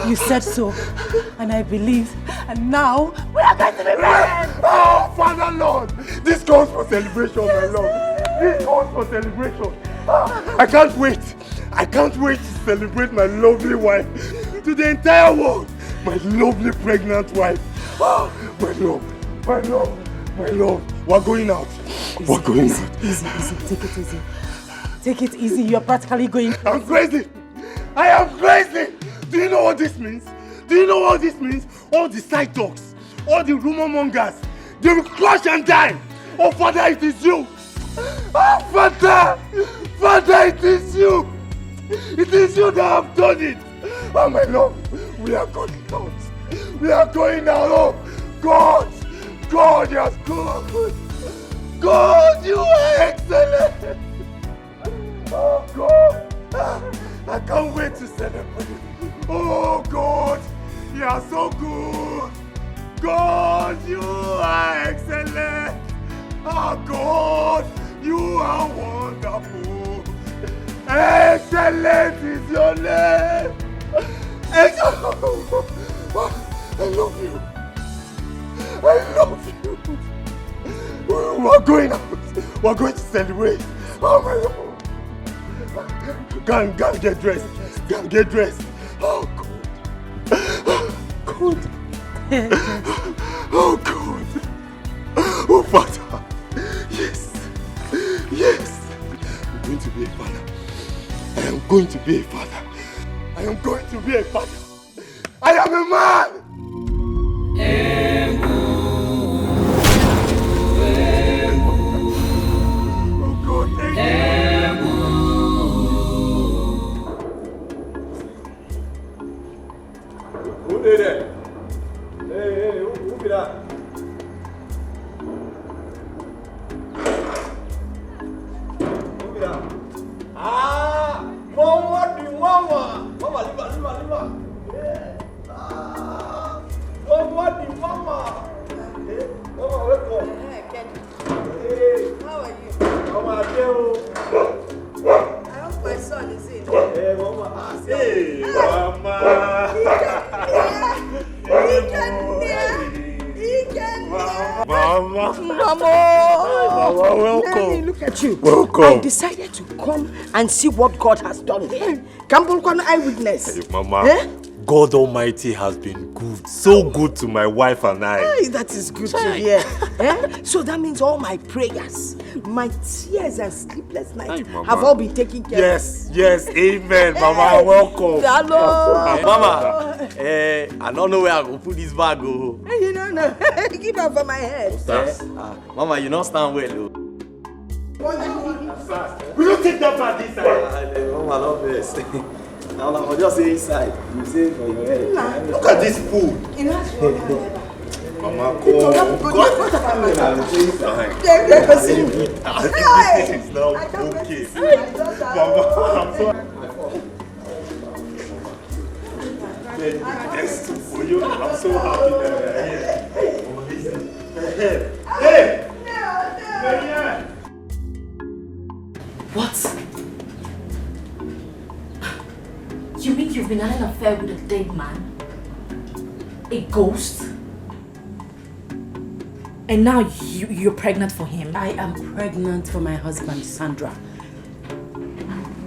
You said so, and I believed, and now we are going to be married. Oh, Father Lord, this calls for celebration, my Lord. This calls for celebration. I can't wait. I can't wait to celebrate my lovely wife to the entire world. My lovely pregnant wife. My love, my love, my love. We're going out. We're going out. Easy, take it easy. Take it easy, you're practically going crazy. I'm crazy. I am crazy. Do you know what this means? Do you know what this means? All the side talks, all the rumor mongers, they will crush and die. Oh, Father, it is you. Oh, Father, Father, it is you. It is you that have done it. Oh, my love, we are going out. We are going out. Oh, God, God, yes, God. God, you are excellent. Oh, God, I can't wait to celebrate. Oh, God, you are so good. God, you are excellent. Oh, God, you are wonderful. Excellent is your name. Excellent. I love you. I love you. We're going out. We're going to celebrate. Oh, my Lord. Go and get dressed. Go and get dressed. Oh, God. God. Oh, God. Oh, Father. Yes. Yes. I'm going to be a father. I am going to be a father. I am going to be a father. I am a man. Oh, God, thank you. Who did it? Hey, who did that? Who did that? Ah, Mama, Mama, yeah. Ah, Mama. Hey, Mama, welcome. Hey, how are you? Mama, I hope my son is in. Hey, Mama. Hey, Mama. Mama, welcome. Let me look at you. Welcome. I decided to come and see what God has done here. Come, eyewitness. Hey, Mama, God Almighty has been good, so good to my wife and I. Hey, that is good to hear. So that means all my prayers, my tears and sleepless nights have all been taken care of. Yes, amen. Mama, welcome. Hello. Mama, I don't know where I go put this bag. Oh. You don't know. Give her for my head. Mama, you don't stand well. Oh. Will you take that bag inside? Mama, love this. I'll just say inside. You say it for your head. Look at this food. Mama, come. This is now okay. Mama, I'm sorry. Let's do for you. I'm so happy that you're here. Hey! What? You mean you've been having an affair with a dead man? A ghost? And now you're pregnant for him? I am pregnant for my husband, Sandra.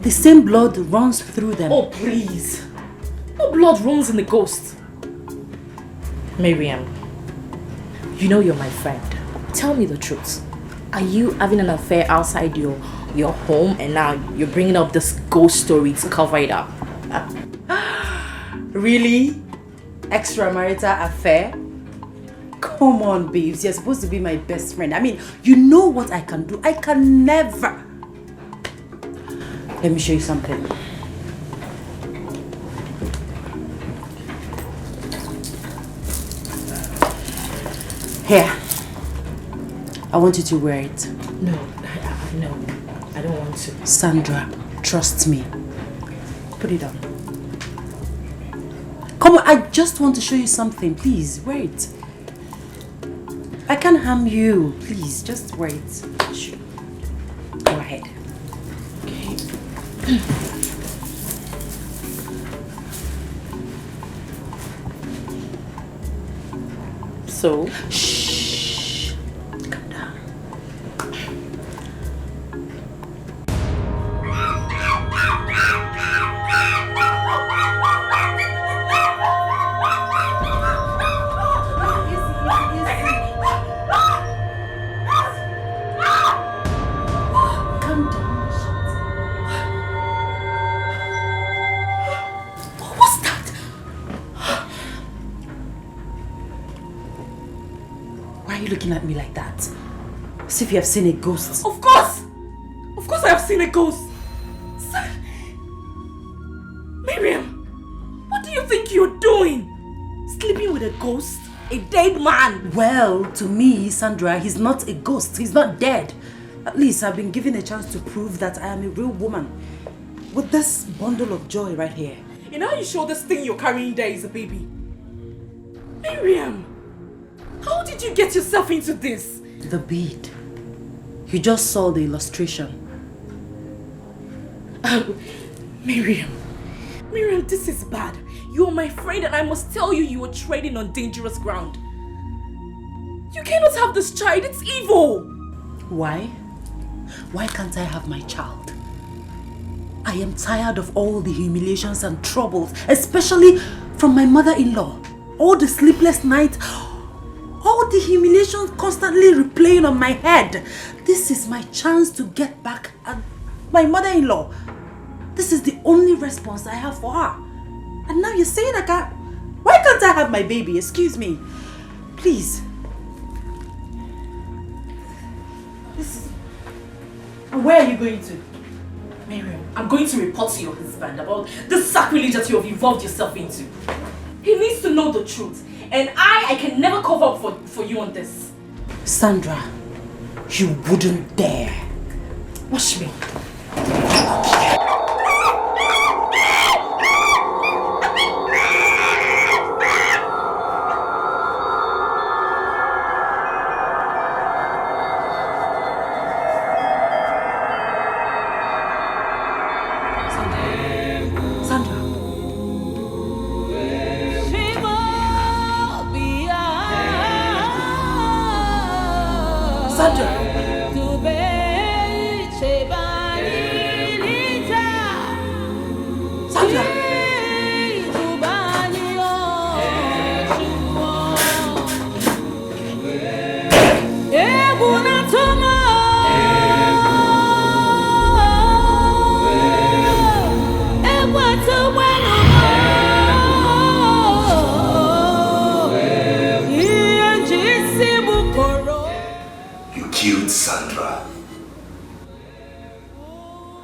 The same blood runs through them. Oh, please. No blood runs in the ghost. Miriam, you know you're my friend. Tell me the truth. Are you having an affair outside your home and now you're bringing up this ghost story to cover it up? Really? Extramarital affair? Come on, babes. You're supposed to be my best friend. I mean, you know what I can do. I can never. Let me show you something. Here. I want you to wear it. No, I don't want to. Sandra, trust me. Put it on. Come on, I just want to show you something. Please, wear it. I can't harm you. Please, just wear it. Sure. Go ahead. Okay. So? Shh. Calm down. Looking at me like that, as if you have seen a ghost. Of course I have seen a ghost. Miriam, what do you think you're doing? Sleeping with a ghost? A dead man? Well, to me, Sandra, he's not a ghost. He's not dead. At least I've been given a chance to prove that I am a real woman with this bundle of joy right here. You know, you sure this thing you're carrying there is a baby? Miriam, how did you get yourself into this? The bead. You just saw the illustration. Miriam, this is bad. You're my friend and I must tell you you are treading on dangerous ground. You cannot have this child, it's evil. Why? Why can't I have my child? I am tired of all the humiliations and troubles, especially from my mother-in-law. All the sleepless nights, all the humiliations constantly replaying on my head. This is my chance to get back at my mother-in-law. This is the only response I have for her. And now you're saying I can't. Why can't I have my baby? Excuse me. Please. Where are you going to? Miriam, I'm going to report to your husband about the sacrilege that you have involved yourself into. He needs to know the truth. And I can never cover up for you on this. Sandra, you wouldn't dare. Watch me.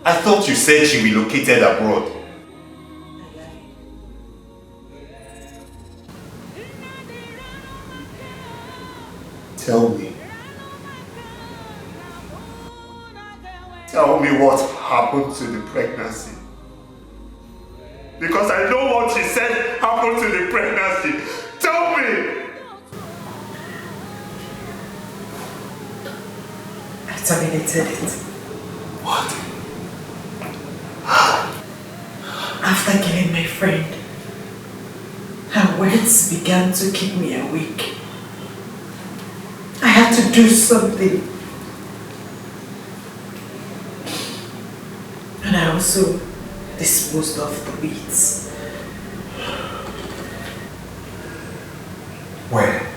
I thought you said she relocated abroad. Tell me. Tell me what happened to the pregnancy. Because I know what she said happened to the pregnancy. terminated it. What? After killing my friend, her words began to keep me awake. I had to do something. And I also disposed of the weeds. Where?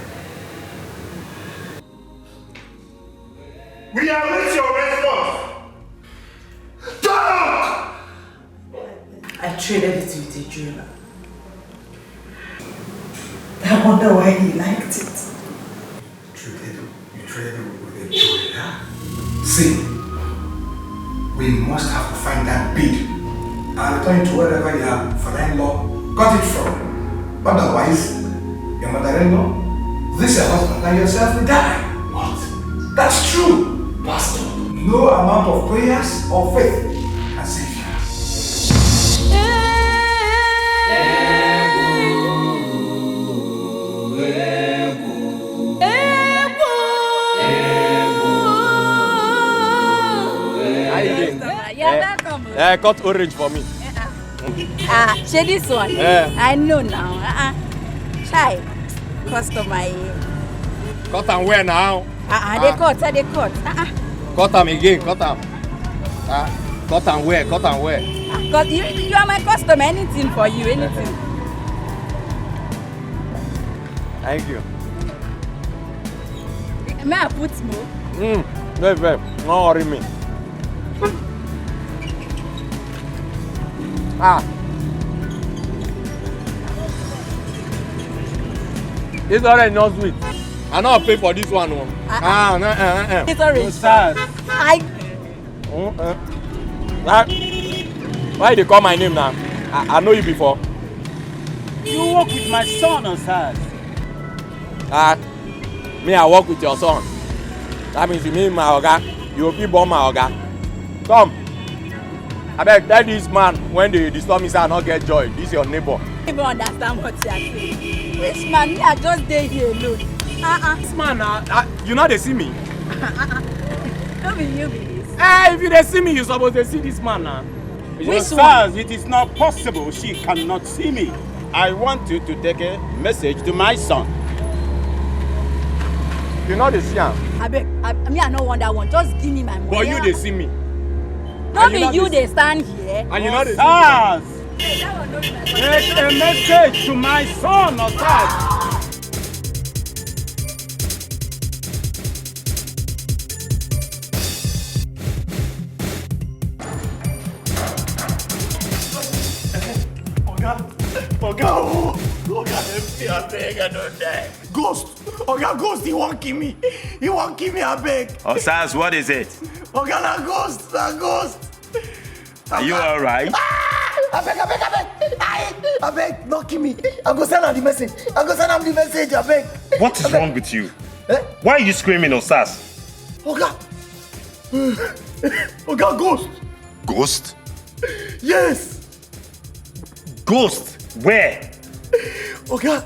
We await your response. Talk! I traded it with a jeweler. I wonder why he liked it. You traded with a jeweler? See, we must have to find that bead and return it to wherever your father-in-law got it from. Otherwise, your mother-in-law, this your husband and yourself will die. What? That's true. Pastor, no amount of prayers or faith can save you. Cut orange for me. Share this one. I know now. Shy. Customer. Cut and wear now. They cut. Cut them again, cut them. Cut and wear, cut and wear. Cause you are my customer. Anything for you, anything. Thank you. May I put more? Very, don't worry me. This orange not sweet. I know I'll pay for this one. It's orange. Why they call my name now? I know you before. You work with my son on Saturday. Me, I work with your son. That means you mean my oga. You will be born my oga. Come. I beg, tell this man when they disturb me say I not get joy. This is your neighbor. I don't understand what you are saying. Which man? Me, I just stay here alone. This man, you know they see me. Don't be you, be this. If you they see me, you supposed to see this man now. Which one? It is not possible. She cannot see me. I want you to take a message to my son. You know they see him. I beg, me, I don't want that one. Just give me my money. But you they see me. Not be you they stand here. And you know they see me. Take a message to my son, Osas. Oga, empty, I beg, I don't die. Ghost! Oga, Ghost, he won't kill me. He won't kill me, I beg. Osas, what is it? Oga, na ghost. Are you alright? I beg, don't kill me. I go send him the message. I beg. What is wrong with you? Why are you screaming, Osas? Oga, ghost. Ghost? Yes. Ghost? Where? Oga,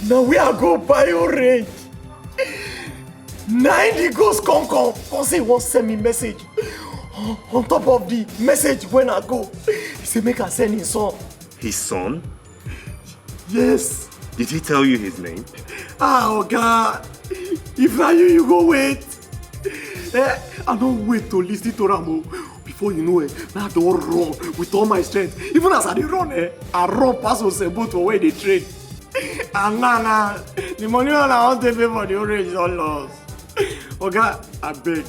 now we are go buy orange. Now the ghost come say he won't send me message. On top of the message when I go, he say make I send his son. His son? Yes. Did he tell you his name? Oga, if not you go wait. I don't wait to listen to Ramo. Before you know it, now I don't run with all my strength. Even as I dey run, I run past Osebo to where they trade. And now, the money I want to pay for the orange is all lost. Oga, I beg,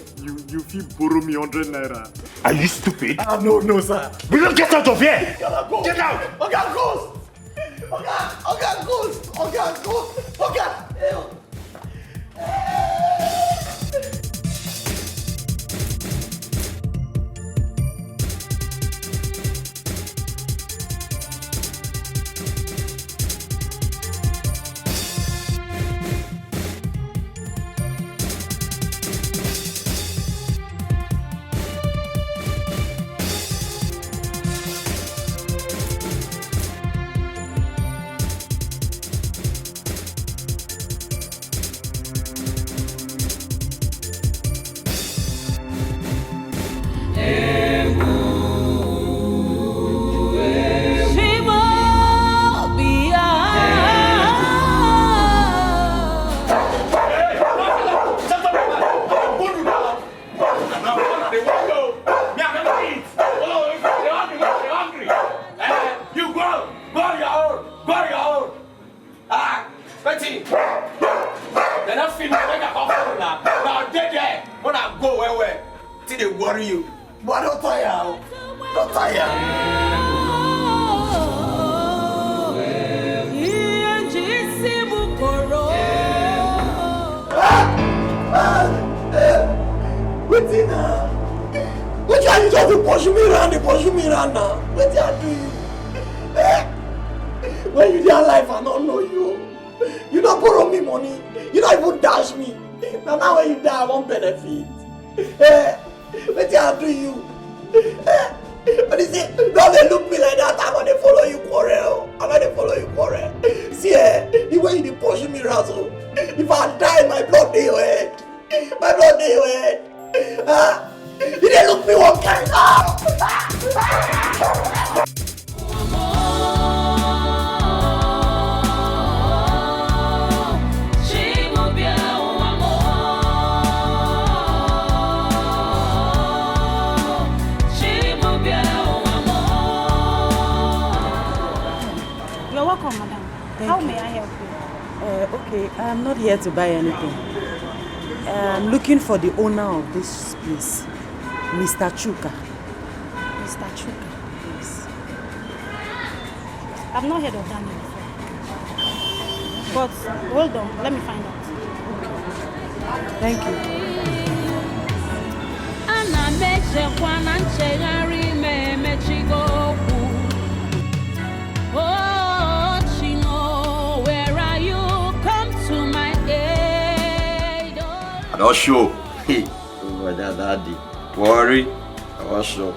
you feel borrow me 100 naira. Are you stupid? No, sir. We don't get out of here! Get out! Oga, ghost! Oga, ghost! Help! Then I feel like I come home now. Now dead there. When I go where? Till they worry you. But don't tire. Don't tire. Waiting now. What are you just pushing me around now? What are you doing? When you dey alive, I don't know you. You don't borrow me money. You don't even dash me. Now when you die, I won't benefit. What are you? But you see, don't they look me like that? I'm gonna follow you quarrel. See, the way you push me around, so if I die, my blood in your head. You didn't look me one kind. You're welcome, madam. How may I help you? Okay, I'm not here to buy anything. I'm looking for the owner of this place, Mr. Chuka. Mr. Chuka? Yes. I've not heard of that name before. But hold on, let me find out. Okay. Thank you. Oh, Chino, where are you? Come to my aid. I don't show. Hey, over there, daddy. Worry. I was sure.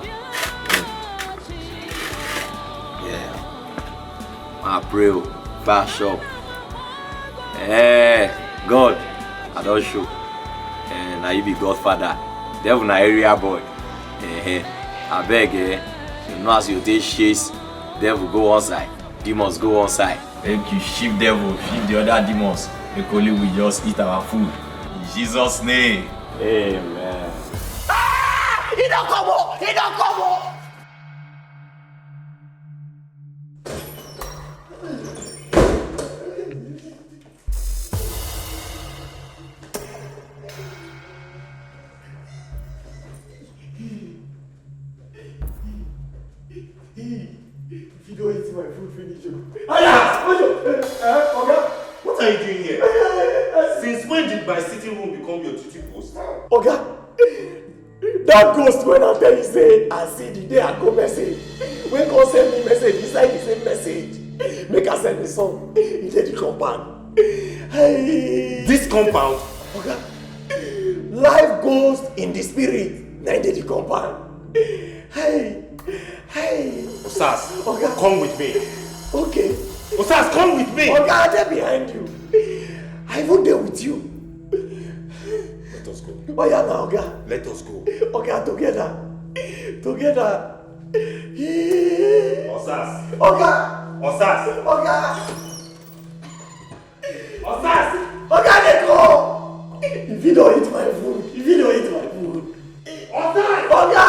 Yeah. I pray. Fast shop. Hey, God. I don't show. Now you be Godfather. Devil na area boy. I beg, you know as you take chase, devil go one side, demons go one side. Make you shift devil, shift the other demons. Make only we just eat our food. In Jesus' name. Amen. He don't come on! He don't come on! If you don't eat my food, finish you. What are you doing here? Since when did my sitting room become your duty post? Oga, that ghost when I tell you say, I see the day I go message. When God send me message, inside the same message. Make I send me some. He did the compound. Hey. This compound? Oga, life goes in the spirit. Now he did the compound. Hey. Osas, Oga, come with me. Okay. Osas, come with me. Oga, I'm there behind you. I will there with you. Let us go. Oh yeah, now, Oga. Let us go. Oga, together. Osas. Oga. Osas. Oga, let go. If you don't eat my food. Osas. Oga.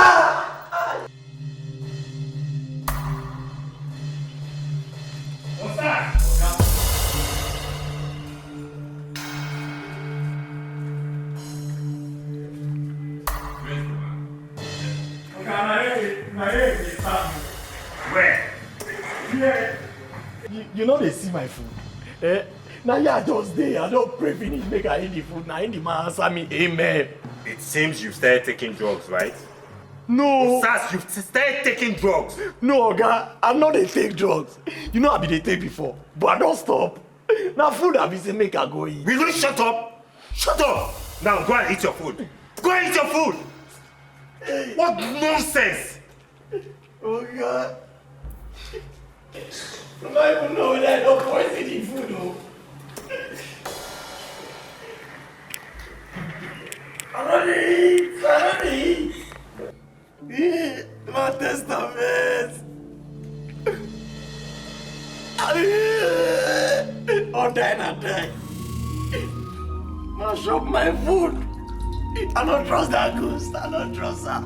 Where? Yeah. You know they see my food. Now I just there. I don't pray finish make I eat the food. Now the man answer me, amen. It seems you've started taking drugs, right? No. Osas, you've started taking drugs. No, Oga, I know they take drugs. You know I be they take before, but I don't stop. Now food I be say make I go eat. Will you shut up? Shut up! Now go and eat your food. Go and eat your food! What nonsense! Oh God. I don't even know whether I don't poison the food though. I don't eat. My testament. I'll die. I'll shop my food. I don't trust that ghost. I don't trust her.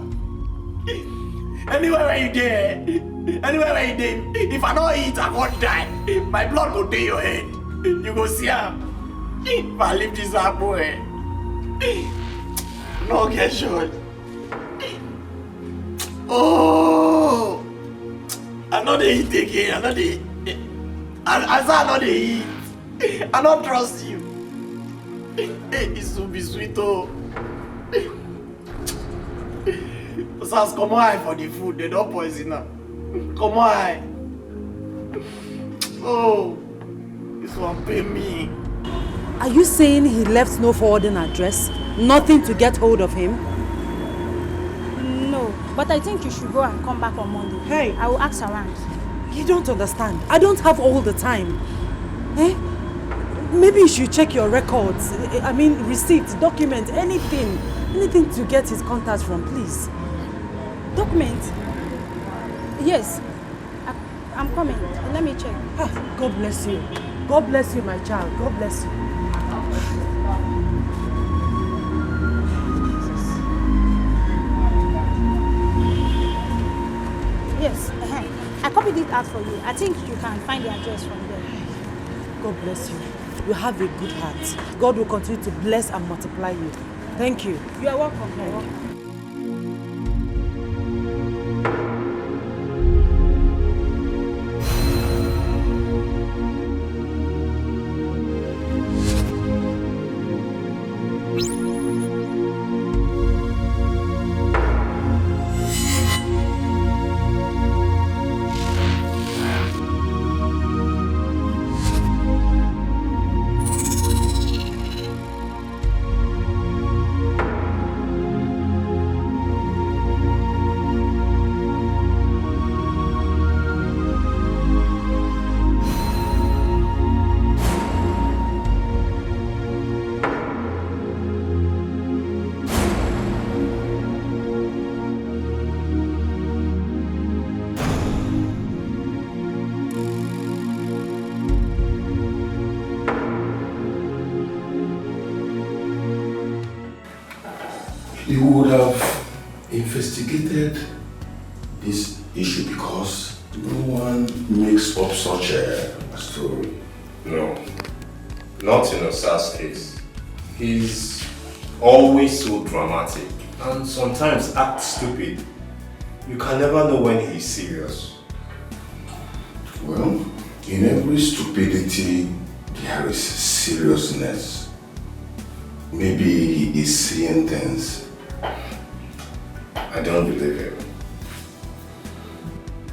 Anywhere where you there, if I don't eat, I won't die. My blood will take your head. You go see her. If I leave this apple, no get shot. Oh, I know they eat again. I know they. I know they eat. I don't trust you. It will be sweet, oh. Sas, come on for the food. They don't poison her. Come on. Oh, this one pay me. Are you saying he left no forwarding address? Nothing to get hold of him? No, but I think you should go and come back on Monday. Hey. I will ask around. You don't understand. I don't have all the time. Eh? Maybe you should check your records. I mean, receipts, documents, anything. Anything to get his contacts from, please. Documents? Yes. I'm coming. Let me check. God bless you. God bless you, my child. God bless you. Yes. I copied it out for you. I think you can find the address from there. God bless you. You have a good heart. God will continue to bless and multiply you. Thank you. You are welcome. You are welcome. You would have investigated this issue because no one makes up such a story. No, not in Osa's case. He's always so dramatic and sometimes acts stupid. You can never know when he's serious. Well, in every stupidity, there is seriousness. Maybe he is seeing things. I don't believe him.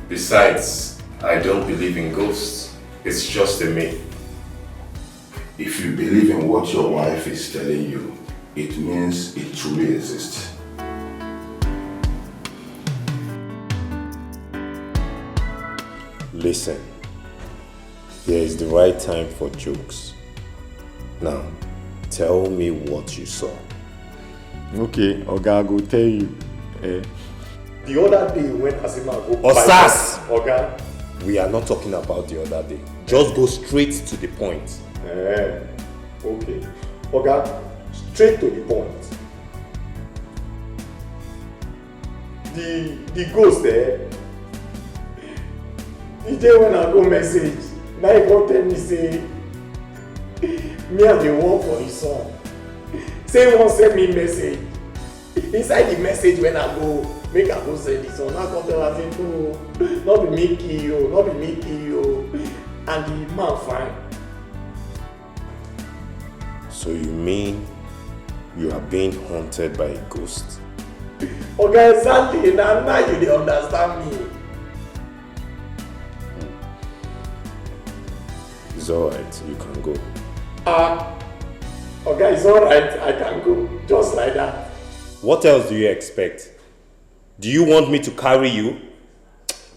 Besides, I don't believe in ghosts. It's just a myth. If you believe in what your wife is telling you, it means it truly exists. Listen, there is the right time for jokes. Now, tell me what you saw. Okay, Oga, I go tell you. The other day when Azima go Osas! Oga, we are not talking about the other day. Just go straight to the point. Okay. Oga, straight to the point. The ghost there, the day when I go message, now he go tell me say, me and the one for his son. Say he won't send me message. Inside the message when I go, make I go send this one. I come tell her say, no, not be me kill you, not be me kill you. And the man fine. So you mean you are being haunted by a ghost? Okay, exactly. Now you dey understand me. It's alright, you can go. Okay, it's alright, I can go. Just like that. What else do you expect? Do you want me to carry you?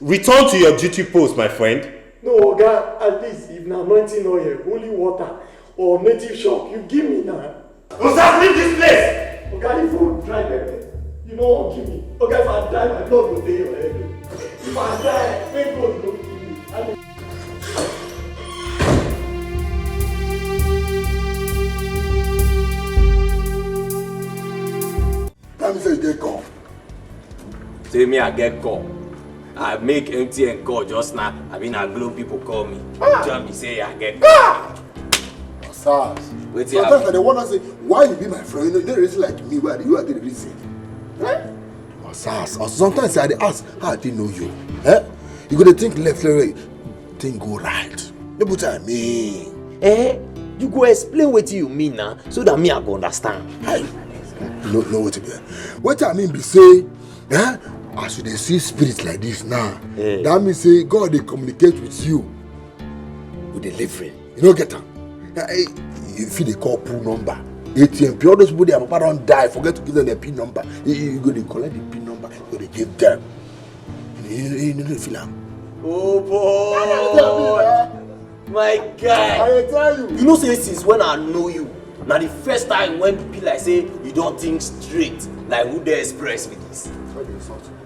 Return to your duty post, my friend. No, Oga, at least if na anointing oil, holy water, or native shock, you give me now. Osa, leave this place! Oga, if you drive it, you no wan give me. Oga, if I drive, my blood go dey your head. If I die, make God no kill me. Time say you get call. Say me I get call. I make MTN call just now. I mean, I Glow people call me. Tell me say I get call. Osas, Sometimes they want to say, why you be my friend? You know, they reason like me, why you are the reason. Eh? Or sometimes I ask, how I didn't know you. Eh? You gotta think left, right, think go right. That's what I mean. Eh? You go explain what you mean now, so that me I go understand. No, what to be. What I mean be say, eh? As you see spirits like this now, that means say God they communicate with you with delivery. You know get them. If they call PIN number, ATM, all those people their papa don't die, forget to give them their PIN number. You go to collect the PIN number, you go to give them. You know the film. Oh boy! My guy! I tell you. You know say since when I know you, now the first time when people like say you don't think straight, like who they express with this.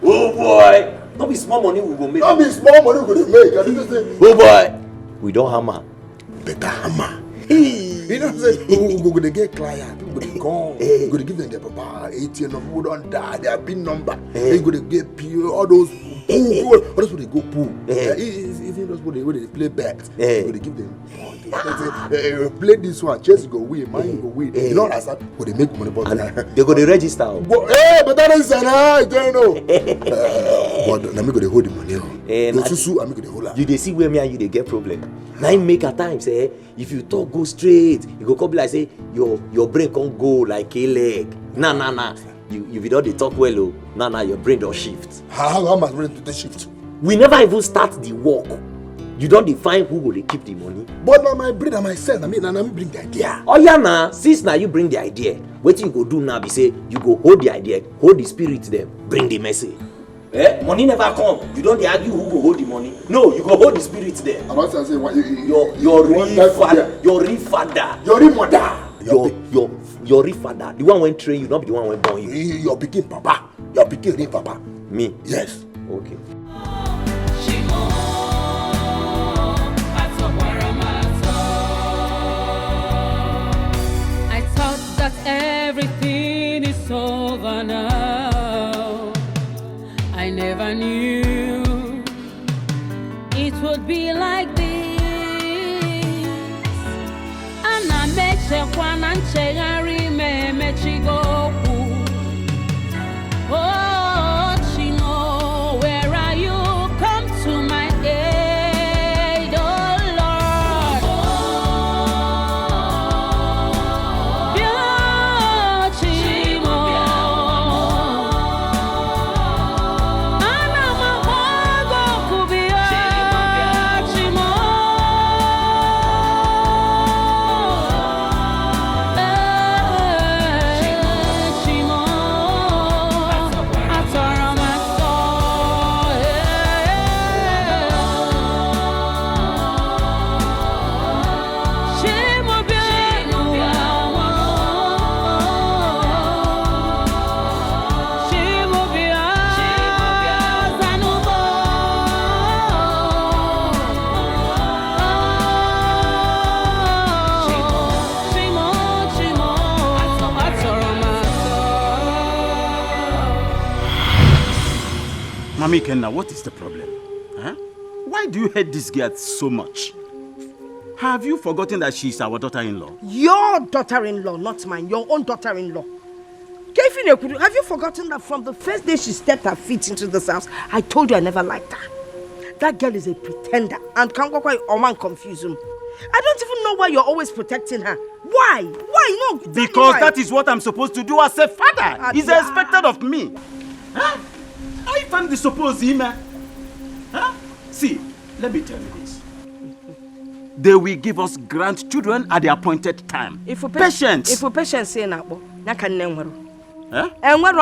Oh boy! Not be small money we go make. Not be small money we go make. I didn't say. Oh boy! We don't hammer. Better hammer. You know what I'm saying? We're going to get clients. We're going to go. We're going to give them their papa, ATM number, who don't die, their PIN number. We're going to get PO, all those pool. All those people they go pool. Even those people they play bets. We're going to give them. Play this one, Chelsea go win, Man go win. You know what I'm saying? But they make money. But they go to register. But that is I don't know. But I'm going to hold the money. I'm going to hold. You they see where me and you they get problem. Now make at times if you talk go straight, you go come like say your brain can't go like a leg. Nah. You don't they talk well, oh. Nah, your brain don't shift. How my brain do the shift? We never even start the work. You don't define who will keep the money. But now my brain and myself, I mean bring the idea. Oh yeah, nah. Since now you bring the idea, what you go do now be say you go hold the idea, hold the spirit there, bring the message. Money never come. You don't argue who go hold the money. No, you go hold the spirit there. I'm not saying what your real father, your real father, your real mother, your real father. The one when train you, not the one when born you. Your picking papa, your picking real papa. Me? Yes. Okay. I thought that everything is over now. I never knew it would be like this. And I met Shekwan and Chegari me Chigoku. Oh, Chino, where are you? Come to my aid, oh Lord. Oh, Chino. Mami Kenna, what is the problem? Huh? Why do you hate this girl so much? Have you forgotten that she's our daughter-in-law? Your daughter-in-law, not mine. Your own daughter-in-law. Have you forgotten that from the first day she stepped her feet into this house, I told you I never liked her? That girl is a pretender and can't go quite confuse him. I don't even know why you're always protecting her. Why? Why? No. Because that is what I'm supposed to do as a father. It's expected of me. Huh? I find the supposed email. Huh? See, let me tell you this. They will give us grandchildren at the appointed time. Patience. If we patience say na can never. Huh? And where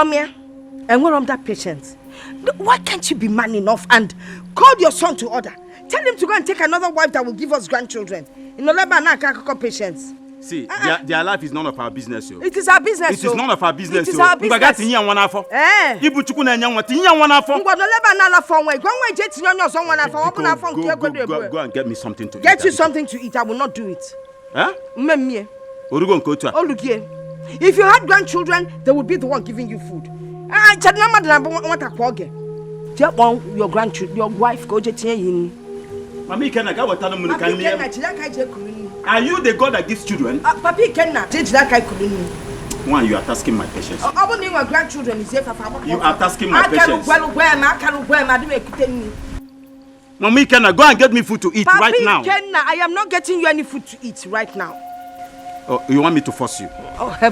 that patience? Why can't you be man enough and call your son to order? Tell him to go and take another wife that will give us grandchildren. In Olivia, patience. See, their life is none of our business. Yo. It is our business. It is none of our business. It is our business. Go and get me something to eat. Get you something to eat. I will not do it. Huh? Oh, look here. If you had grandchildren, they would be the one giving you food. Your grandchildren, your wife, go to Mami, can I go with Are you the God that gives children? Papi Kenna, change that guy couldn't. One, you are tasking my patience. I want my grandchildren is here for You are tasking my patience. I can't wear my Mommy Kenna, go and get me food to eat right now. Papi Kenna, I am not getting you any food to eat right now. Oh, you want me to force you? Oh, I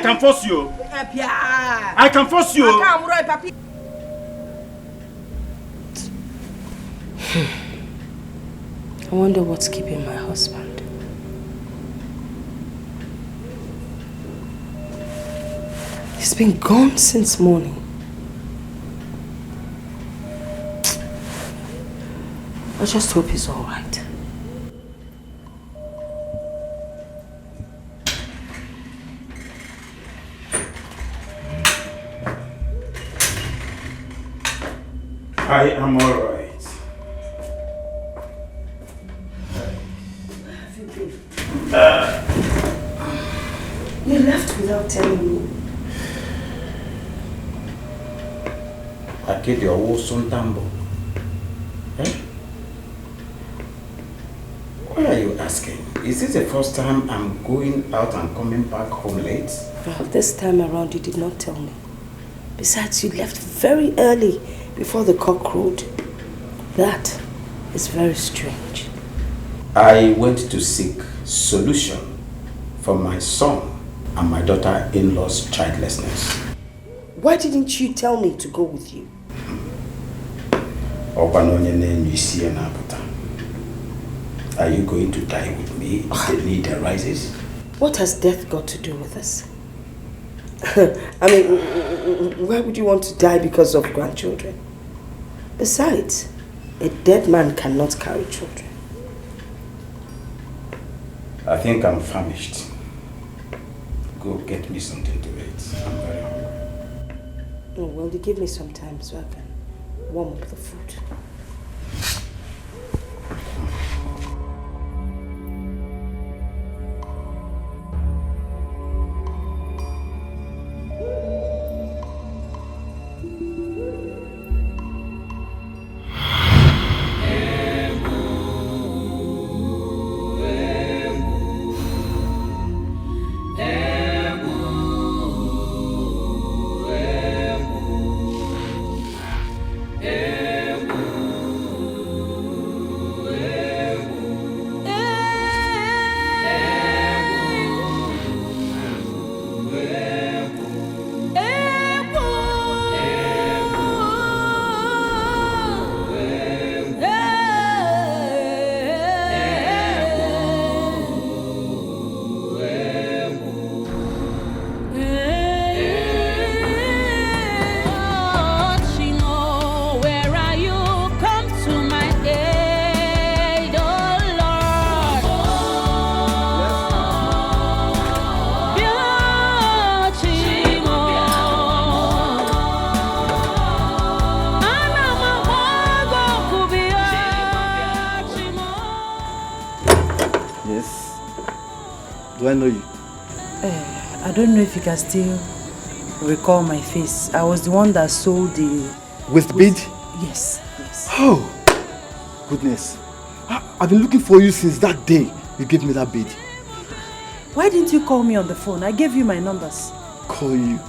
can force you. I can force you. I wonder what's keeping my husband. He's been gone since morning. I just hope he's all right. I am all right. You left without telling me. I kid your whole son tambo. Eh? Why are you asking? Is this the first time I'm going out and coming back home late? Well, this time around you did not tell me. Besides, you left very early before the cock crowed. That is very strange. I went to seek solution for my son and my daughter-in-law's childlessness. Why didn't you tell me to go with you? Are you going to die with me if the need arises? What has death got to do with us? I mean, why would you want to die because of grandchildren? Besides, a dead man cannot carry children. I think I'm famished. Go get me something to eat. I'm very hungry. Oh, well, you give me some time so I can warm up the food. Do I know you? I don't know if you can still recall my face. I was the one that sold the... Waist bead? Yes, yes. Oh, goodness. I've been looking for you since that day you gave me that bead. Why didn't you call me on the phone? I gave you my numbers. Call you?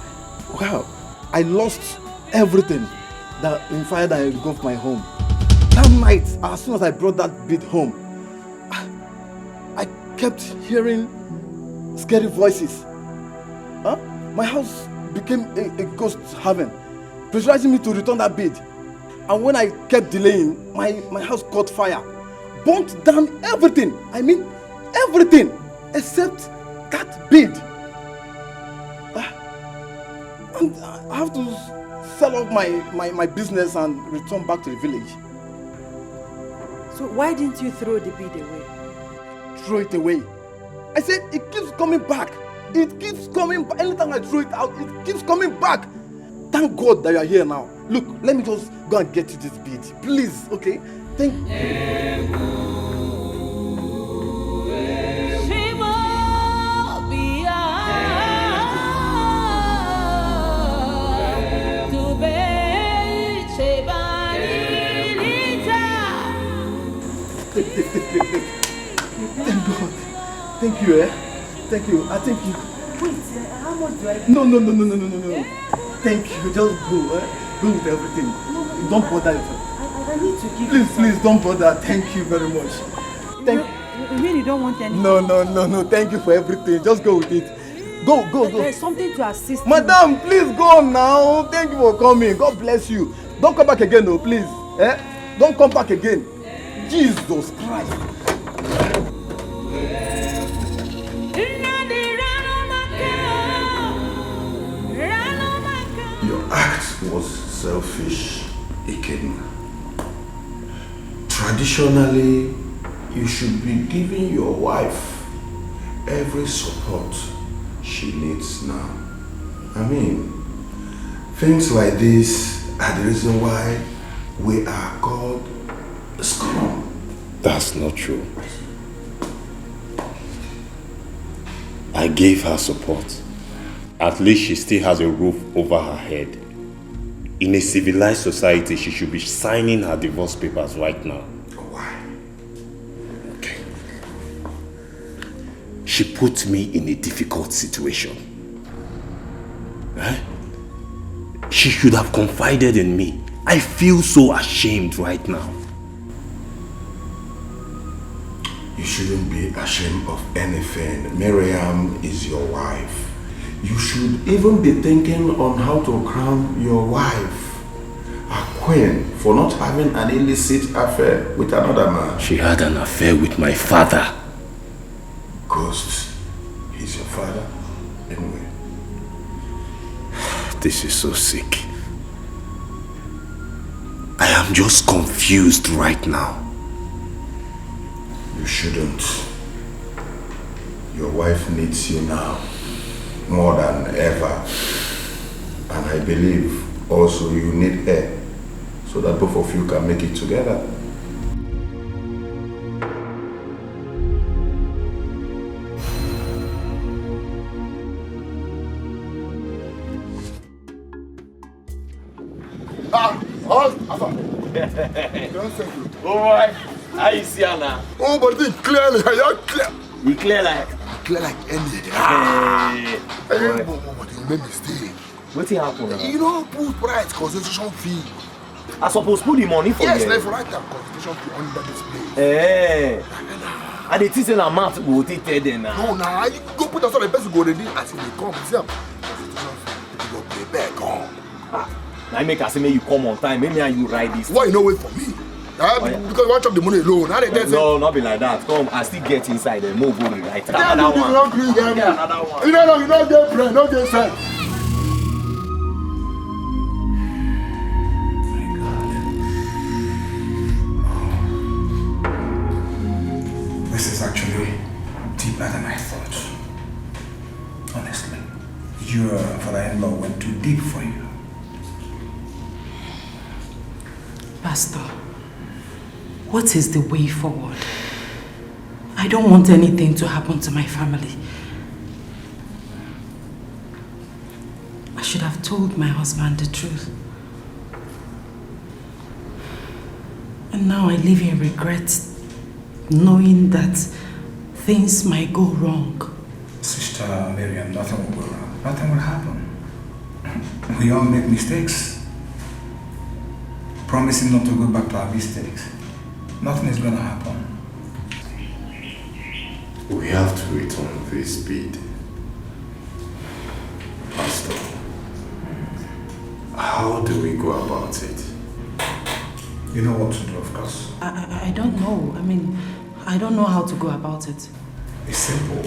Wow. I lost everything that in fire that engulfed my home. That night, as soon as I brought that bead home, I kept hearing scary voices. Huh? My house became a ghost haven, pressurizing me to return that bead. And when I kept delaying, my house caught fire, burnt down everything. I mean, everything except that bead. And I have to sell off my business and return back to the village. So why didn't you throw the bead away? Throw it away? I said it keeps coming back. It keeps coming back. Anytime I throw it out, it keeps coming back. Thank God that you are here now. Look, let me just go and get you this bead. Please, okay? Thank you. Sheba Take. Thank God. Thank you, eh? Thank you. I thank you. Wait, how much do I pay? No. Thank you. Just go, eh? Go with everything. Don't bother yourself. I need to give Please, don't bother. Thank you very much. You really don't want anything? No. Thank you for everything. Just go with it. Go. There's something to assist Madam, please go now. Thank you for coming. God bless you. Don't come back again, no, please. Eh? Don't come back again. Jesus Christ. Your act was selfish, Iken. Traditionally, you should be giving your wife every support she needs now. I mean, things like this are the reason why we are called scum. That's not true. I gave her support. At least she still has a roof over her head. In a civilized society, she should be signing her divorce papers right now. Why? Okay. She put me in a difficult situation. Eh? She should have confided in me. I feel so ashamed right now. You shouldn't be ashamed of anything. Miriam is your wife. You should even be thinking on how to crown your wife a queen for not having an illicit affair with another man. She had an affair with my father. Ghost, he's your father anyway. This is so sick. I am just confused right now. You shouldn't. Your wife needs you now more than ever. And I believe also you need her so that both of you can make it together. Oh boy, how you see her now? Oh, but it's clearly, you're clear. You clear like? Clear like any. Hey, but you made mistake. What happened now? You don't put price concession fee. I suppose put the money for you. Yes, like for right now, concession fee under this place. Hey. And the teaching amount will take them now. No, nah, you go put us on the best go ready as they come. See, concession fee, you go pay back, come. Now make us say you come on time. Maybe you ride this. Why you no wait for me? Because you want to chop the money alone. No, not be like that. Come, I still get inside and move on right. Another one. Another one. You don't get friend, don't get friend. This is actually deeper than I thought. Honestly, your father-in-law went too deep for you. Pastor, what is the way forward? I don't want anything to happen to my family. I should have told my husband the truth. And now I live in regret, knowing that things might go wrong. Sister Miriam, nothing will go wrong. Nothing will happen. We all make mistakes. Promising not to go back to our mistakes. Nothing is going to happen. We have to return this bid. Pastor, how do we go about it? You know what to do, of course. I don't know. I mean, I don't know how to go about it. It's simple.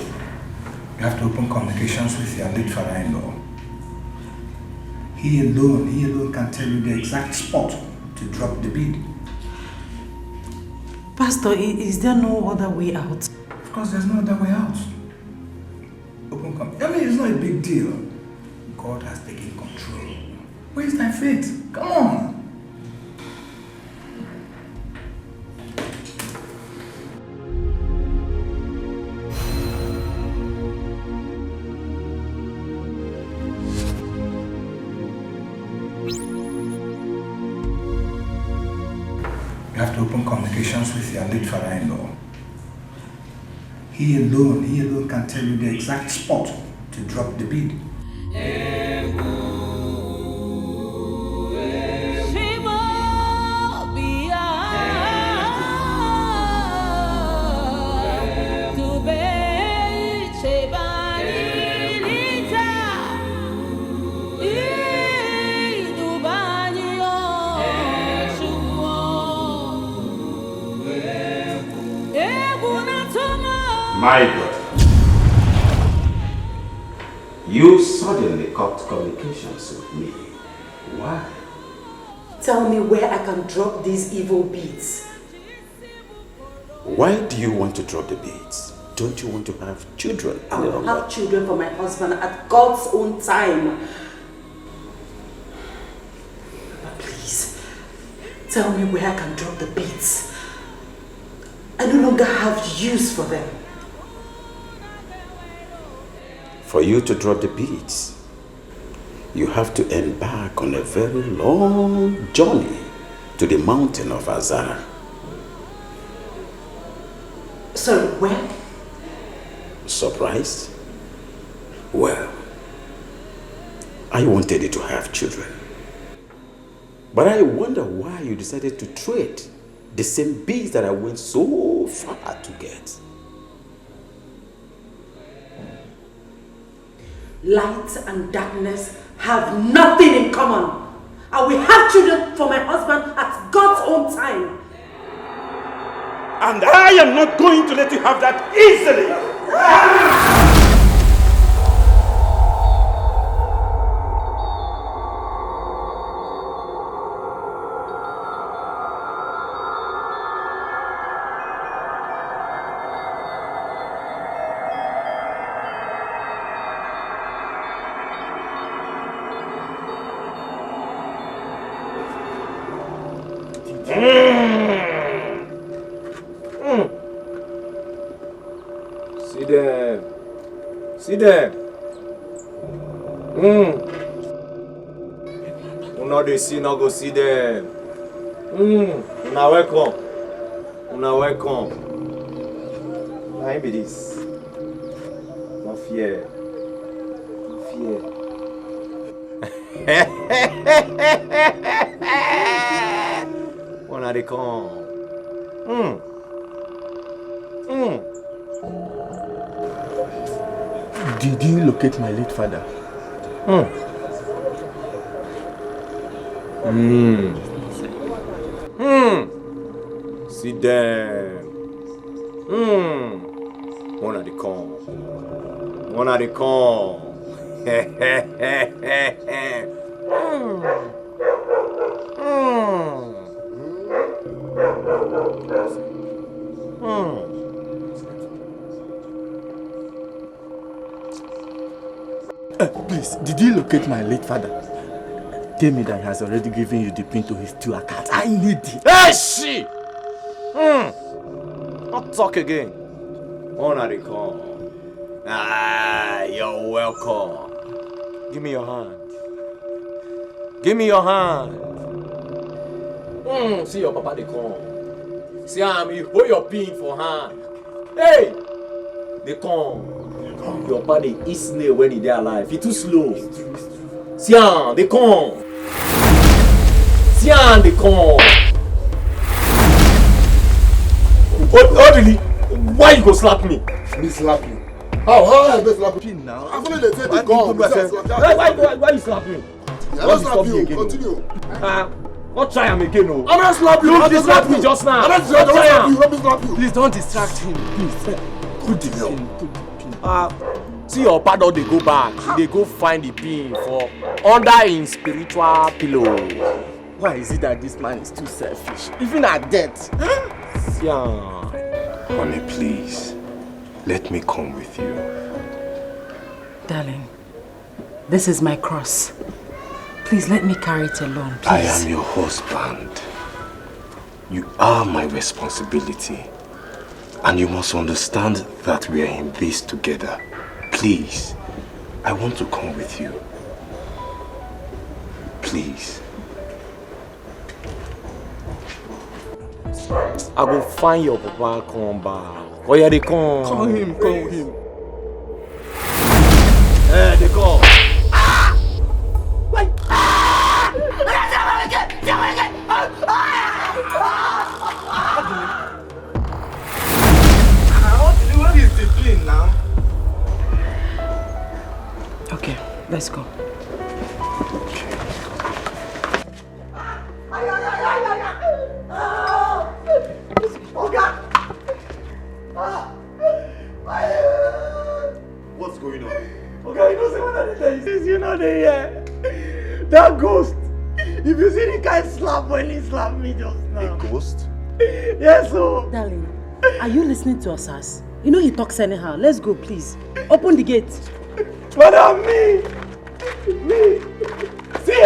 You have to open communications with your late father-in-law. He alone can tell you the exact spot to drop the bid. Pastor, is there no other way out? Of course, there's no other way out. I mean, it's not a big deal. God has taken control. Where's thy faith? Come on. You have to open open communications with your late father-in-law. He alone can tell you the exact spot to drop the bead. My brother, you suddenly cut communications with me. Why? Tell me where I can drop these evil beads. Why do you want to drop the beads? Don't you want to have children? I'll have children for my husband at God's own time. But please, tell me where I can drop the beads. I no longer have use for them. For you to drop the beads, you have to embark on a very long journey to the mountain of Azara. Sorry, where? Surprised? Well, I wanted you to have children. But I wonder why you decided to trade the same beads that I went so far to get. Light and darkness have nothing in common. I will have children for my husband at God's own time. And I am not going to let you have that easily. See them. Una dey see, no go see them. Una welcome. Una welcome. Na him be this. No fear. No fear. Una dey come. Did you locate my late father? See them. Wanna they come. Wanna they come. Please, did you locate my late father? Tell me that he has already given you the pin to his 2 accounts. I need it. Hey, she! Don't talk again. Wanna they come. Ah, you're welcome. Give me your hand. Give me your hand. See your papa they come. See you hold your pin for hand. Hey! They come. Your papa they eat snail when he dey alive. He too slow. See they come. See they come. Oh really? Why you go slap me? Me slap you? How I slap you now? I'm only the say they come. Why you slap me? I don't slap you. Continue. What try him again? No. I'm not slap you. You slap me just now. I'm not slap you. Let me slap you. Please don't distract him. Please. Put the pin. See your papa they go back. They go find the pin for under in spiritual pillow. Why is it that this man is too selfish? Even at death. Yeah. Honey, please. Let me come with you. Darling, this is my cross. Please let me carry it alone, please. I am your husband. You are my responsibility. And you must understand that we are in this together. Please, I want to come with you. Please. I go find your papa come back. Oh yeah, they come. Call him. Eh, they come. What is the plan now? Okay, let's go. What's going on? Okay, you know say what I tell you, you know that ghost. If you see the guy slap when he slapped me just now. A ghost? Yes, so. Darling, are you listening to us? You know he talks anyhow. Let's go, please. Open the gate. But me. See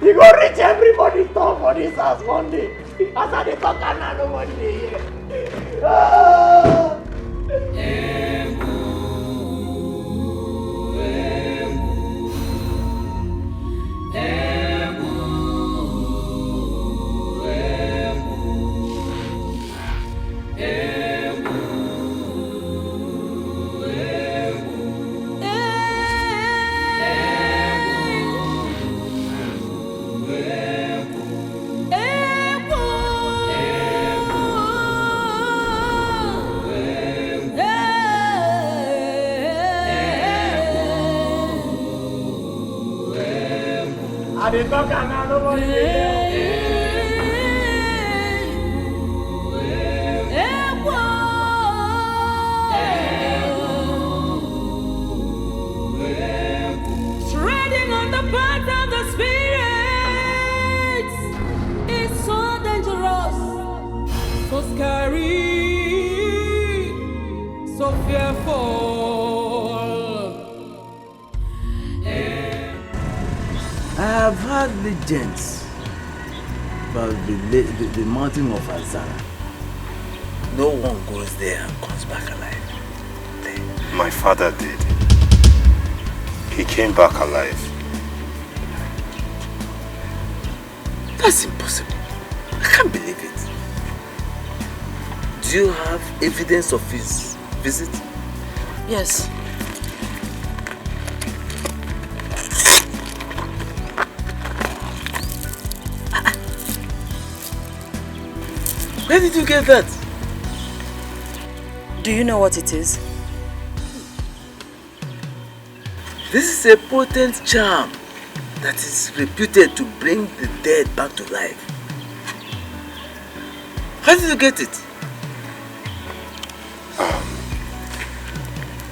you go reach everybody's top for this house one day. As I talk and nobody dey hear. They talk and now nobody Treading on the path of the spirits is so dangerous, so scary, so fearful. I have heard legends about the mountain of Azara. No one goes there and comes back alive. My father did. He came back alive. That's impossible. I can't believe it. Do you have evidence of his visit? Yes. Where did you get that? Do you know what it is? This is a potent charm that is reputed to bring the dead back to life. How did you get it?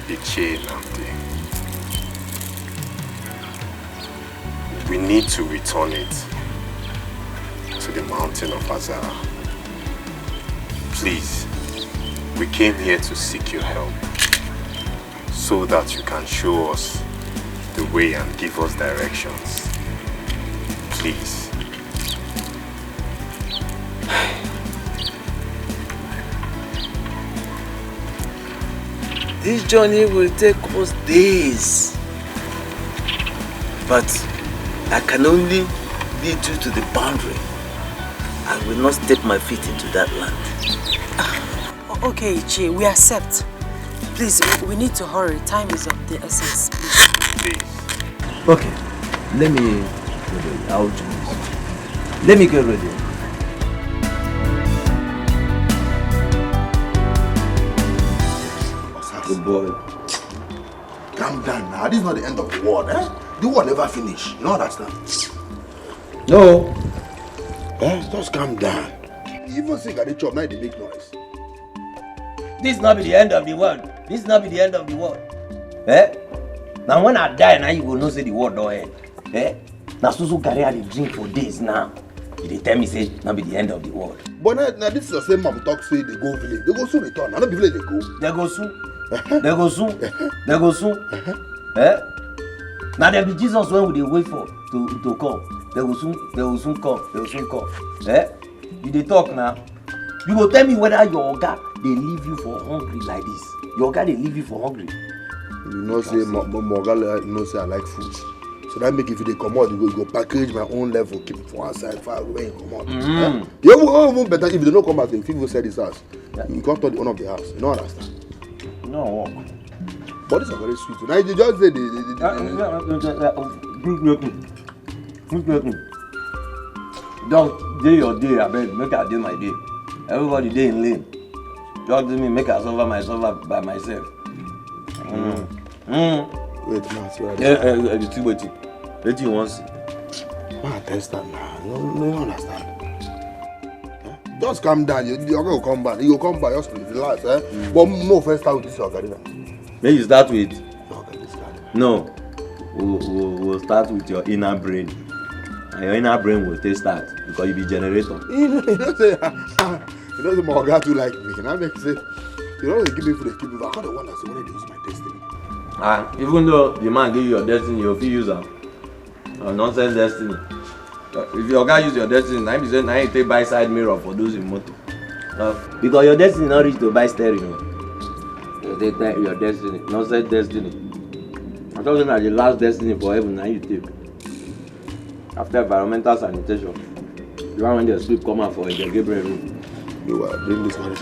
The chain, Namdi. We need to return it to the mountain of Azara. Please, we came here to seek your help so that you can show us the way and give us directions. Please. This journey will take us days, but I can only lead you to the boundary. I will not step my feet into that land. Okay, Ichi, we accept. Please, we need to hurry. Time is of the essence. Please. Okay, let me get ready. I'll do this. Let me get ready. Good boy. Calm down now. This is not the end of the world, eh? The world never finish. You know understand? No. Just calm down. Even sick at the chop, now they make noise. This not be the end of the world. This not be the end of the world. Eh? Now when I die, now you will know say the world don't end. Eh? Now so carry out the drink for days now. They tell me say not be the end of the world. But now this is the same man talk say they go village. They go soon return. I don't be village they go. They go soon. They go soon. They go soon. Eh? Now there be Jesus when we dey wait for to come. They will soon come. They will soon come. Eh? You dey talk now. You go tell me whether your oga they leave you for hungry like this. Your oga they leave you for hungry. You know say my oga you know say I like food. So that make if they come out, you go package my own level, keep it for one side, far away, come out. You even better if they don't come out, if people sell this house, you can't touch the owner of the house. You don't understand? No. But it's a very sweet. Now you just say Just day your day, I beg, make I day my day. Everybody day in lane. Just me make I suffer myself by myself. Wait, man, see what waiting. Wait, you want? Man, test that now. No, understand. Just calm down. You're going to come back. You will come back. Just relax. But no, first start with this Ocarina. May you start with? No. We'll start with your inner brain. And your inner brain will stay start because you be generator. You don't say my Oga too like me. Can I make say? You don't give me for the keep. I can't wonder when they use my destiny. Even though the man give you your destiny, you'll use a nonsense destiny. If your guy use your destiny, now you take buy side mirror for those in motor. Because your destiny not reach to buy steering. You take your destiny, nonsense destiny. I'm talking about the last destiny for heaven, now you take. After environmental sanitation, you want when the sleep come out for the Gabriel room. You bring this one.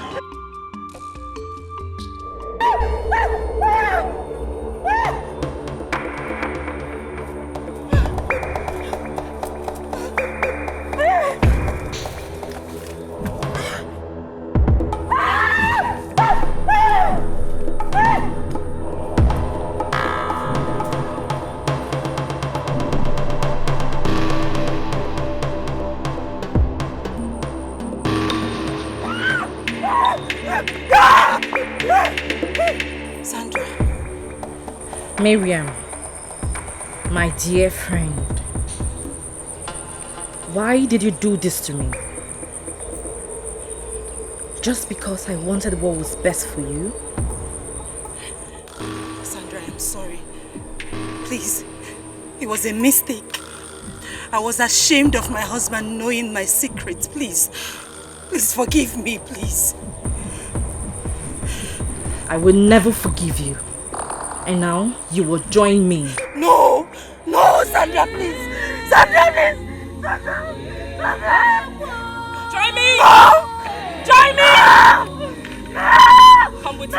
Miriam, my dear friend, why did you do this to me? Just because I wanted what was best for you? Sandra, I'm sorry. Please, it was a mistake. I was ashamed of my husband knowing my secrets. Please forgive me, please. I will never forgive you. And now, you will join me. No, Sandra, please. Sandra, please. Sandra. Join me! No. Join me! No. Come with me.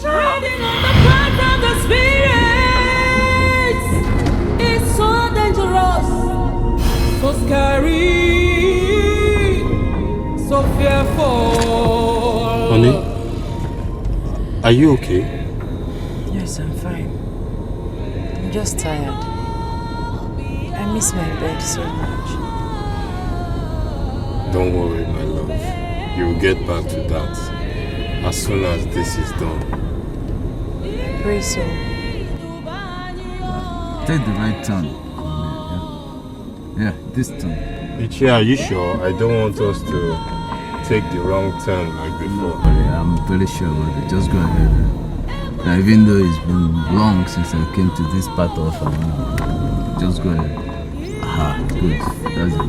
Treading on the path of the spirits is so dangerous, so scary, so fearful. Honey, are you okay? Yes, I'm fine. I'm just tired. I miss my bed so much. Don't worry, my love. You will get back to that as soon as this is done. I pray so. Take the right turn. Yeah, this turn. Ichi, are you sure? I don't want us to take the wrong turn like before. No, I'm very sure about it. Just go ahead. Now, even though it's been long since I came to this part of just go ahead. Aha, good. That's it.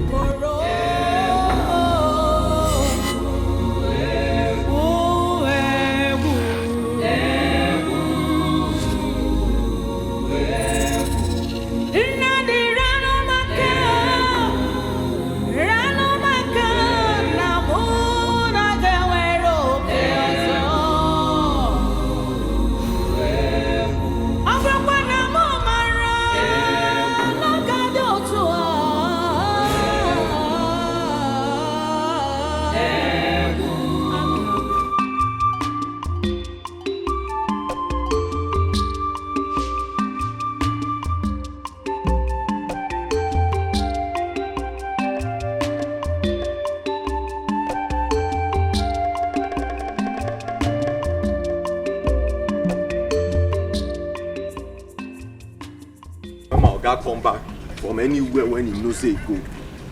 Come back from anywhere when he knows say he go.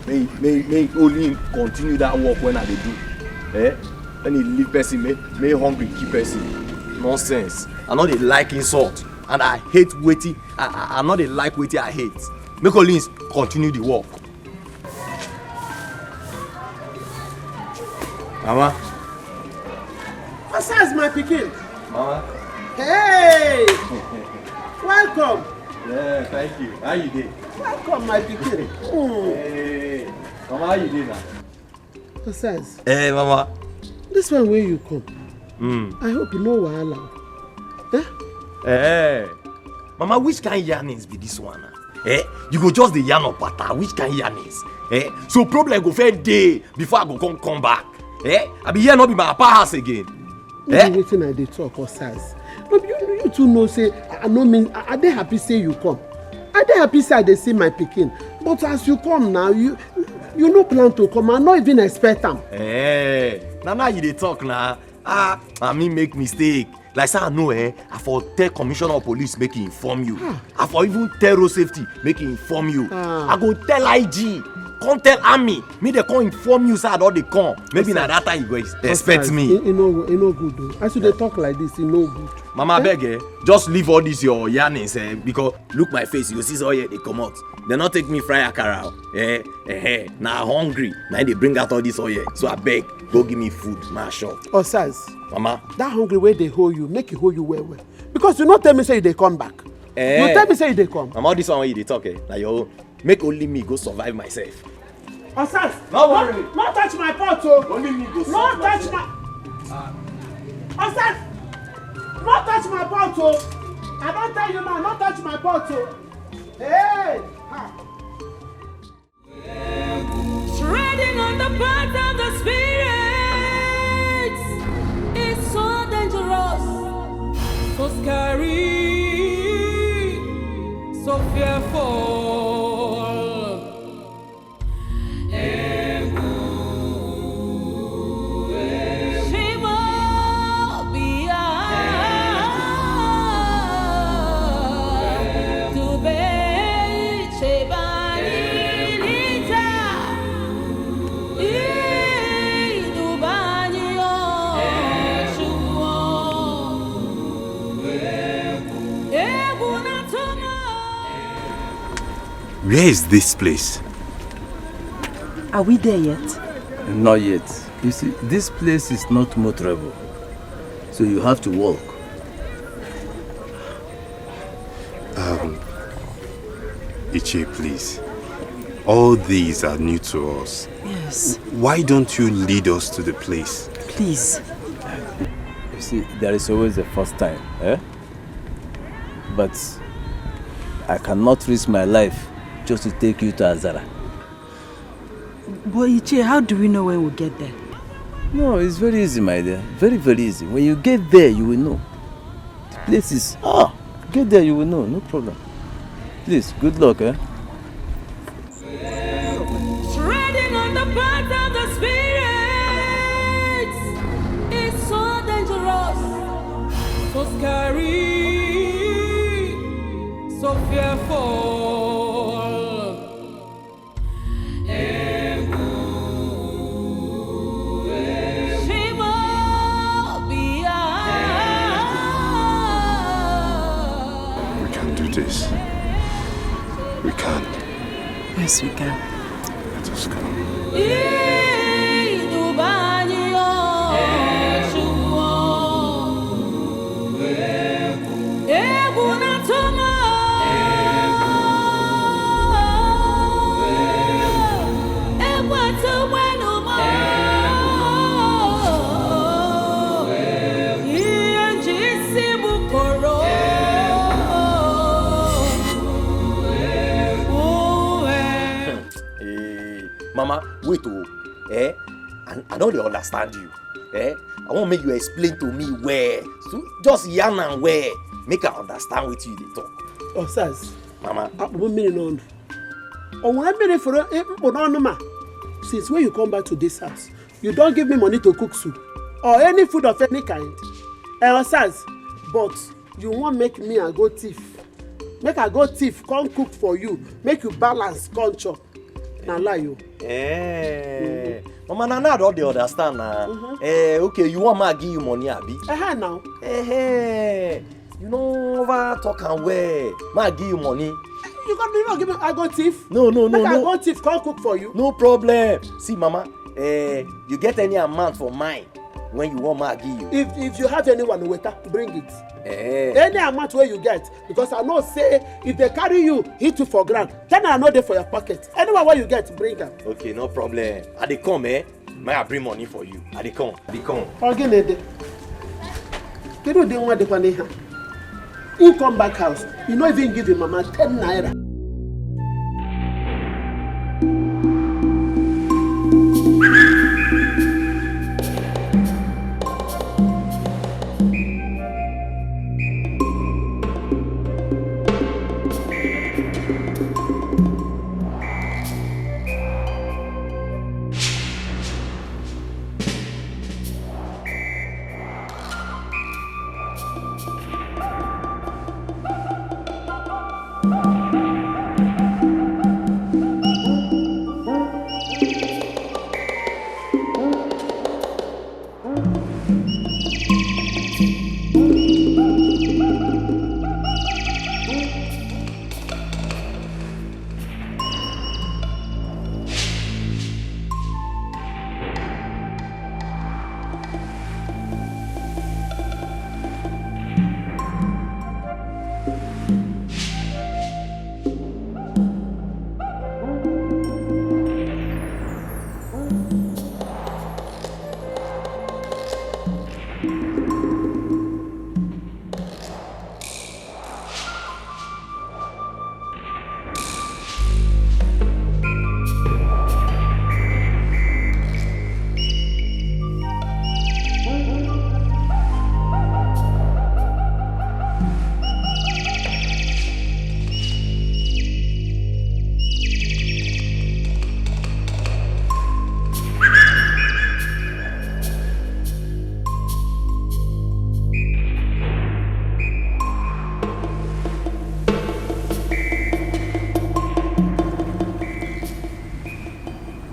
May only continue that work when I dey do. When he leave person, may hungry keep person. Nonsense. I know they like insult and I hate waiting. I know they like waiting. I hate. Make only continue the work. Mama. What's my pikin? Mama. Hey! Welcome. Yeah, thank you. How you doing? Welcome, my pikin. Hey, Mama, how you doing now? Besides, Hey, Mama. this one where you come, I hope you know wahala. Hey, Mama, which kind of yarnings be this one? You go just the yarn of pata. Which kind of yarnings? So problem go fair day before I go come back. I be here not be my papa house again. Wetin I dey talk or size. No, you two know say I no mean I dey happy say you come. I dey happy say I dey see my pikin. But as you come now, you no plan to come. I no even expect am. Now you dey talk now. I mean make mistake. Like say I know I for tell commissioner of police make he inform you. I for even tell road safety make he inform you. I go tell IG. Come tell army, me they come inform you, sir, they come. Maybe na that time you go expect me. You no good though. As you dey talk like this, you no good. Mama beg, just leave all this your yarnings, because look my face, you see all here they come out. They not take me fry akara. Now hungry, now they bring out all this all here. So I beg, go give me food, my shop. Osas, Mama, that hungry way they hold you, make it hold you well. Because you not tell me say they come back. You tell me say they come. Mama, all this one you they talk, now your make only me go survive myself. Osas, no worry. Not touch my pot, oh. Only me go survive Not touch my. Osas, not touch my pot, oh. I don't tell you now, not touch my pot, oh. Hey. Treading on the path of the spirits is so dangerous, so scary, so fearful. Where is this place? Are we there yet? Not yet. You see, this place is not motorable, so you have to walk. Iche, please. All these are new to us. Yes. Why don't you lead us to the place? Please. You see, there is always a first time, But I cannot risk my life just to take you to Azara. But Iche, how do we know when we'll get there? No, it's very easy, my dear. Very, very easy. When you get there, you will know. The place is... get there, you will know. No problem. Please, good luck, Treading on the path of the spirits is so dangerous, so scary, so fearful. We can do this. We can. Yes, we can. Let us go. Mama, wait, I know they understand you. I want to make you explain to me where. So just yarn and where. Make I understand what you they talk. Osas. Mama. Since when you come back to this house, you don't give me money to cook soup or any food of any kind. Osas, but you won't make me a go thief. Make a go thief, come cook for you. Make you balance, come chop. Now lie you. Mama, now don't they understand now. Okay, you want me to give you money, Abi? Now. You know over talk and where. Ma give you money. You not give me I go thief? No. I go thief, come cook for you. No problem. See, Mama, you get any amount for mine. when you want me give you. If you have anyone waiter, bring it. Eh. Any amount where you get, because I know say if they carry you, hit you for ground, then I know they for your pocket. Anyone where you get, bring them. Okay, no problem. I dey come, eh? May I bring money for you? I dey come. Again, you know they want the money. He come back house, you not even give him mama 10 naira.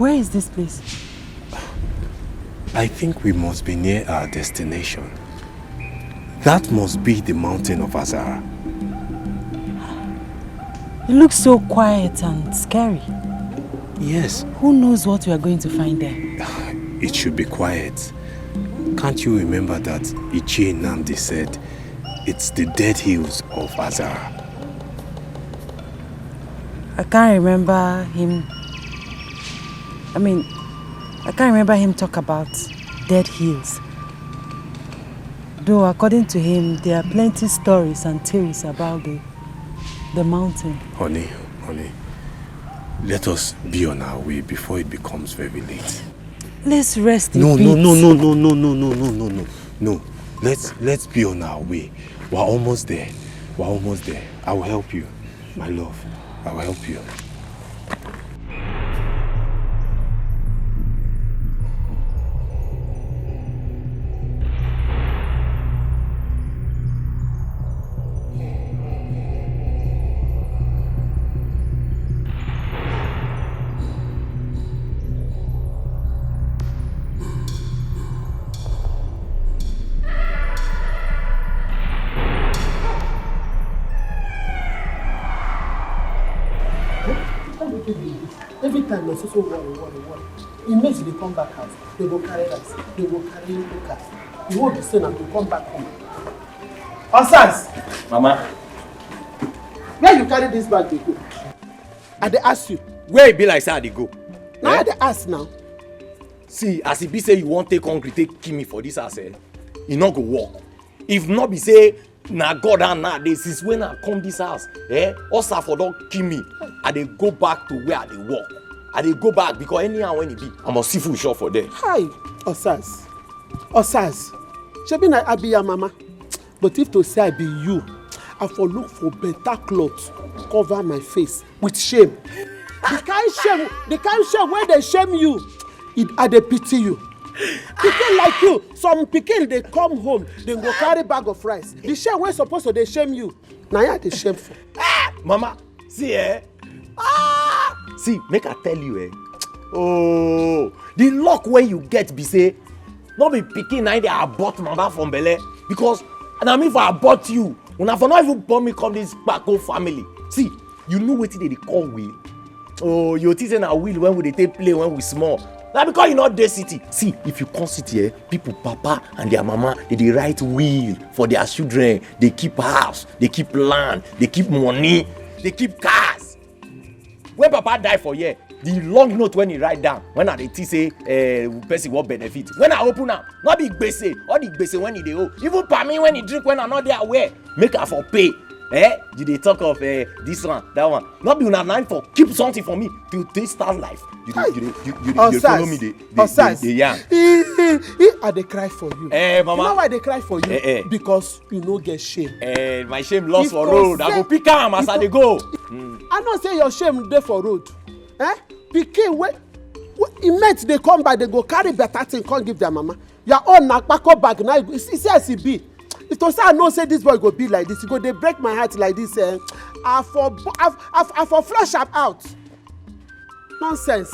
Where is this place? I think we must be near our destination. That must be the mountain of Azara. It looks so quiet and scary. Yes. Who knows what we are going to find there? It should be quiet. Can't you remember that Ichie Nnamdi said it's the dead hills of Azara? I can't remember him. I can't remember him talk about dead hills. Though according to him, there are plenty stories and theories about the mountain. Honey, let us be on our way before it becomes very late. Let's rest No. a bit. No. Let's be on our way. We're almost there. I will help you, my love. I will help you. Every time my sister worry. It means they come back house. They go carry rice. They go carry liquor. You won't be saying to come back home. Osas! Mama. Where you carry this bag they go? I dey ask you. Where it be like say I dey go? Now I dey ask now. See, as it be say you wan take hungry take kill me for this house, e no go work. If not be say na God and nowadays since when I come this house, Osa for don kill me. I dey go back to where I dey work. I dey go back because anyhow when it be, I must see food shop for there. Hi, Osas. Shebi na I be your mama. But if to say I be you, I for look for better clothes, cover my face with shame. The kind shame where they shame you, I dey pity you. Pikin like you, some pikin they come home, they go carry bag of rice. The shame wey supposed to they shame you, now you dey shame for. Mama, see see, make I tell you oh, the luck when you get be say, not be pikin na dey abort mama from belle because na me for abort you. Una for not even born me come this Kpako family. See, you know wetin they call will. Oh, you think say na will when we dey take play when we small. Na because you not dey city. See, if you come city here, people papa and their mama, they write will for their children. They keep house, they keep land, they keep money, they keep cars. When papa die for here, the long note when he write down, when I dey say person what benefit. When I open am, not the gbese, all the gbese when he dey owe. Even per me when he drink when I not there aware, make her for pay. You dey talk of this one, that one. Not be una nine for keep something for me till they start life. You follow me the yarn. I dey cry for you. Mama. You know why they cry for you? Because you no get shame. My shame lost for road. I go pick am as I dey go. I know say your shame dey for road. Pikin wey mate dey come by, they go carry better thing come give their mama. Your own na kpako bag na see as e be. If to say I know say this boy go be like this, he go dey break my heart like this. I for flush am out. Nonsense.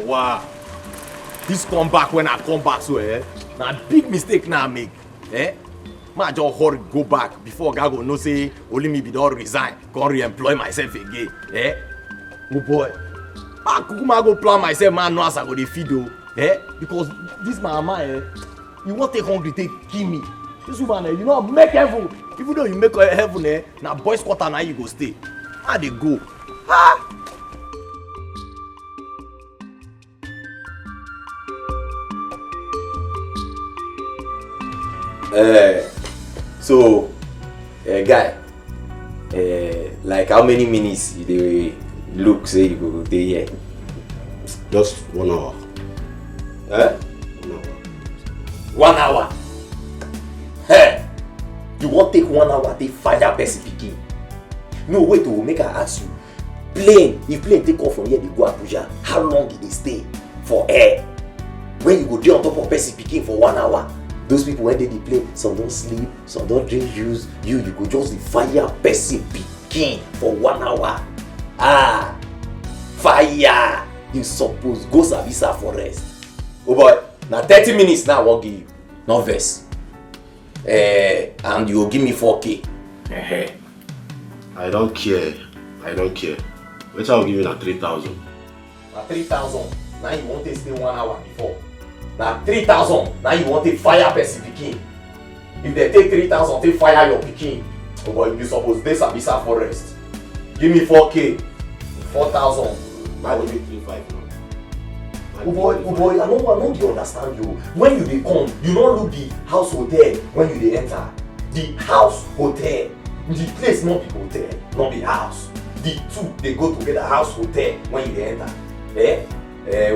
Wow, this come back when I come back, so na big mistake now I make. Ma just hurry go back before God go know say only me be don resign, come re-employ myself again. Oh boy, I kukuma go plan myself, man, know as I go dey feed o. Because this my mama, you won't take hungry, take kill me. This woman, you know, make heaven. Even though you make heaven, na boys quarter now you go stay. How they go? So, guy, like how many minutes you dey look say you go dey here? Just 1 hour. 1 hour? Hey, you wan take 1 hour take fire person pikin? No, wait o, make I ask you. If plane take off from here dey go Abuja, how long e dey stay for air? When you go dey on top of person pikin for 1 hour? Those people when they play, some don't sleep, some don't drink juice. You go just fire person pikin for 1 hour. Fire! You suppose go Savisa for rest. Oh boy, now 30 minutes now I won't give you. No verse. And you will give me 4K. I don't care. Which I will give you now 3,000. Now 3,000. Now you won't stay 1 hour before. Now 3,000. Now you want to fire person pikin. If they take 3,000, they fire your pikin. Oh boy, you suppose they Savisa for rest. Give me 4K. 4,000. I will give 3,500 now. Oh boy, I don't understand you. When you dey come, you don't look the house hotel when you dey enter. The house hotel. The place not the hotel, not the house. The two they go together, house hotel when you dey enter.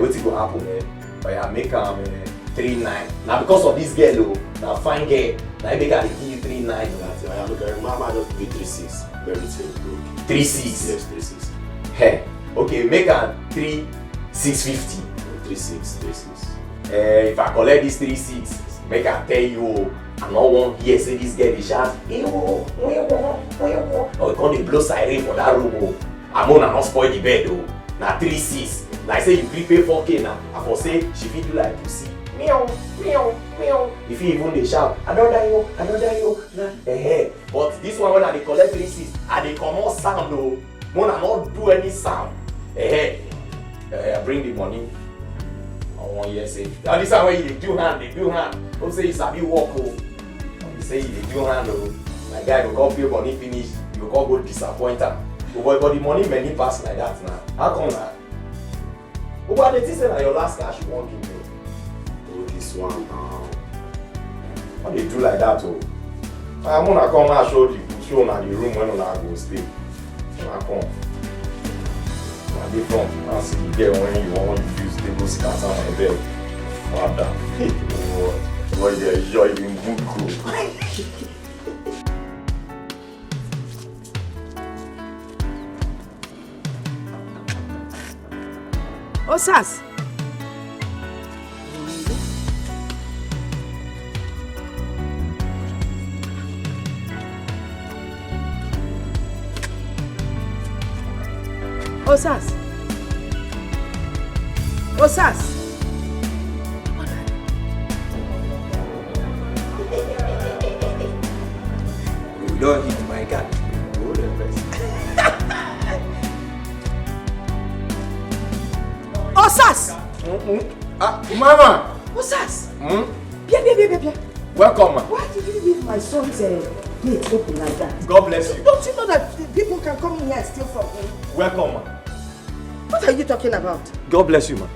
What's go happen? I make 3,900. Now because of this girl, now fine girl, now I make her give you 3,900. I look at Mama just give me 3,600. Very simple. 3,600? Yes, 3,600. Hey, okay, make her 3,650. 3,600. If I collect this 3,600, make her tell you, I no wan hear say this girl dey shout, or come dey blow siren for that room. I'm gonna not spoil the bed though. Now 3,600. Like say you pay 4K now, I for say she fit do like pussy. Meow, meow, meow. If you even dey shout, I don't die you. But this one when I dey collect 3,600, I dey comot sound though. When I not do any sound. I bring the money. I want you say. Now this one when you dey do hand, Don't say you sabi walk oh. You say you dey do hand oh. My guy go come pay money finish, you go come go disappoint am. But the money many pass like that now. How come that? But the thing say na your last cash you wan give me. Oh, this one now. How they do like that oh? I'm gonna come and show una the room when una go stay. Una come. Una dey front. Una see the girl when you wan use table scatter my bed. Father. Boy, they enjoy the good. Osas. Osas. Osas. You don't hit my cat. Hold the first. Osas. Mama. Osas. Bien. Welcome, ma. Why did you leave my son's gate open like that? God bless you. Don't you know that people can come in here and steal from him? Welcome, ma. What are you talking about? God bless you, ma.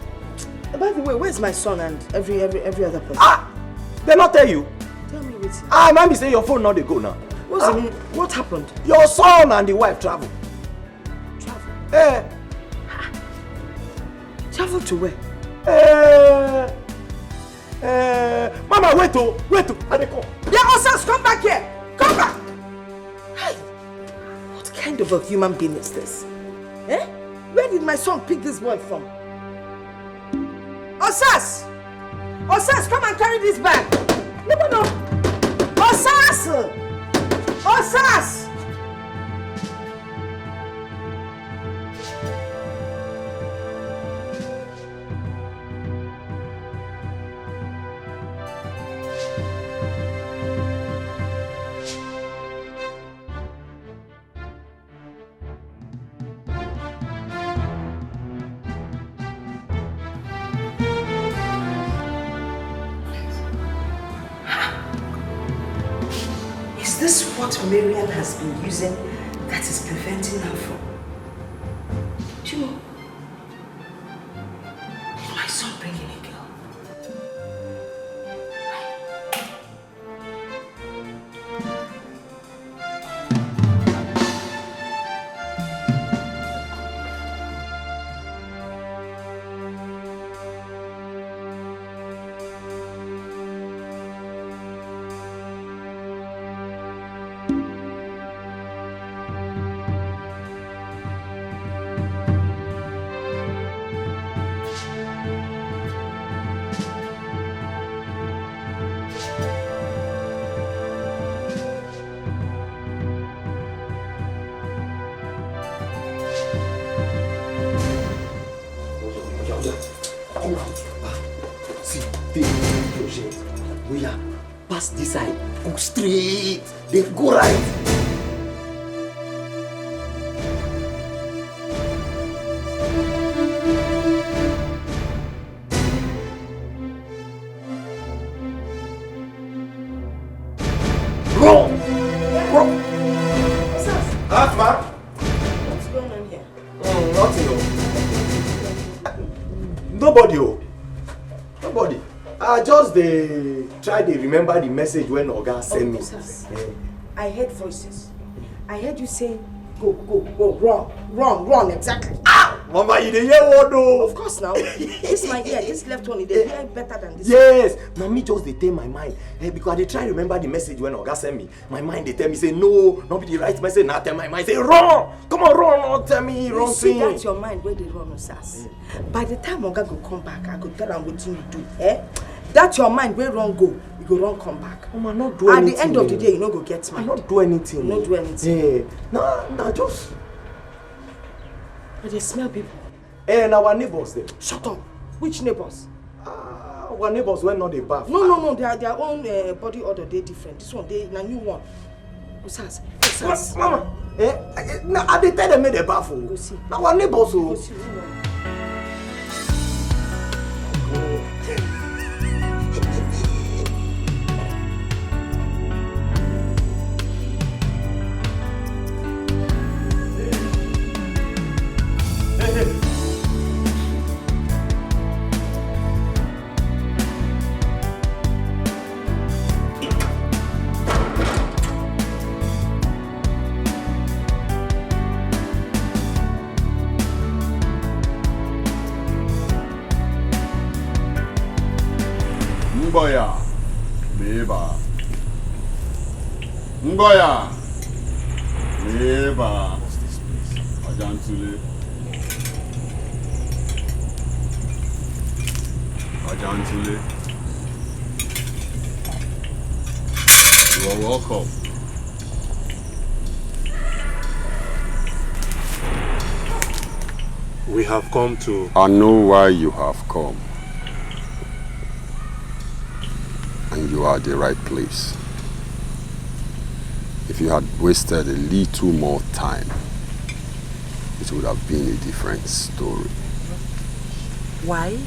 By the way, where's my son and every other person? They not tell you. Tell me what's Man be say your phone not they go now. What's it mean? What happened? Your son and the wife travel. Travel to where? Mama, wait oh, I dey come. Yeah, Osas, come back here. Come back. Hey, what kind of a human being is this? Where did my son pick this boy from? Osas! Osas, come and carry this bag. No. Osas! Osas! Is this what Marian has been using that is preventing her from? Do you know? Did my son bring in a girl? This side, go straight, then go right. Wrong. Asma? What's going on here? Nothing. Nobody. I just try to remember the message when Oga sent me. I heard voices. I heard you saying, go, run, exactly. Mama, you dey hear what though? Of course now. This my ear, this left one, they hear better than this. Yes. Now me just dey tell my mind. Because I dey try remember the message when Oga sent me. My mind they tell me say no, not be the right message. Now tell my mind say run. Come on, run, not tell me you wrong see, thing. that's your mind where they run, Osas. By the time Oga go come back, I go tell him what you do. That's your mind where run go. You go run come back. Mama, not do At anything. the end of the day, you no go get mad. Not do anything. Not do anything. Nah, just. But they smell people. And our neighbors there. Shut up. Which neighbors? Our neighbors were not a bath. No. They are their own body order. They different. This one, they a new one. Osas. Mama. I dey tell them make they bath. Go see. Now our neighbors. Go see. Ngoya, Beba. Ngoya, Beba. Ajantule. Ajantule, you are welcome. We have come to... I know why you have come. And you are at the right place. If you had wasted a little more time, it would have been a different story. Why?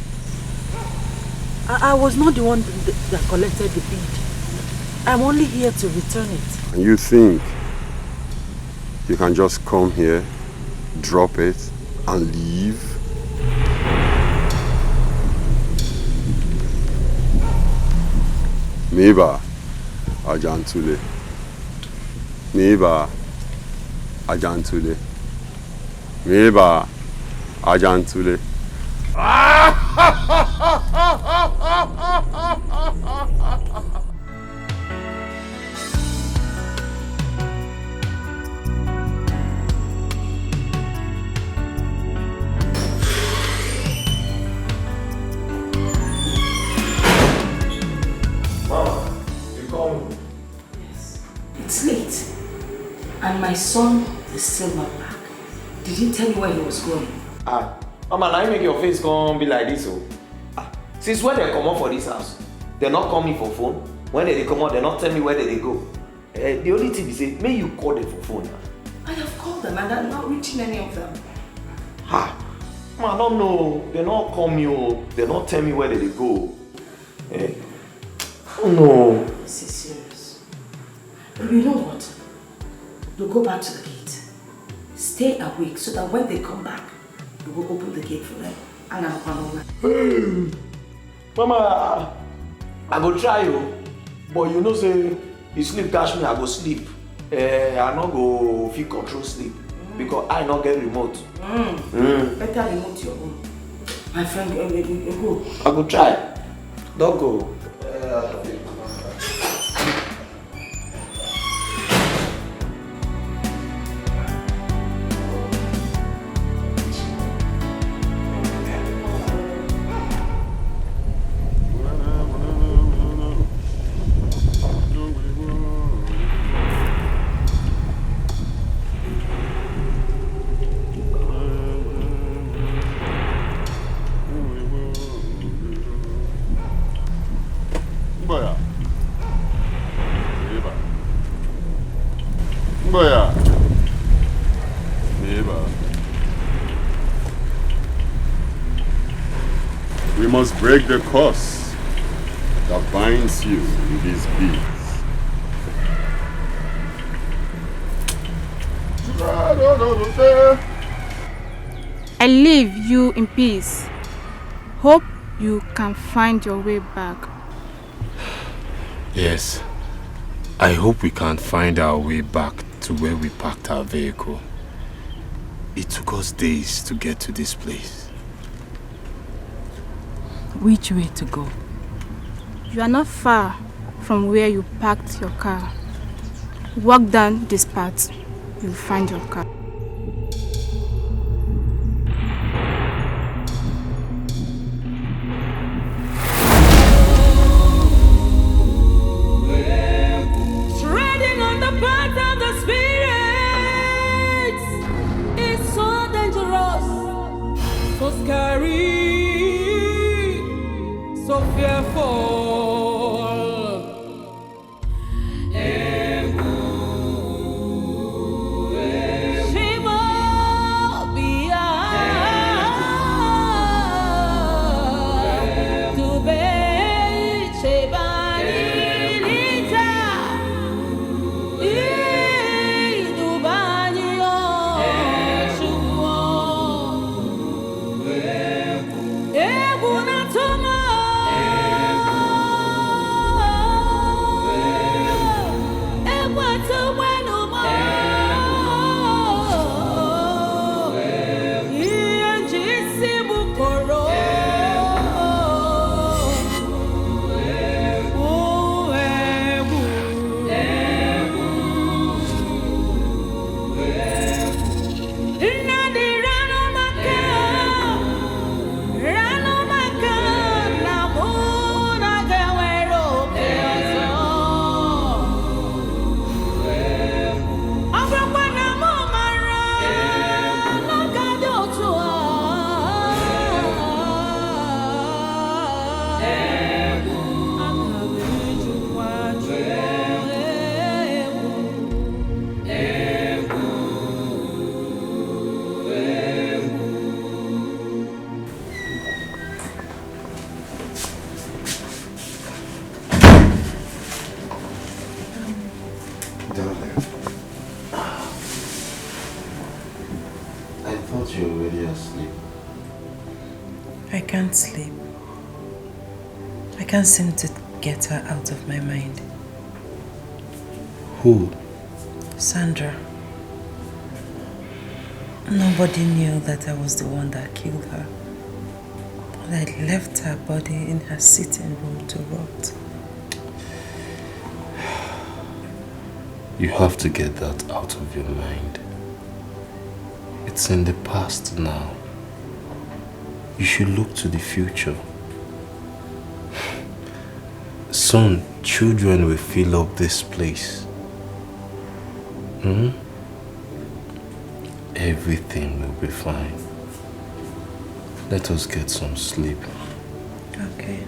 I was not the one that collected the bid. I'm only here to return it. And you think you can just come here, drop it, and leave? Meba Ajantule. Meba Ajantule. Meba Ajantule. It's late. And my son is still not back. Did he tell you where he was going? Mama, now you make your face come be like this, oh. Since when they come out for this house, they not call me for phone. When they come out, they not tell me where they go. The only thing is, say, may you call them for phone. I have called them and I'm not reaching any of them. I don't know. They not call me, oh. They not tell me where they go. Oh no. This is serious. But you know what? You go back to the gate. Stay awake so that when they come back, you will open the gate for them. And I'll come over. Mama, I go try you. But you know, say, if sleep catch me, I go sleep. I not go feel control sleep. Because I not get remote. Better remote your own. My friend, go. I go try. Don't go. We must break the curse that binds you in these beads. I leave you in peace. Hope you can find your way back. Yes. I hope we can find our way back to where we parked our vehicle. It took us days to get to this place. Which way to go? You are not far from where you parked your car. Walk down this path, you'll find your car. Treading on the path of the spirits is so dangerous, so scary, so fearful. can't sleep. I can't seem to get her out of my mind. Who? Sandra. Nobody knew that I was the one that killed her. I left her body in her sitting room to rot. You have to get that out of your mind. It's in the past now. You should look to the future. Soon, children will fill up this place. Everything will be fine. Let us get some sleep. Okay.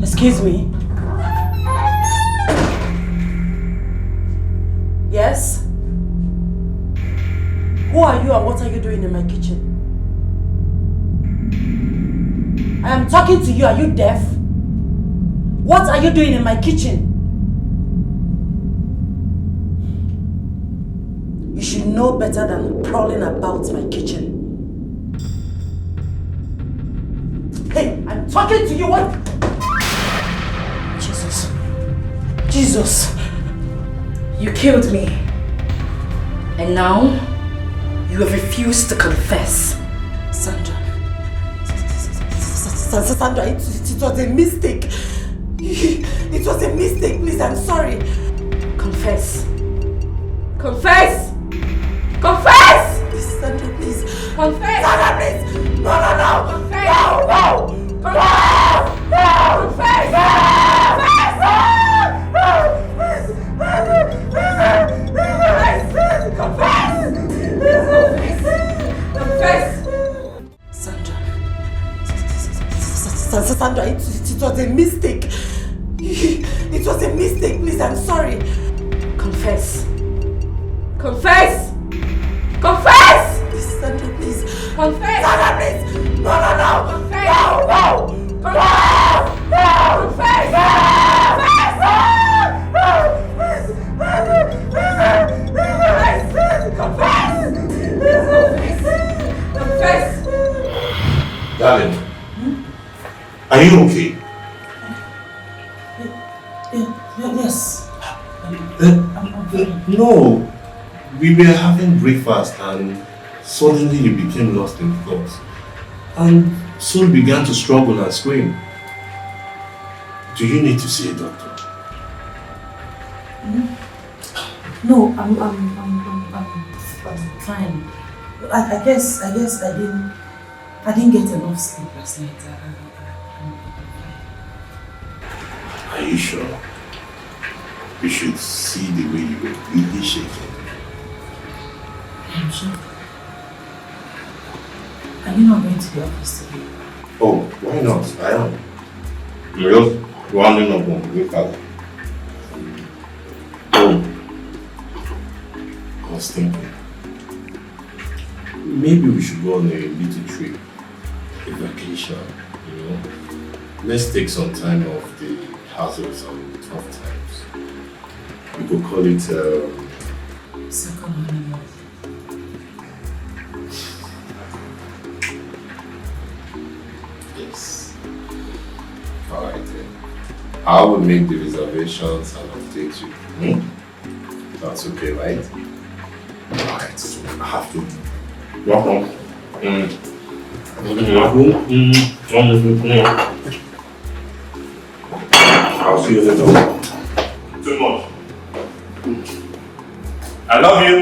Excuse me. Yes? Who are you and what are you doing in my kitchen? I am talking to you. Are you deaf? What are you doing in my kitchen? You should know better than prowling about my kitchen. Hey, I'm talking to you. What? Jesus. Jesus. You killed me. And now, you have refused to confess. Sandra. Sandra, it was a mistake. It was a mistake. Please, I'm sorry. Confess. Confess! Confess! Sandra, please. Confess! Sandra, please! No! Confess! No! Confess! No! Confess! Confess! Confess! Sandra, it was a mistake. It was a mistake, please, I'm sorry. Confess. Confess! Confess! Sandra, please. Confess! Sandra, please! No! Confess! No! Confess! Confess! Confess! Darling, are you okay? Yes. No, we were having breakfast and suddenly you became lost in thoughts and soon began to struggle and scream. Do you need to see a doctor? No, I'm fine. I guess I didn't get enough sleep last night. Are you sure? You should see the way you were really shaking. I'm sure. Are you not going to the office today? Oh, why not? I am. You're just rounding up on the father. Oh, I was thinking, maybe we should go on a little trip, a vacation, you know? Let's take some time off the hassles and tough times. We could call it second honeymoon. Yes. Alright then. I will make the reservations and update you. That's okay, right? Alright, so I have to walk on. I'll see you later. Too much. I love you.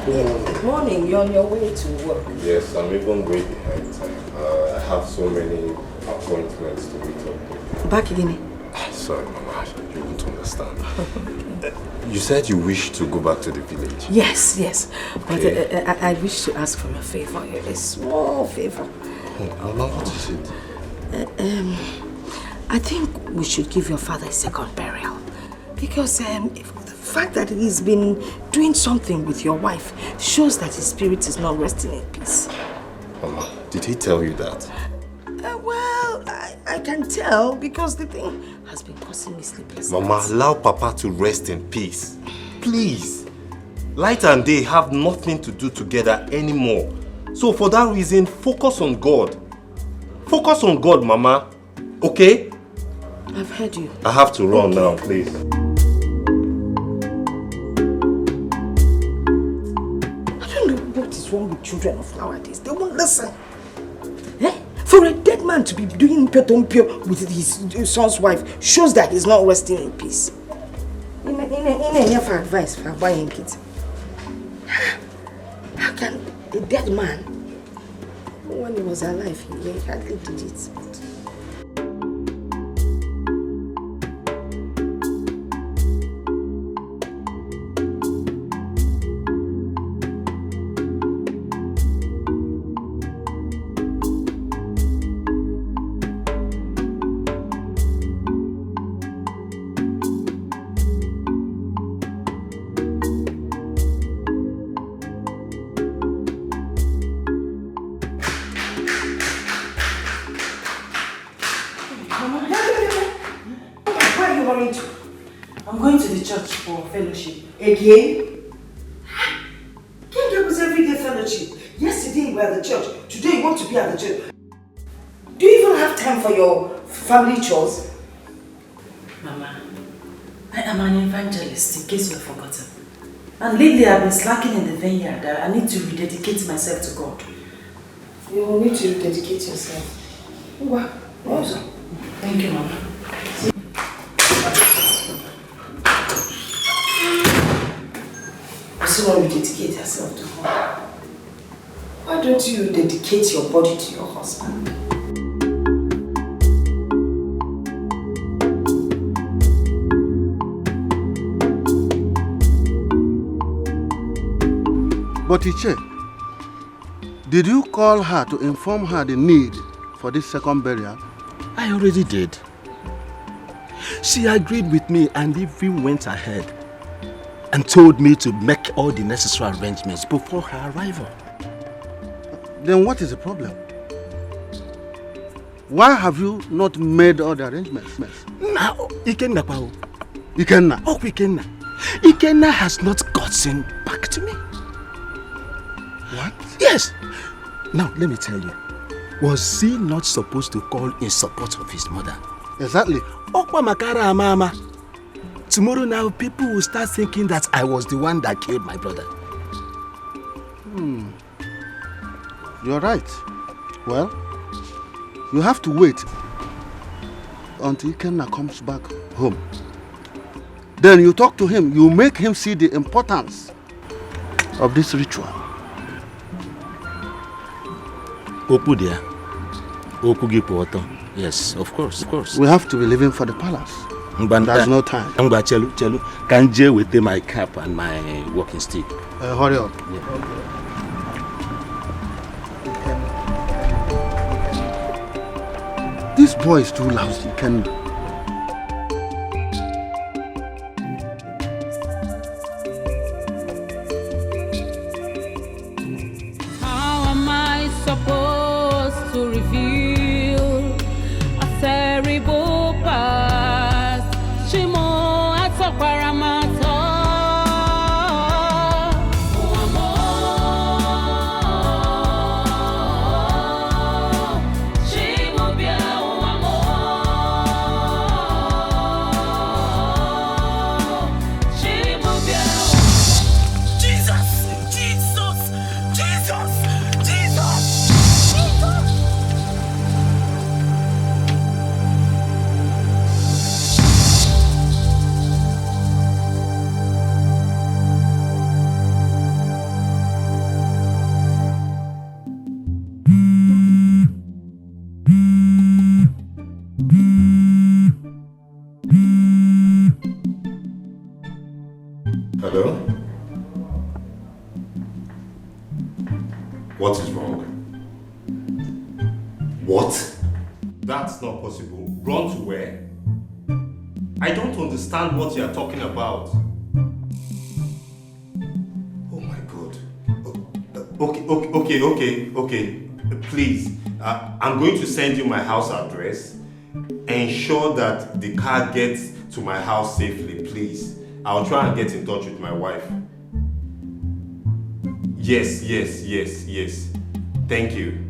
Good morning, you're on your way to work. Yes, I'm even way behind time. I have so many appointments to meet up. Back again? Sorry, Mama, you won't understand. You said you wish to go back to the village. Yes. But Okay. I wish to ask for a favor, a small favor. Oh, Mama, what is it? I think we should give your father a second burial. Because the fact that he's been doing something with your wife shows that his spirit is not resting in peace. Mama, did he tell you that? Well, I can tell because the thing has been causing me sleepless Mama, nights. allow Papa to rest in peace. Please. Light and day have nothing to do together anymore. So for that reason, focus on God. Focus on God, Mama. Okay? I've heard you. I have to run now, please. I don't know what is wrong with children of nowadays. They won't listen. For a dead man to be doing pio with his son's wife shows that he's not resting in peace. In for advice for buying kids. How can a dead man, when he was alive, he hardly did it. Fellowship. Again? Can't was everyday fellowship. Yesterday you were at the church. Today you want to be at the church. Do you even have time for your family chores? Mama, I am an evangelist, in case you have forgotten. And lately I've been slacking in the vineyard. I need to rededicate myself to God. You will need to dedicate yourself. Wow. Also. Thank you, Mama. so when you dedicate yourself to her, why don't you dedicate your body to your husband? But Iche, did you call her to inform her the need for this second burial? I already did. She agreed with me and even went ahead and told me to make all the necessary arrangements before her arrival. Then what is the problem? Why have you not made all the arrangements? Now, Ikenna Pao. Ikenna? Oh, Ikenna. Ikenna has not gotten back to me. What? Yes. Now, let me tell you. Was he not supposed to call in support of his mother? Exactly. Okwa Makara Mama. Tomorrow now, people will start thinking that I was the one that killed my brother. You're right. Well, you have to wait until Ikenna comes back home. Then you talk to him, you make him see the importance of this ritual. Oku there. Oku Gipoto. Yes, of course. We have to be leaving for the palace. There's no time. Chelu, can Jay with my cap and my walking stick? Hurry up. Yeah. This boy is too lousy. How am I supposed to reveal a terrible past? Shimo atokwaramata. Hello? What is wrong? What? That's not possible. Run to where? I don't understand what you are talking about. Oh my God. Okay. Please, I'm going to send you my house address. Ensure that the car gets to my house safely, please. I'll try and get in touch with my wife. Yes. Thank you.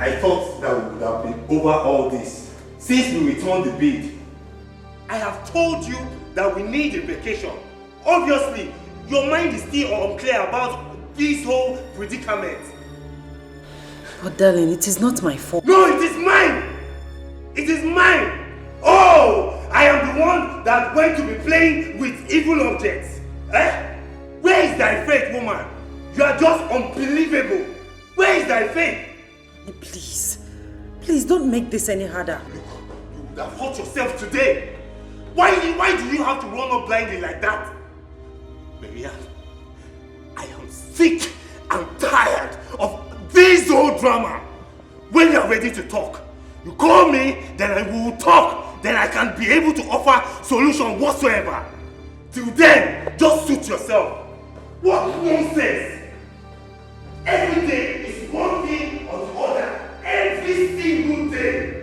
I thought that we would have been over all this since we returned the bid. I have told you that we need a vacation. Obviously, your mind is still unclear about this whole predicament. But darling, it is not my fault. No, it is mine! It is mine! Oh! I am the one that went to be playing with evil objects. Eh? Where is thy faith, woman? You are just unbelievable. Where is thy faith? Please don't make this any harder. Look, you would have hurt yourself today. Why do you have to run up blindly like that? Marian, I am sick and tired of this old drama. When you are ready to talk, you call me, then I will talk. Then I can be able to offer solution whatsoever. Till then, just suit yourself. What nonsense! Every day is one thing or the other. Every single day.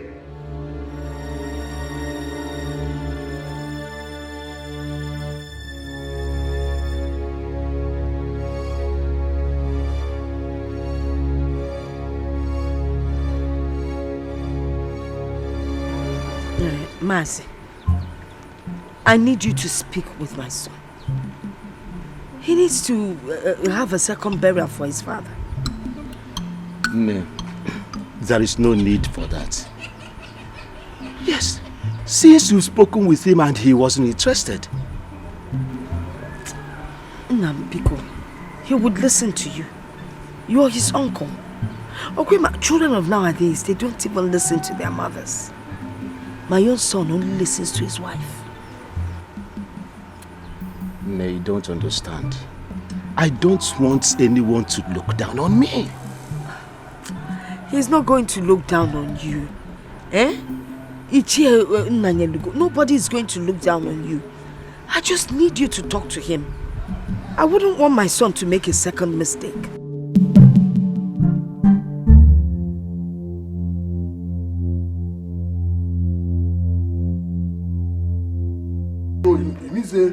Mercy, I need you to speak with my son. He needs to have a second burial for his father. No, there is no need for that. Yes, since you've spoken with him and he wasn't interested. Nambiko, he would listen to you. You are his uncle. Okay, my children of nowadays, they don't even listen to their mothers. My own son only listens to his wife. No, you don't understand. I don't want anyone to look down on me. He's not going to look down on you. Eh? Nobody is going to look down on you. I just need you to talk to him. I wouldn't want my son to make a second mistake. So you mean say you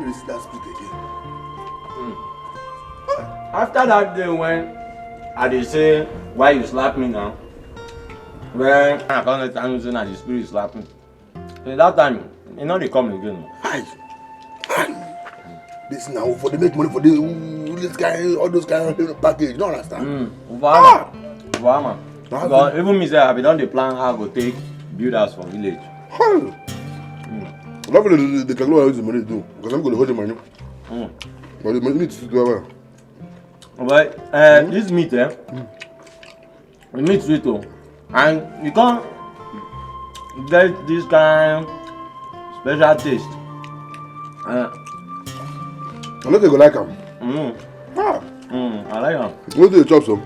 need to that split again? After that day when I say why you slap me now? When I can't understand you that the spirit slap me. So that time, you know they come again. Hi. This now for they make money for this guy, all those kind of package. You don't understand? Because even me say I be done the plan how I go take build house for village. Lovely the calculate how use the money to do because I'm going to hold the money. But the money needs to do well. But this meat, the meat sweet too, and you can't get this kind special taste. I know they go like them. I like them. What do they chop some?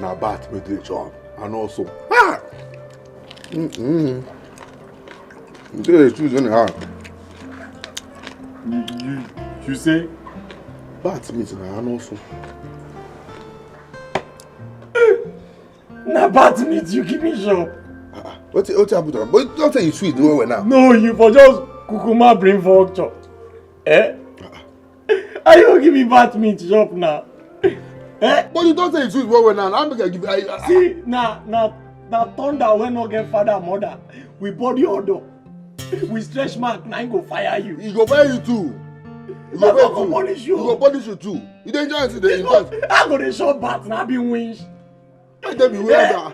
Na bat with the chop and also. They choose any hard. You say? Bat meat and also. Na bat meat you give me shop. What happened to them? But don't say you sweet the way now. No, you for just kukuma bring vulture. Eh? Are you gonna give me bat meat shop now? Eh? But you don't say you sweet the way now. I'm gonna give you. See, na thunder when no get father and mother. We body order. We stretch mark, now he go fire you. He go fire you too. He go punish you. He go punish you too. You don't enjoy it. I go to show bat now be winch. I tell you where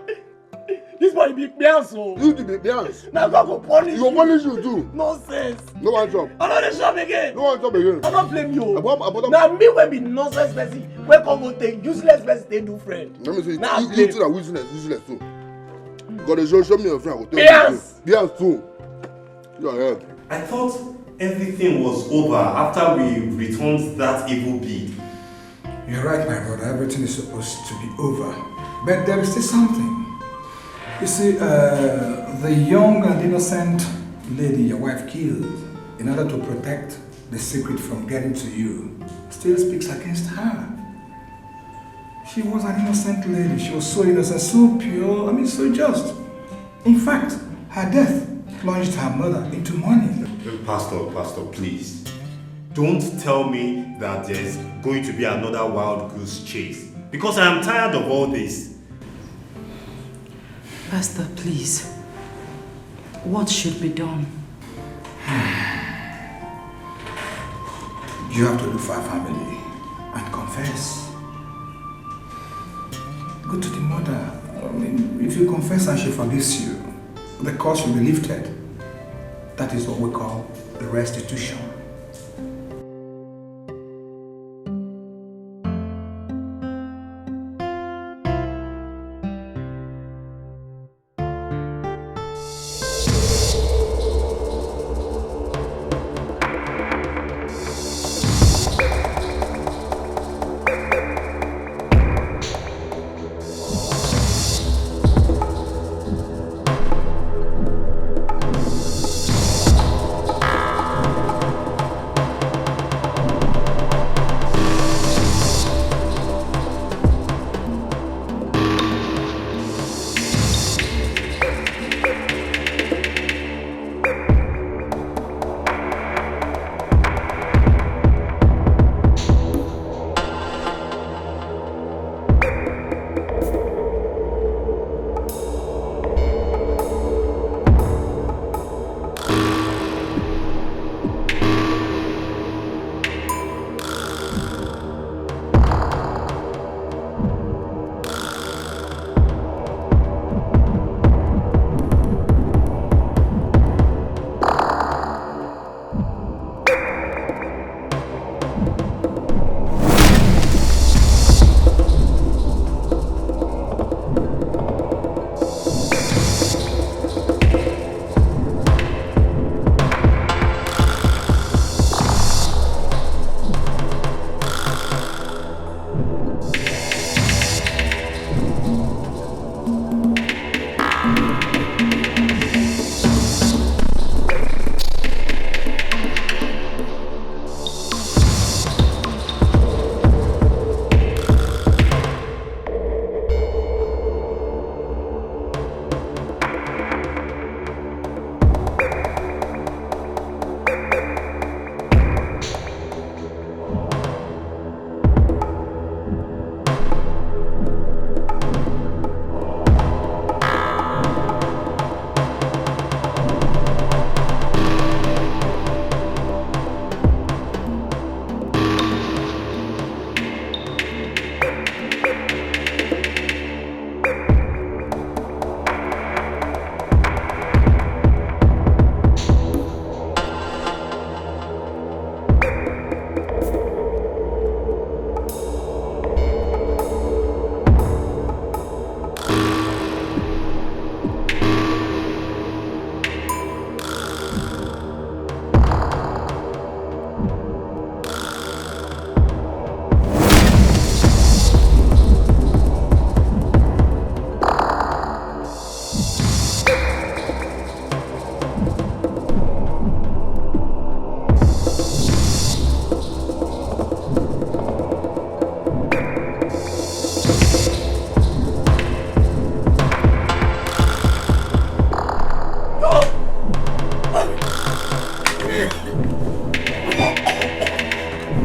this boy be Beyonce. So. You to be Beyonce. Now God go punish you. He go punish you too. Nonsense. No one chop. I'm not the shop again. No one chop again. I'm not blame you. Now me when be nonsense person, when come go take useless person they do friend. Let me see. Now you too are useless too. God show me your friend. Beyonce too. You are here. I thought everything was over after we returned that evil bid. You're right, my brother. Everything is supposed to be over. But there is still something. You see, the young and innocent lady your wife killed, in order to protect the secret from getting to you, still speaks against her. She was an innocent lady. She was so innocent, so pure, so just. In fact, her death plunged her mother into mourning. Pastor, please. Don't tell me that there's going to be another wild goose chase. Because I am tired of all this. Pastor, please. What should be done? You have to look for her family and confess. Go to the mother. If you confess and she forgives you, the curse will be lifted. That is what we call the restitution.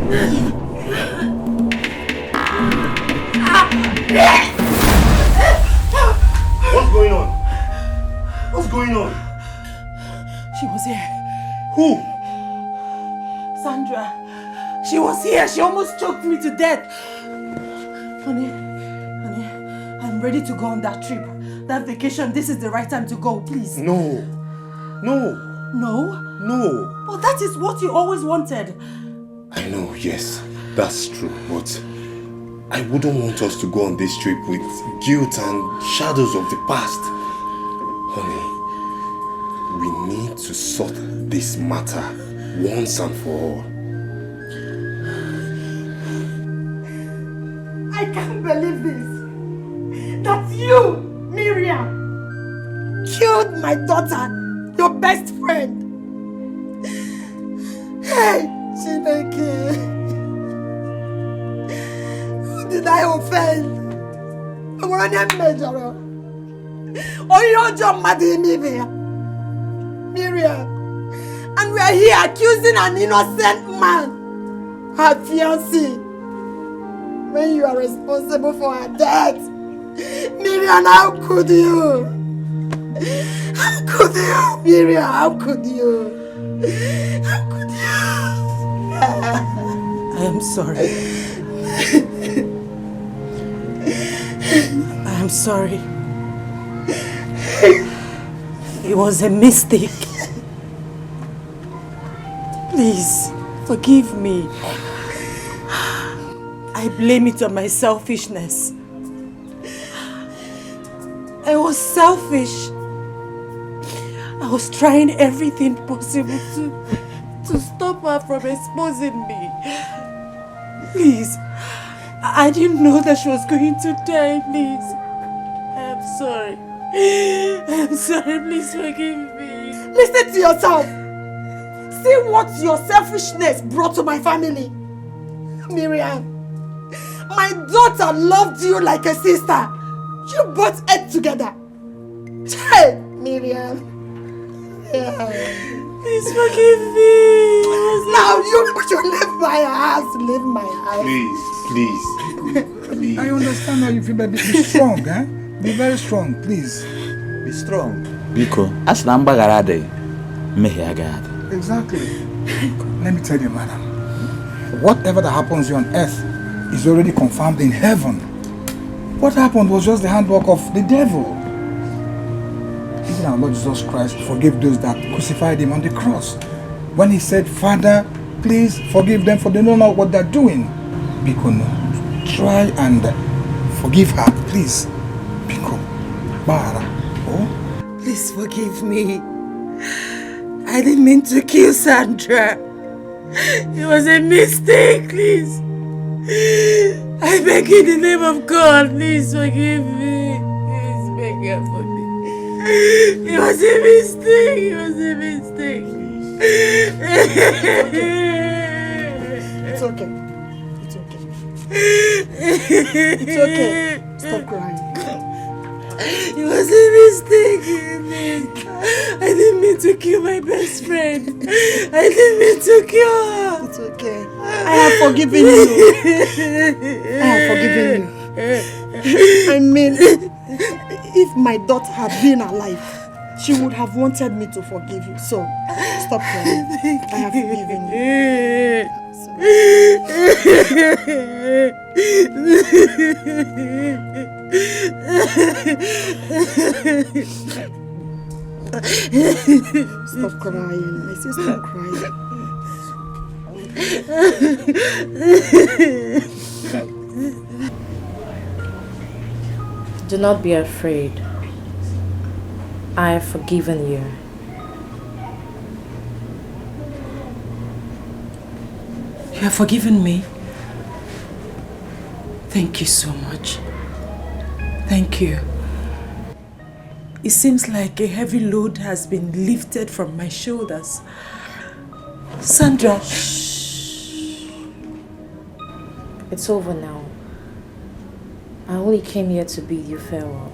What's going on? What's going on? She was here. Who? Sandra. She was here. She almost choked me to death. Honey, I'm ready to go on that trip. That vacation, this is the right time to go, please. No. No. No? No. But that is what you always wanted. I know, yes, that's true, but I wouldn't want us to go on this trip with guilt and shadows of the past. Honey, we need to sort this matter once and for all. I can't believe this. That you, Miriam, killed my daughter, your best friend. Hey, Chineke. Who did I offend? I'm running major. Oh, you're John Miriam. And we are here accusing an innocent man, her fiancé, when you are responsible for her death. Miriam, how could you? How could you? Miriam, how could you? How could you? I am sorry. I am sorry. It was a mistake. Please, forgive me. I blame it on my selfishness. I was selfish. I was trying everything possible to stop her from exposing me. Please, I didn't know that she was going to die, please. I am sorry. I am sorry, please forgive me. Listen to yourself. See what your selfishness brought to my family. Miriam, my daughter loved you like a sister. You both ate together. Hey, Miriam. Yeah. Please forgive me. Now you should leave my house. Leave my house. Please. I understand how you feel, but be strong, eh? Be very strong, please. Be strong. Biko, as namba garade, mehe agad. Exactly. Let me tell you, madam. Whatever that happens here on earth is already confirmed in heaven. What happened was just the handwork of the devil. Even our Lord Jesus Christ forgave those that crucified him on the cross. When he said, Father, please forgive them for they don't know what they're doing. Biko, no. Try and forgive her, please. Biko. Bara. Oh? Please forgive me. I didn't mean to kill Sandra. It was a mistake, please. I beg in the name of God, please forgive me. Please beg her for me. It was a mistake. It was a mistake. It's okay. It's okay. It's okay. Stop crying. It was a mistake. I didn't mean to kill my best friend. I didn't mean to kill her. It's okay. I have forgiven you. I have forgiven you. I mean, if my daughter had been alive, she would have wanted me to forgive you. So, stop crying. I have forgiven you. Stop crying. I say stop crying. Do not be afraid. I have forgiven you. You have forgiven me? Thank you so much. Thank you. It seems like a heavy load has been lifted from my shoulders. Sandra. Shh. It's over now. I only came here to bid you farewell.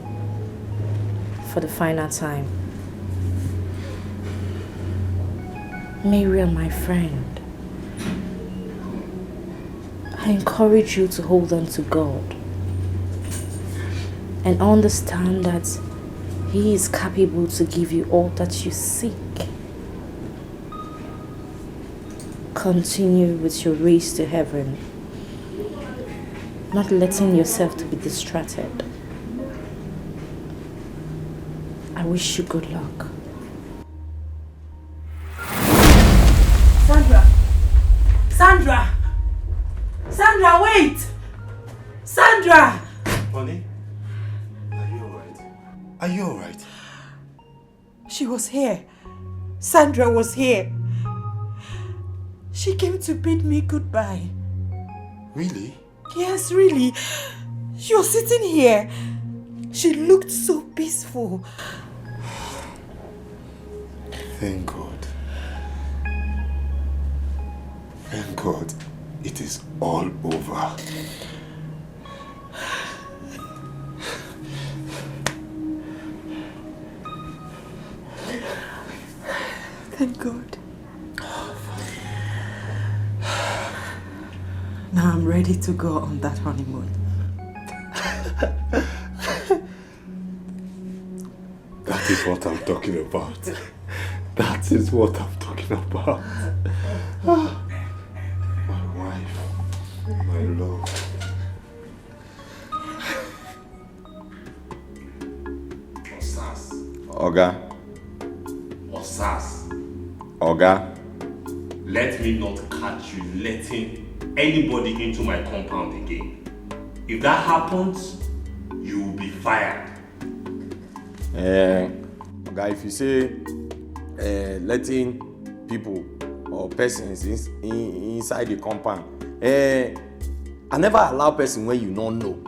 For the final time. Miriam, my friend. I encourage you to hold on to God and understand that He is capable to give you all that you seek. Continue with your race to heaven, not letting yourself to be distracted. I wish you good luck. Sandra! Sandra! Sandra, wait! Sandra! Honey, are you alright? Are you alright? She was here. Sandra was here. She came to bid me goodbye. Really? Yes, really. She was sitting here. She looked so peaceful. Thank God. Thank God. It is all over. Thank God. Now I'm ready to go on that honeymoon. That is what I'm talking about. That is what I'm talking about. My wife, my love. Osas. Oga. Osas. Oga. Let me not catch you letting anybody into my compound again. If that happens, you will be fired. Oga, if you say letting people or persons inside the compound, I never allow person when you don't know,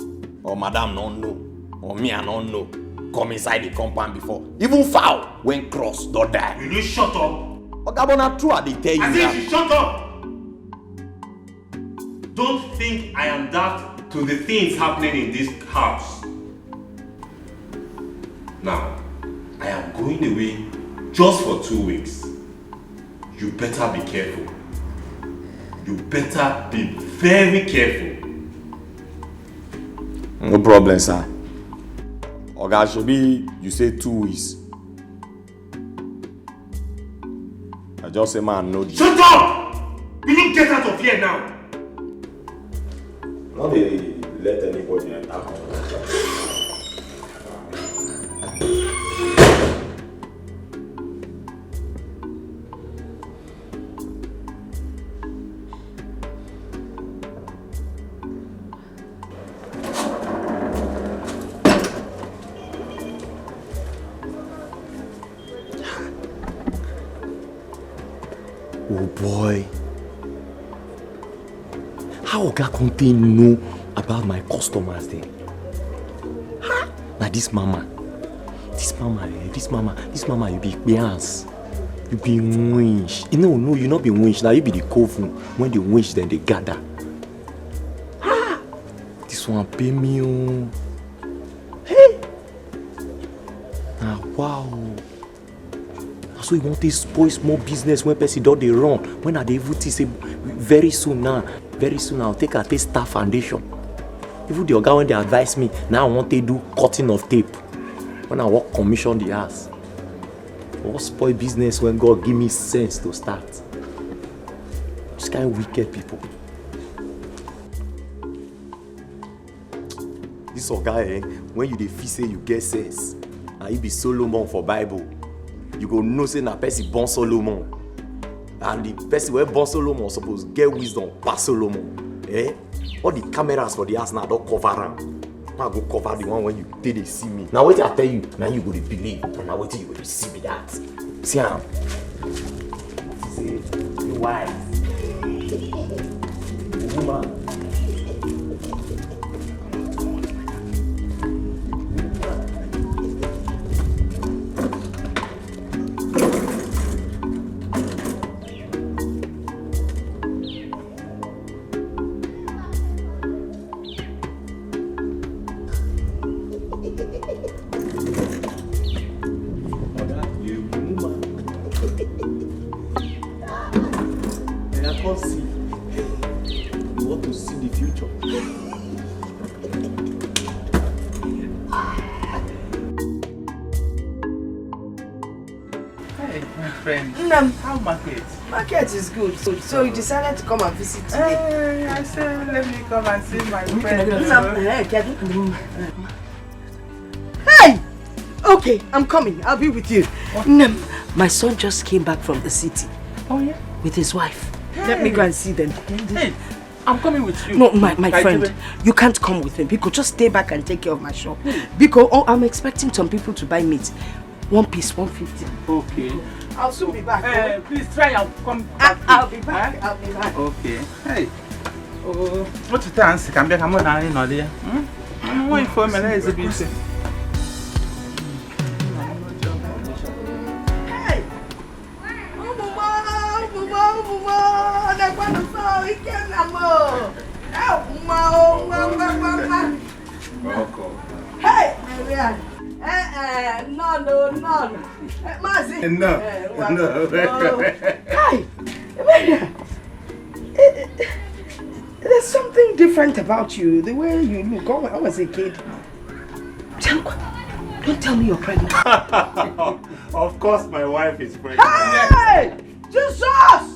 or madam don't know, or me I don't know, come inside the compound before. Even foul when cross don't die. Will you shut up? Oga, but not true, I tell you. I said you shut up! Don't think I am deaf to the things happening in this house. Now, I am going away just for 2 weeks. You better be careful. You better be very careful. No problem, sir. Oga, Shebi, you say 2 weeks. I just say, man, no. Shut up! Will you get out of here now? Not they let anybody enter. Oh boy. How Oga Conte know about my customers then? Huh? Now this mama, you be bias. You be winch. No, you not be winch. Now you be the coven. When they winch, then they gather. Ah, this one pay me. Oh. Hey. Ah, wow. So you want to spoil small business when person don't they run. When are they able to say very soon I'll take a taste staff foundation. Even the Oga when they advise me, now I want to do cutting of tape. When I work commission the ass. What spoil business when God give me sense to start? This kind of wicked people. This Oga, when you dey feel say you get sense, and you be Solomon for Bible, you go know say na person born Solomon. And the person where born Solomon suppose get wisdom pass Solomon. All the cameras for the house now don't cover am. Now go cover the one when you did they see me. Now wait till I tell you, now you go to believe. And now wait till you go to see me that. See am. See, you wise. Woman. want to see the future. Hey, my friend. How market? Market is good. So you decided to come and visit today? I said, let me come and see my friend. Hey! Okay, I'm coming. I'll be with you. My son just came back from the city. Oh, yeah? With his wife. Let me go and see them. Hey, I'm coming with you. No, my friend, you can't come with me. Because just stay back and take care of my shop. Because I'm expecting some people to buy meat. One piece, 150. Okay. I'll soon be back. Please try and come back. I'll be back. I'll be back. Okay. Hey. Oh, what you dance? Come back. I'm not in Nollywood. I'm waiting for me. Let's be safe. Hey, Marian. No. Mazi. No. Hi, Marian. There's something different about you. The way you look. I was a kid. Don't tell me you're pregnant. Of course, my wife is pregnant. Hey! Jesus!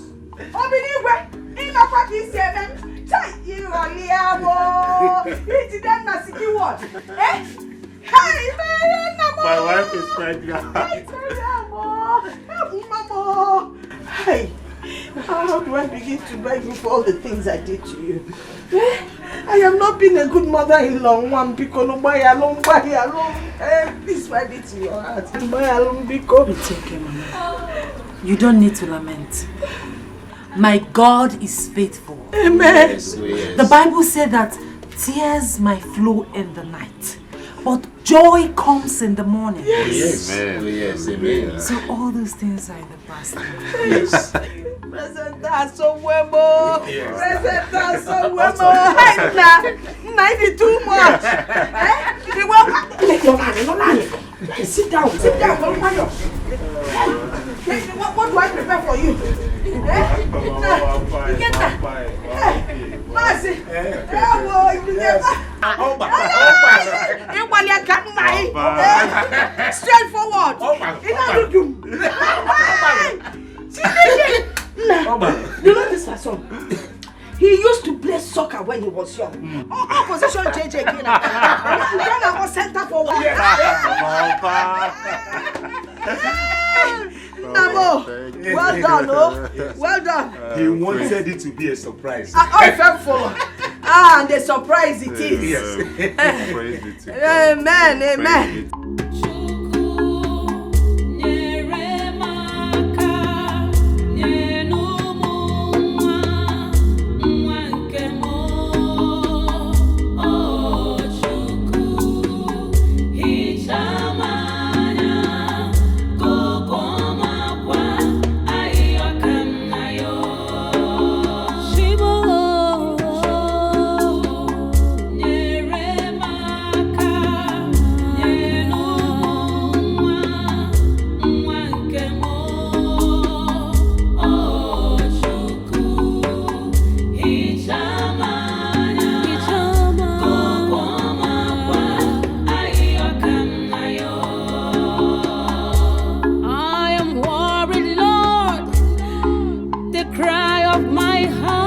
You are what? Eh? Hey, my wife is pregnant. Hey, how do I begin to beg you for all the things I did to you? I have not been a good mother-in-law. One because nobody alone, please write it to your heart. It's okay, Mama. You don't need to lament. My God is faithful. Amen. Yes. The Bible said that tears might flow in the night, but joy comes in the morning. Yes. Amen. Yes. Amen. So all those things are in the past. Yes. Present so well. Present so well. 92 much. Sit down. What do I prepare for you? Get that. Mercy. Straight forward. You know this person? He used to play soccer when he was young. Opposition JJ Then I was center forward. Namo, well done, oh. Well done. He wanted it to be a surprise. And the surprise it is. Yes. Amen, amen. I am worried, Lord, the cry of my heart.